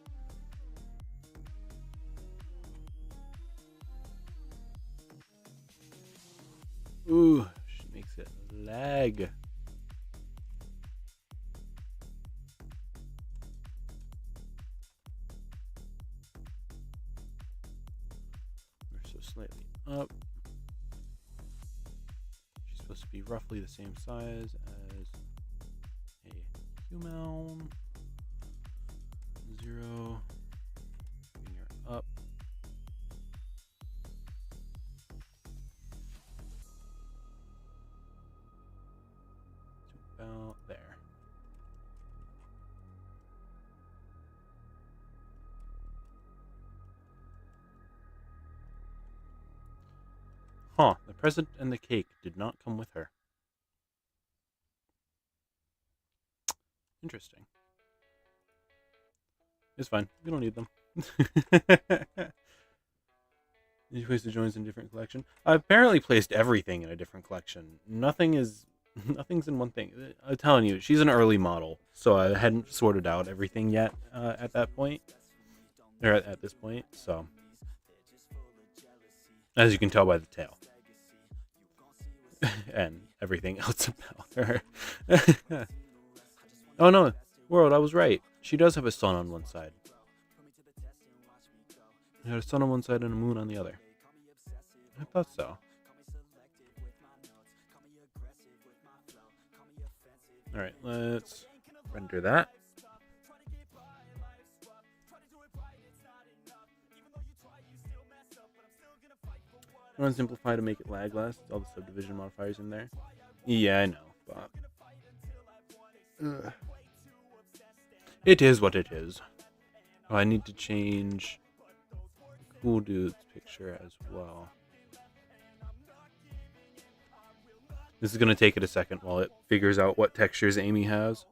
Ooh, she makes it lag. We're so slightly up. She's supposed to be roughly the same size as Zoom out. 0. Finger up. About there. Huh, the present and the cake did not come with her. Interesting. It's fine. We don't need them. Did you place the joints in a different collection? I apparently placed everything in a different collection. Nothing's in one thing. I'm telling you, she's an early model, so I hadn't sorted out everything yet at that point. Or at this point, so. As you can tell by the tail. And everything else about her. Oh no, world, I was right. She does have a sun on one side. She had a sun on one side and a moon on the other. I thought so. Alright, let's render that. I want to simplify to make it lag less. All the subdivision modifiers in there. Yeah, I know, but it is what it is. Oh, I need to change Cool Dude's picture as well. This is going to take it a second while it figures out what textures Amy has.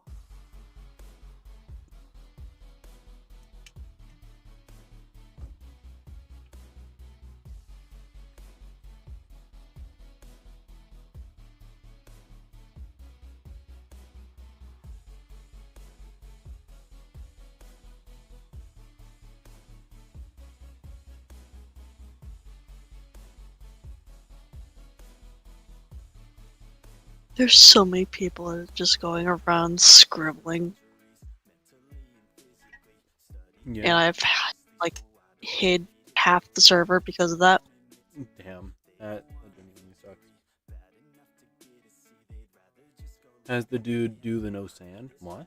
There's so many people that are just going around scribbling. Yeah. And I've like hid half the server because of that. Damn, that genuinely sucks. Has the dude do the no sand? What?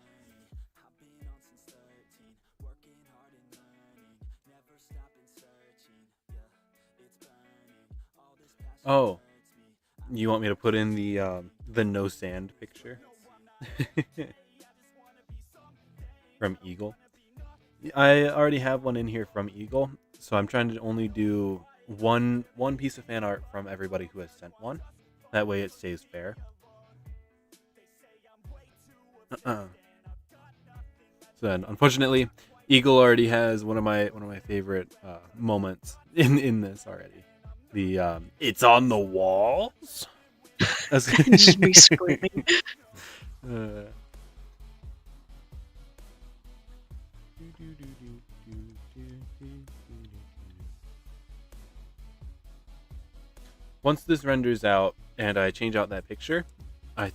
Oh, you want me to put in the no sand picture from Eagle? I already have one in here from Eagle, so I'm trying to only do one piece of fan art from everybody who has sent one. That way it stays fair. So then, unfortunately, Eagle already has one of my favorite moments in this already. The it's on the walls. Just me screaming. Once this renders out and I change out that picture, I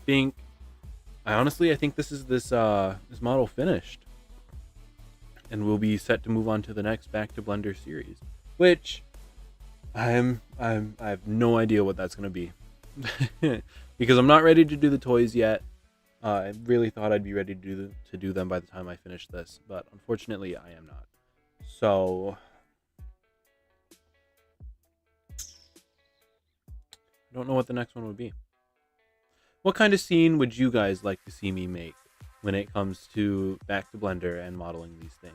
honestly think this model finished, and we'll be set to move on to the next Back to Blender series, which I have no idea what that's gonna be. Because I'm not ready to do the toys yet. I really thought I'd be ready to do them by the time I finish this, but unfortunately I am not. So I don't know what the next one would be. What kind of scene would you guys like to see me make when it comes to Back to Blender and modeling these things?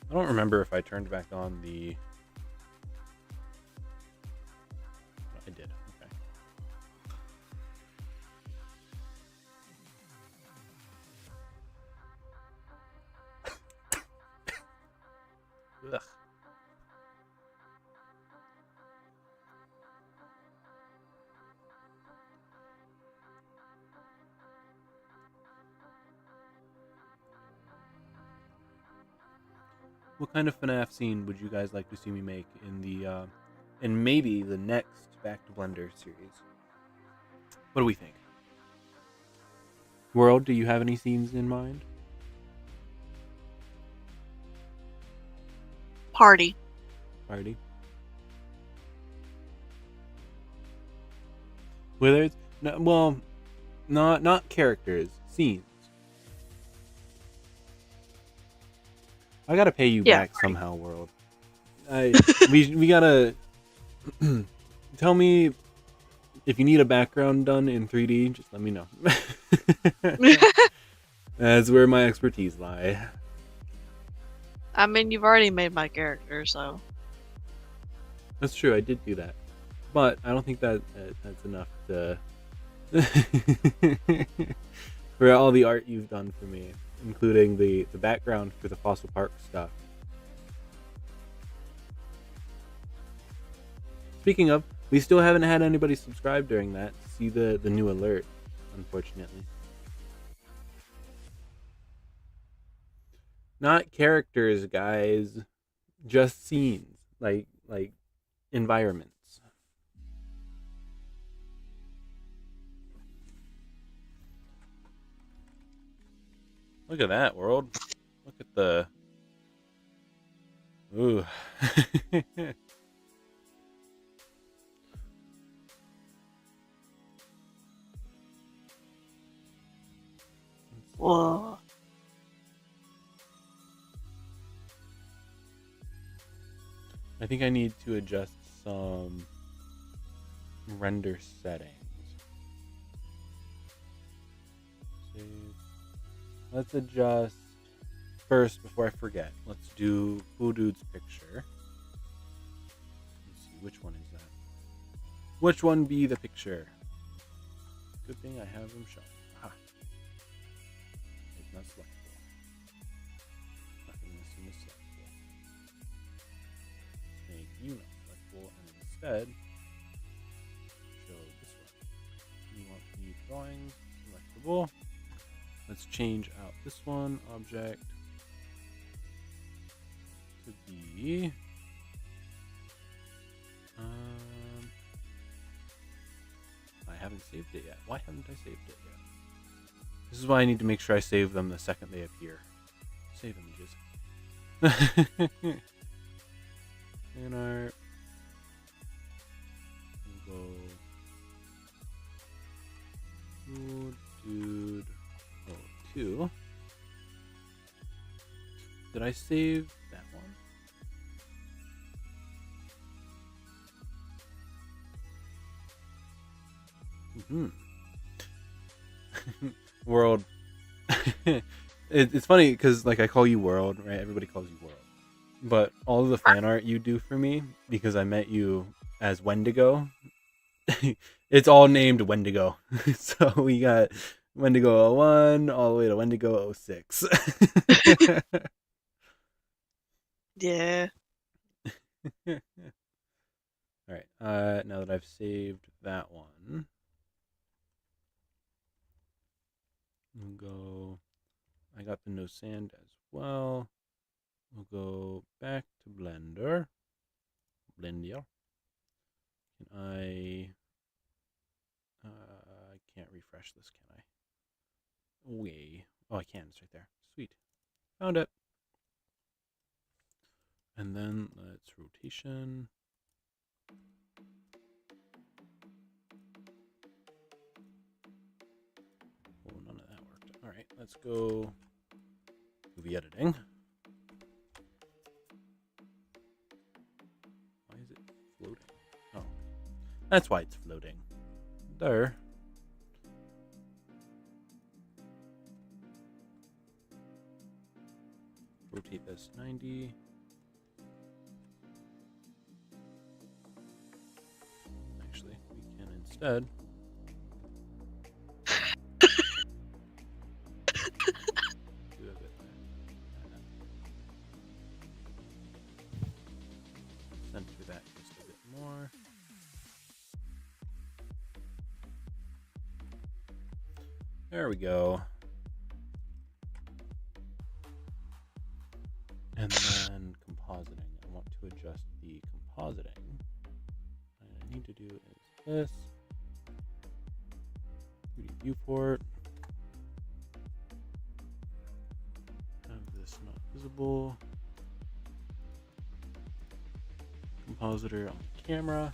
I don't remember if I turned back on the... I did, okay. Ugh. What kind of FNaF scene would you guys like to see me make in maybe the next Back to Blender series? What do we think? World, do you have any scenes in mind? Party. Party. Whether it's not characters, scenes. I gotta pay you Yeah, back party. somehow, world. We gotta tell me if you need a background done in 3D. Just let me know. That's where my expertise lie. I mean, you've already made my character, so. That's true. I did do that, but I don't think that's enough to for all the art you've done for me, including the background for the Fossil Park stuff. Speaking of, we still haven't had anybody subscribe during that to see the new alert, unfortunately. Not characters, guys. Just scenes. Like environments. Look at that, world. Look at the... Ooh. Whoa. I think I need to adjust some render settings. Save. Let's adjust first before I forget. Let's do Cool Dude's picture. Let's see, which one is that? Which one be the picture? Good thing I have them shown. Aha. It's not selectable. Nothing missing is selectable. Make you not selectable, and instead show this one. You want the drawings selectable. Let's change out this one object to be I haven't saved it yet. Why haven't I saved it yet? This is why I need to make sure I save them the second they appear. Save images. And our we'll go dude 02. Did I save that one? World. It's funny because like I call you World, right? Everybody calls you World. But all of the fan art you do for me, because I met you as Wendigo, it's all named Wendigo. So we got Wendigo 01 all the way to Wendigo 06. Yeah. Alright, now that I've saved that one, we'll go, I got the no sand as well. We'll go back to Blender. Blender. Can I can't refresh this, can I? Oh, I can. It's right there. Sweet. Found it. And then let's rotation. Oh, none of that worked. All right, let's go movie editing. Why is it floating? Oh, that's why it's floating. There. Rotate this 90. Actually, we can instead do a bit like that. Center that just a bit more. There we go. And then compositing. I want to adjust the compositing. What I need to do is this. 3D viewport. Have this not visible. compositor on the camera.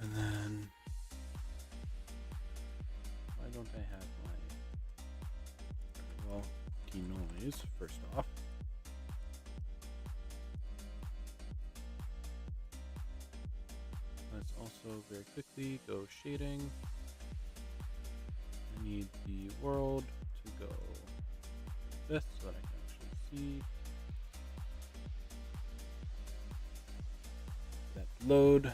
And then, why don't I have my, well, denoise first off. Let's also very quickly go shading. I need the world to go like this so that I can actually see. That load.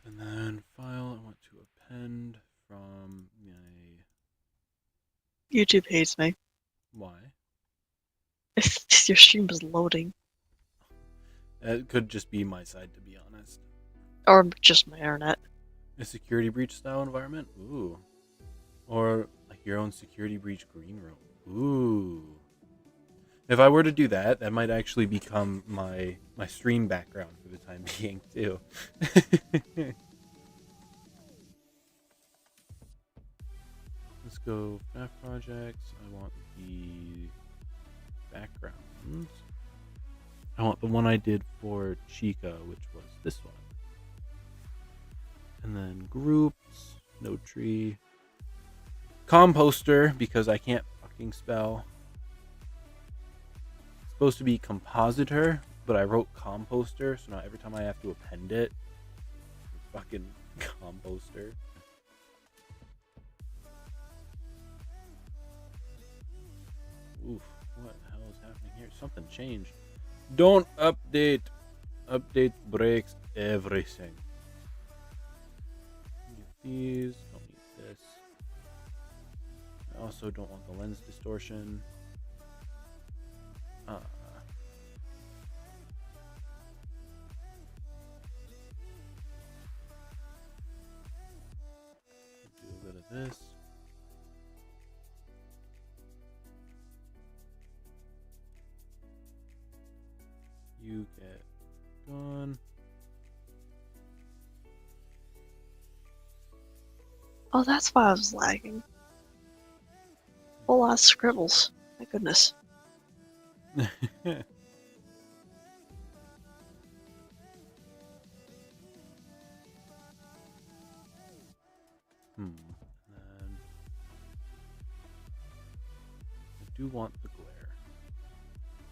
And then file, I want to append from my... YouTube hates me. Why? Your stream is loading. It could just be my side, to be honest. Or just my internet. A security breach style environment? Ooh. Or like your own security breach green room. Ooh. If I were to do that, that might actually become my stream background for the time being, too. Let's go FNaF projects. I want the backgrounds. I want the one I did for Chica, which was this one. And then groups, no tree. Composter, because I can't fucking spell. It's supposed to be compositor, but I wrote composter, so now every time I have to append it, fucking composter. Oof, what the hell is happening here? Something changed. Don't update. Update breaks everything. Need these, don't need this. I also don't want the lens distortion. Do a bit of this. You get gone. Oh, that's why I was lagging. Whole lot of scribbles. My goodness. And then I do want the glare.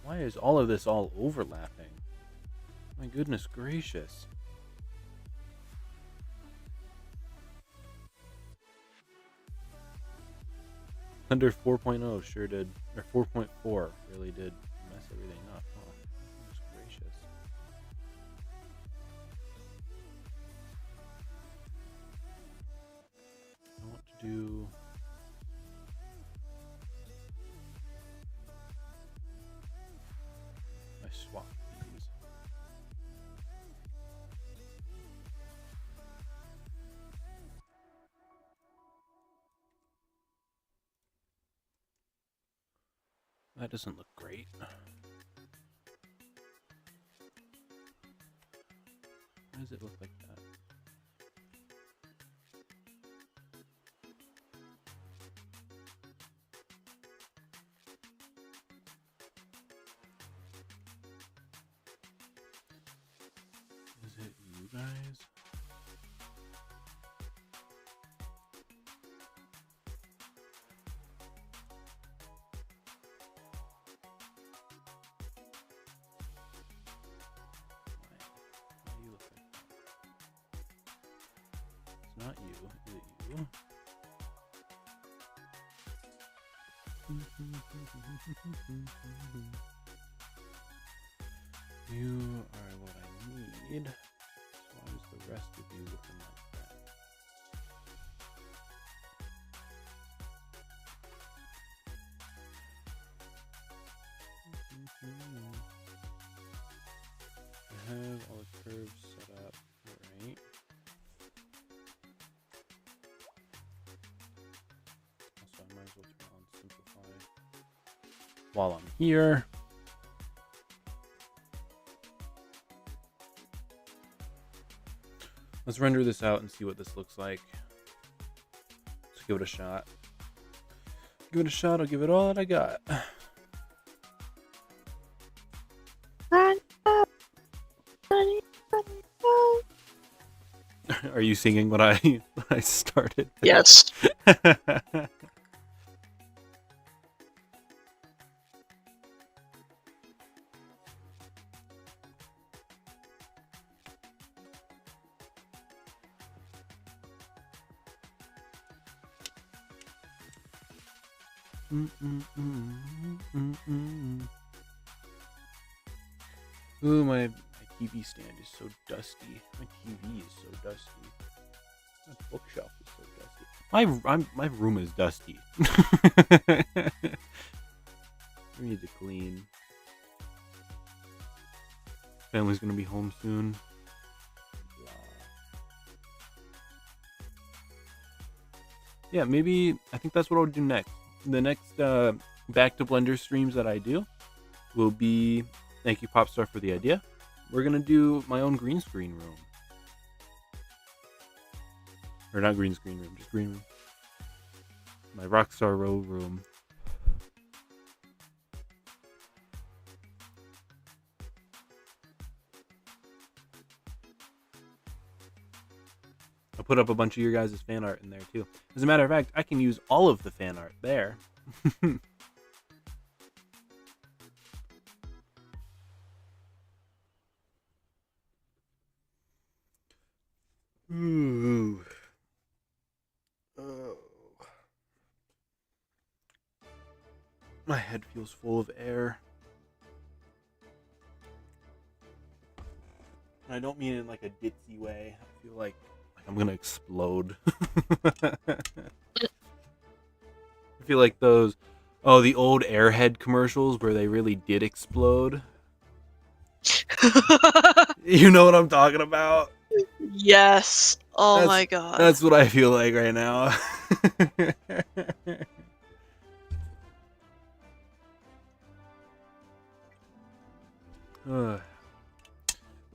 Why is all of this all overlapping? My goodness gracious. Under 4.0 sure did, or 4.4 really did mess everything up. Oh, goodness gracious. I want to do... I swap these. That doesn't look great. Why does it look like that? Is it you guys? Why do you look like that? It's not you. Is it you? You are what I need. So why is the rest of you looking like that? I have all the curves set up right. Also, I might as well turn on simplify while I'm here. Let's render this out and see what this looks like. Let's give it a shot. Give it a shot. I'll give it all that I got. Are you singing what I started? Yes. Ooh, my TV stand is so dusty. My TV is so dusty. My bookshelf is so dusty. My room is dusty. We need to clean. Family's gonna be home soon. Yeah, maybe I think that's what I'll do next. The next back to Blender streams that I do will be, thank you Popstar for the idea. We're gonna do my own green screen room. Or not green screen room, just green room. My Rockstar Row room. I'll put up a bunch of your guys' fan art in there too. As a matter of fact, I can use all of the fan art there. Ooh. Oh. My head feels full of air. And I don't mean it in like a ditzy way. I feel like I'm gonna explode. I feel like those, the old Airhead commercials where they really did explode. You know what I'm talking about? Yes. Oh my god. That's what I feel like right now.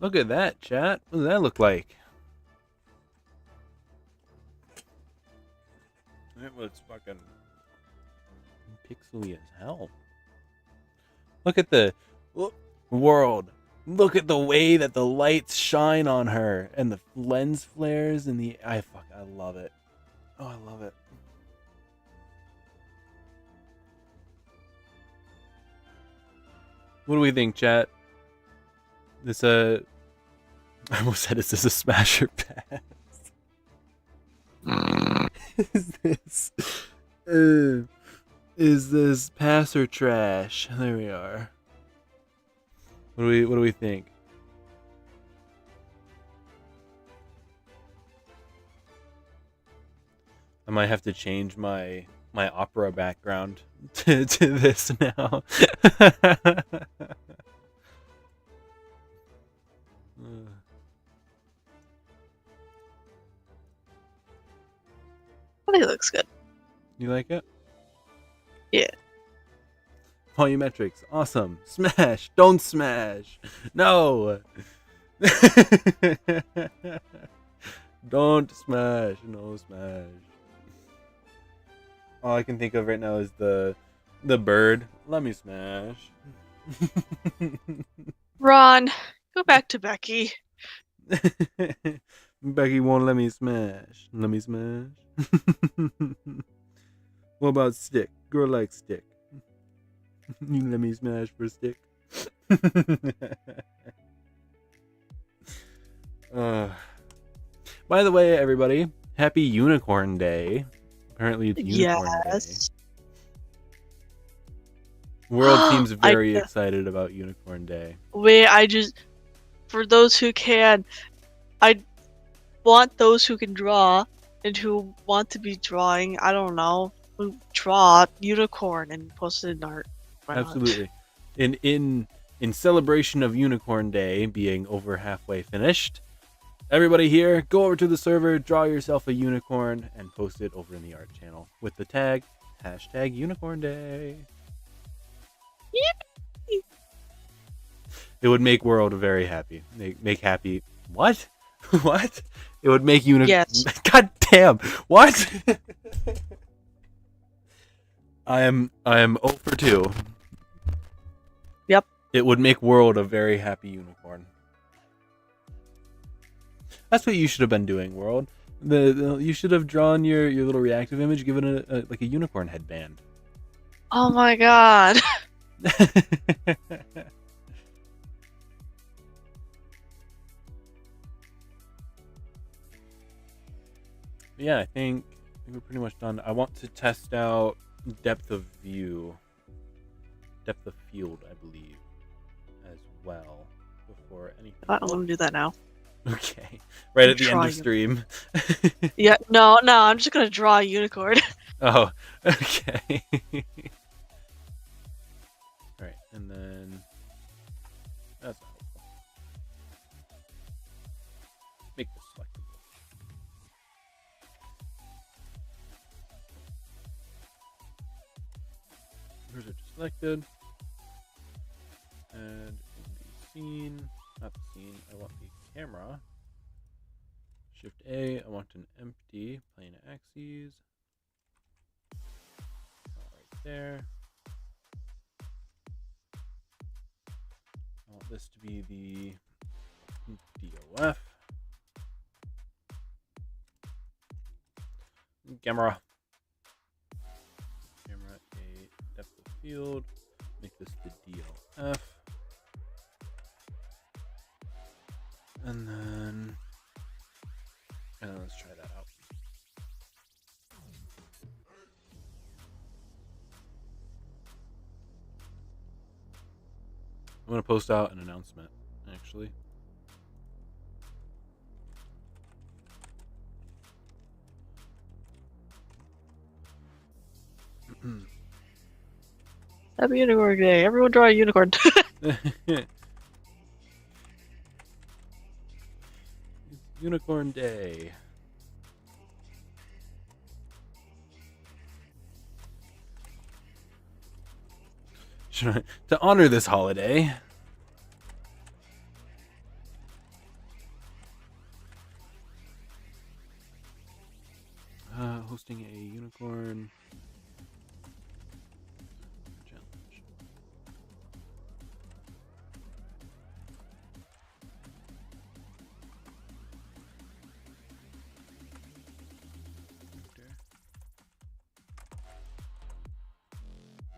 Look at that, chat. What does that look like? It looks fucking pixely as hell. Look at the world. Look at the way that the lights shine on her and the lens flares and I love it. Oh, I love it. What do we think, chat? This I almost said, is this a smash or pass? Is this pass or trash? There we are. What do we think? I might have to change my opera background to this now. I think it looks good. You like it? Yeah. Volumetrics, awesome. Smash, don't smash. No. Don't smash, no smash. All I can think of right now is the bird. Let me smash. Ron, go back to Becky. Becky won't let me smash. Let me smash. What about stick? Girl likes stick. You let me smash for stick. By the way, everybody, happy Unicorn Day. Apparently it's Unicorn Day. World seems very excited about Unicorn Day. Wait, for those who can, I want those who can draw and who want to be drawing, I don't know, who draw unicorn and post it in art. Why not? Absolutely. In celebration of Unicorn Day being over halfway finished, everybody here, go over to the server, draw yourself a unicorn, and post it over in the art channel with the tag #UnicornDay. Yippee! It would make World very happy. Make happy. What? What? It would make Unicorn. Yes. God damn. What? I am 0 for 2. Yep. It would make World a very happy unicorn. That's what you should have been doing, World. You should have drawn your little reactive image, given it like a unicorn headband. Oh my god. Yeah, I think we're pretty much done. I want to test out depth of view, depth of field, I believe, as well before anything. I'm gonna do that now. Okay, right at the end of stream. Yeah, no, I'm just gonna draw a unicorn. Oh, okay. Alright, and then that's not helpful. Make this selectable. Cursor to selected. And in the scene, not the scene, I want the camera. Shift A, I want an empty plane axes. Right there. I want this to be the DOF. Camera. Camera A, depth of field. Make this the DLF. And then let's try that out. I'm going to post out an announcement, actually. Happy Unicorn Day. Everyone draw a unicorn. It's Unicorn Day. To honor this holiday, hosting a unicorn challenge.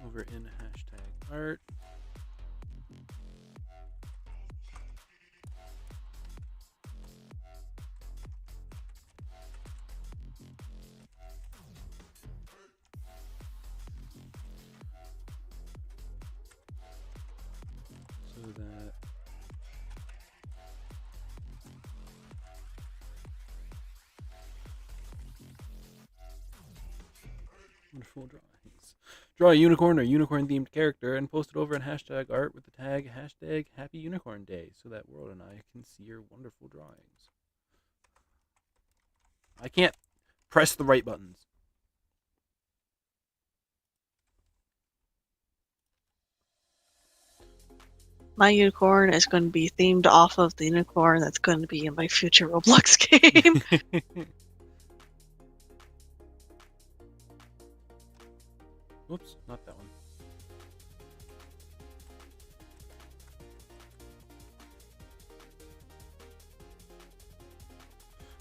Over in hashtag art. So that wonderful drawings. Draw a unicorn or unicorn themed character and post it over in hashtag art with the tag hashtag Happy Unicorn Day so that World and I can see your wonderful drawings. I can't press the right buttons. My unicorn is going to be themed off of the unicorn that's going to be in my future Roblox game. Oops, not that one.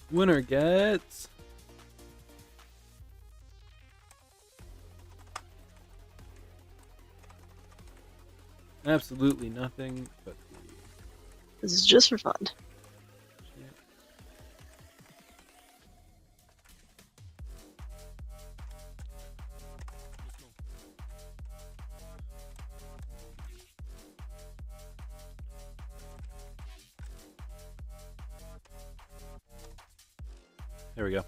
Winner gets absolutely nothing but This is just for fun. There we go.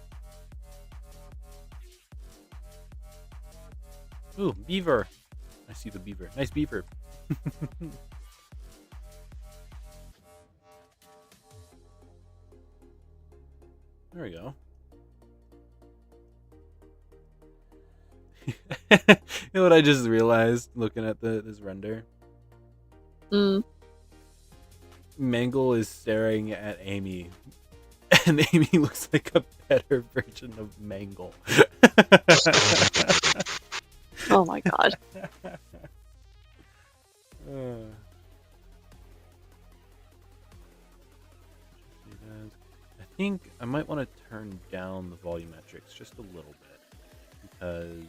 Ooh, beaver. I see the beaver. Nice beaver. There we go. You know what I just realized looking at this render? Mangle is staring at Amy, and Amy looks like a better version of Mangle. Oh my my god. I think I might want to turn down the volumetrics just a little bit because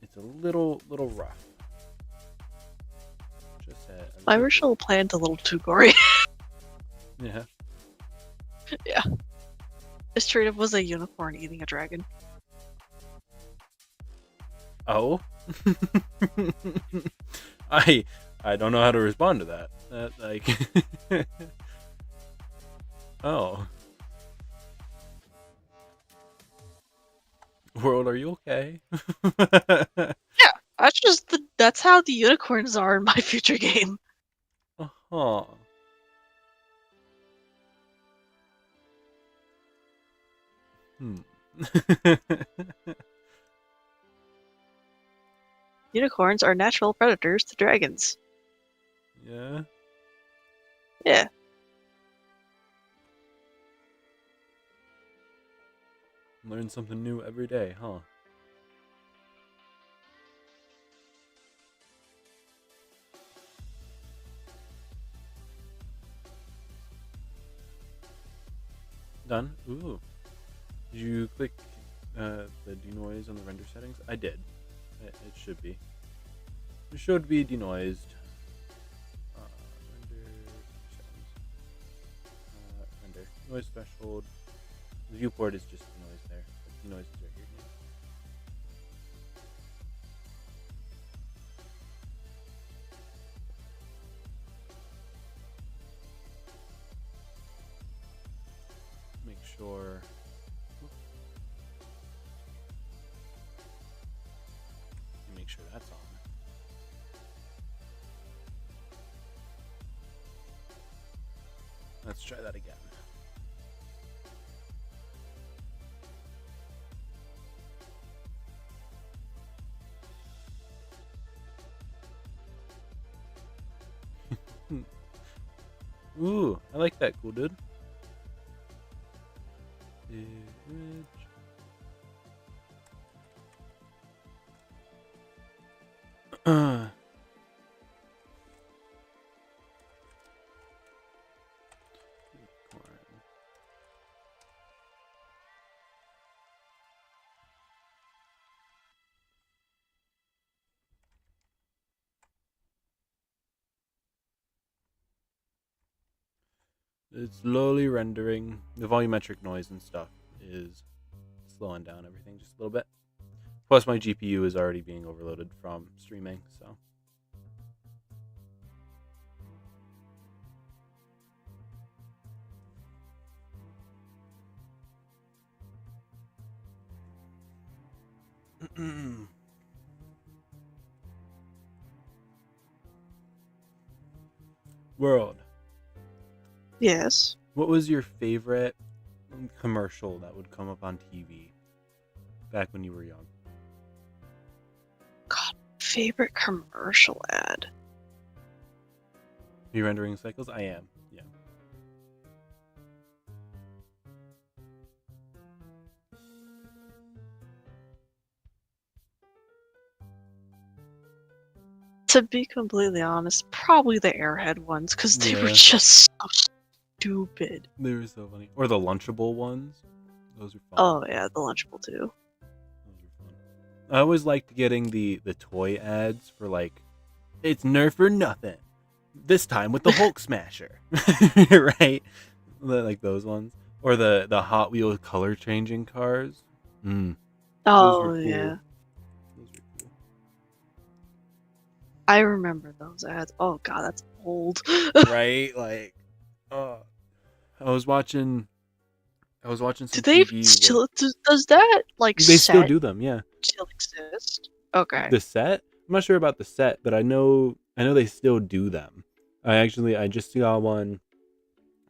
it's a little rough. Just My original plan's a little too gory. Yeah. Yeah. This straight up was a unicorn eating a dragon. Oh. I don't know how to respond to that. Like Oh. World, are you okay? Yeah, that's how the unicorns are in my future game. Uh-huh. Unicorns are natural predators to dragons. Yeah. Yeah. Learn something new every day, huh? Done? Ooh. Did you click the denoise on the render settings? I did. It should be. It should be denoised. Render settings. Render. Noise threshold. The viewport is just denoised there. But denoise is right here. Make sure. Make sure that's on. Let's try that again. Ooh, I like that, cool dude. It's slowly rendering. The volumetric noise and stuff is slowing down everything just a little bit. Plus, my GPU is already being overloaded from streaming, so. World. Yes. What was your favorite commercial that would come up on TV back when you were young? God, favorite commercial ad. Are you rendering cycles? I am. Yeah. To be completely honest, probably the Airhead ones, because they were Yeah. just so stupid. They were so funny. Or the Lunchable ones. Those are fun. Oh yeah, the Lunchable too. Those are fun. I always liked getting the toy ads for like, it's Nerf or nothing. This time with the Hulk Smasher. Right? Like those ones. Or the Hot Wheels color changing cars. Those Oh were cool. yeah, Those were cool. I remember those ads. Oh god, that's old. Right? Like, I was watching some Do they TV. still does that like They still set do them, yeah. still exist? Okay. The set? I'm not sure about the set, but I know they still do them. I just saw one.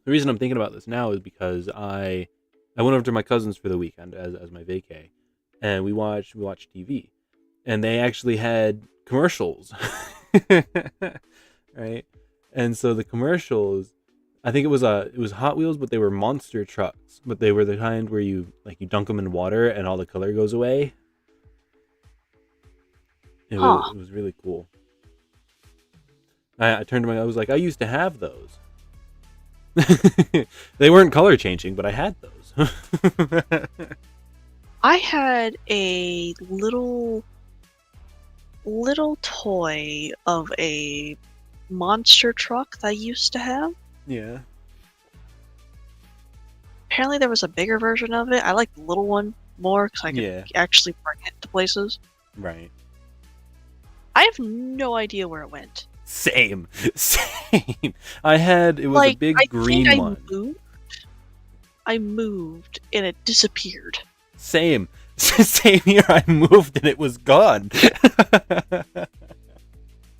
The reason I'm thinking about this now is because I went over to my cousin's for the weekend as my vacay, and we watched TV, and they actually had commercials, right? And so the commercials, I think it was Hot Wheels, but they were monster trucks, but they were the kind where you dunk them in water and all the color goes away. Huh. It was really cool. I turned to I was like, I used to have those. They weren't color changing, but I had those. I had a little toy of a monster truck that I used to have. Yeah. Apparently there was a bigger version of it. I like the little one more because I could actually bring it to places. Right. I have no idea where it went. Same. It was a big green one. I moved and it disappeared. Same here. I moved and it was gone.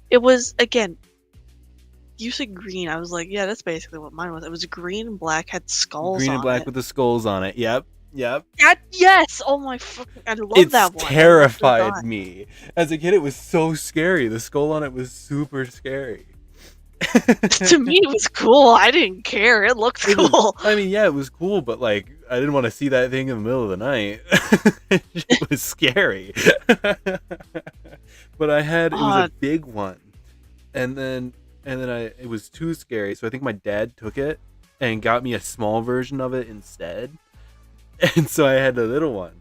It was, again, you said green. I was like, yeah, that's basically what mine was. It was green and black, had skulls on it. Green and black with the skulls on it. Yep. Yes! Oh my fucking, I love that one. It terrified me. As a kid, it was so scary. The skull on it was super scary. To me, it was cool. I didn't care. It looked cool. It was cool, but like, I didn't want to see that thing in the middle of the night. It was scary. But it was a big one, and then it was too scary. So I think my dad took it and got me a small version of it instead, and so I had the little one.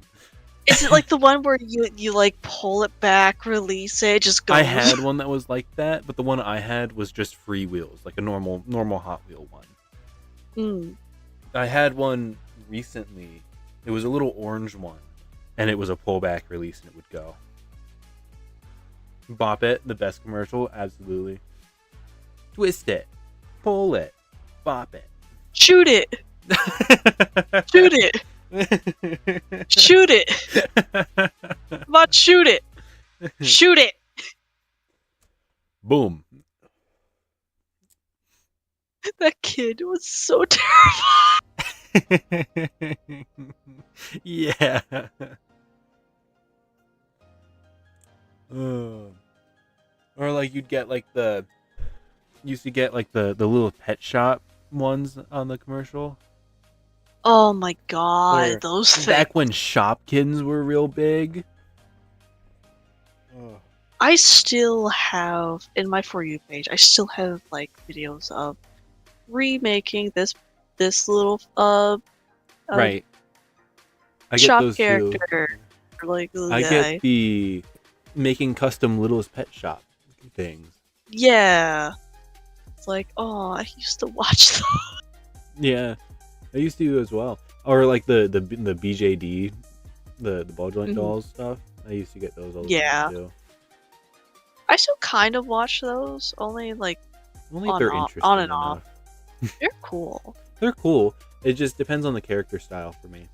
Is it like the one where you like pull it back, release it, just goes? I had one that was like that, but the one I had was just free wheels, like a normal Hot Wheel one. I had one recently. It was a little orange one, and it was a pullback release, and it would go. Bop It, the best commercial, absolutely. Twist it, pull it, bop it. Shoot it! Shoot it! Shoot it! About shoot it! Shoot it! Boom. That kid was so terrifying. Yeah. Or like used to get like the little pet shop ones on the commercial. Oh my god, those things. Back when Shopkins were real big. I still have, in my For You page, I still have like videos of remaking this little right. I get shop those character. Too. Like I get the making custom Littlest Pet Shop things. Yeah. It's like, oh, I used to watch those. Yeah. I used to as well. Or like the BJD, the ball joint dolls stuff. I used to get those all the time too. I still kind of watch those, only if they're interesting on and enough. off. They're cool. They're cool. It just depends on the character style for me.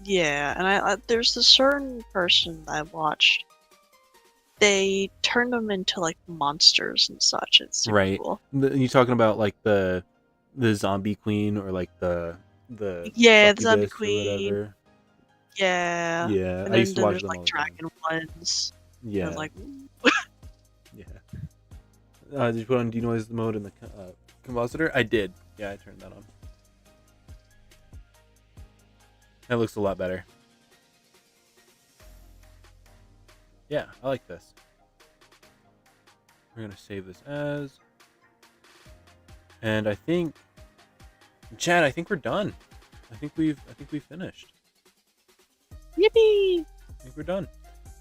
Yeah, and I there's a certain person I watched. They turned them into like monsters and such. It's super cool. You talking about like the zombie queen or like the the zombie queen. Yeah. Yeah. And I used to watch there's them like all dragon ones. Yeah. I was like, yeah. Did you put on denoise mode in the compositor? I did. Yeah, I turned that on. That looks a lot better. Yeah, I like this. We're gonna save this as, and I think, Chad, I think we're done. I think we've finished. Yippee! I think we're done,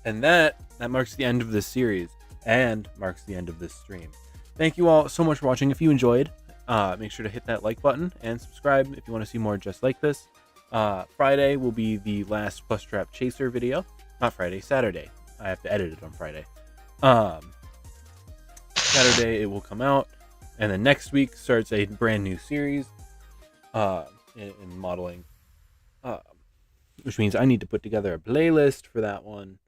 and that marks the end of this series and marks the end of this stream. Thank you all so much for watching. If you enjoyed, make sure to hit that like button and subscribe if you want to see more just like this. Friday will be the last Plus Trap Chaser video. Not Friday, Saturday. I have to edit it on Friday. Saturday it will come out, and then next week starts a brand new series in modeling, which means I need to put together a playlist for that one.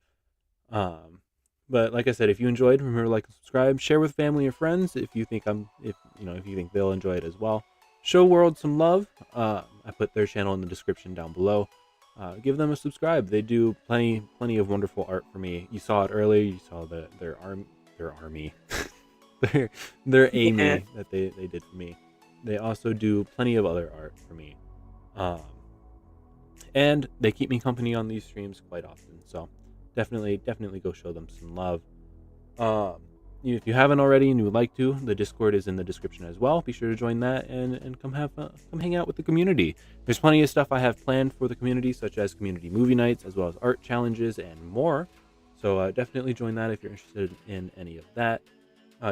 But like I said, if you enjoyed, remember to like and subscribe, share with family or friends if you think if you think they'll enjoy it as well. Show World some love. I put their channel in the description down below. Give them a subscribe. They do plenty of wonderful art for me. You saw it earlier. You saw their army, their Amy that they did for me. They also do plenty of other art for me, and they keep me company on these streams quite often. So definitely go show them some love. If you haven't already and you would like to, the Discord is in the description as well. Be sure to join that and come hang out with the community. There's plenty of stuff I have planned for the community, such as community movie nights, as well as art challenges and more. So definitely join that if you're interested in any of that.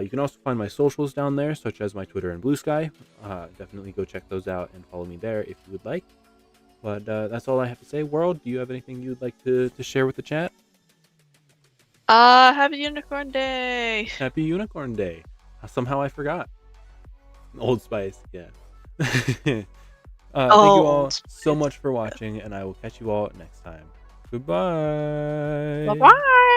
You can also find my socials down there, such as my Twitter and Blue Sky. Definitely go check those out and follow me there if you would like. But that's all I have to say. World, do you have anything you'd like to share with the chat? Happy Unicorn Day! Happy Unicorn Day. Somehow I forgot. Old Spice, yeah. Thank you all so much for watching, and I will catch you all next time. Goodbye. Bye-bye!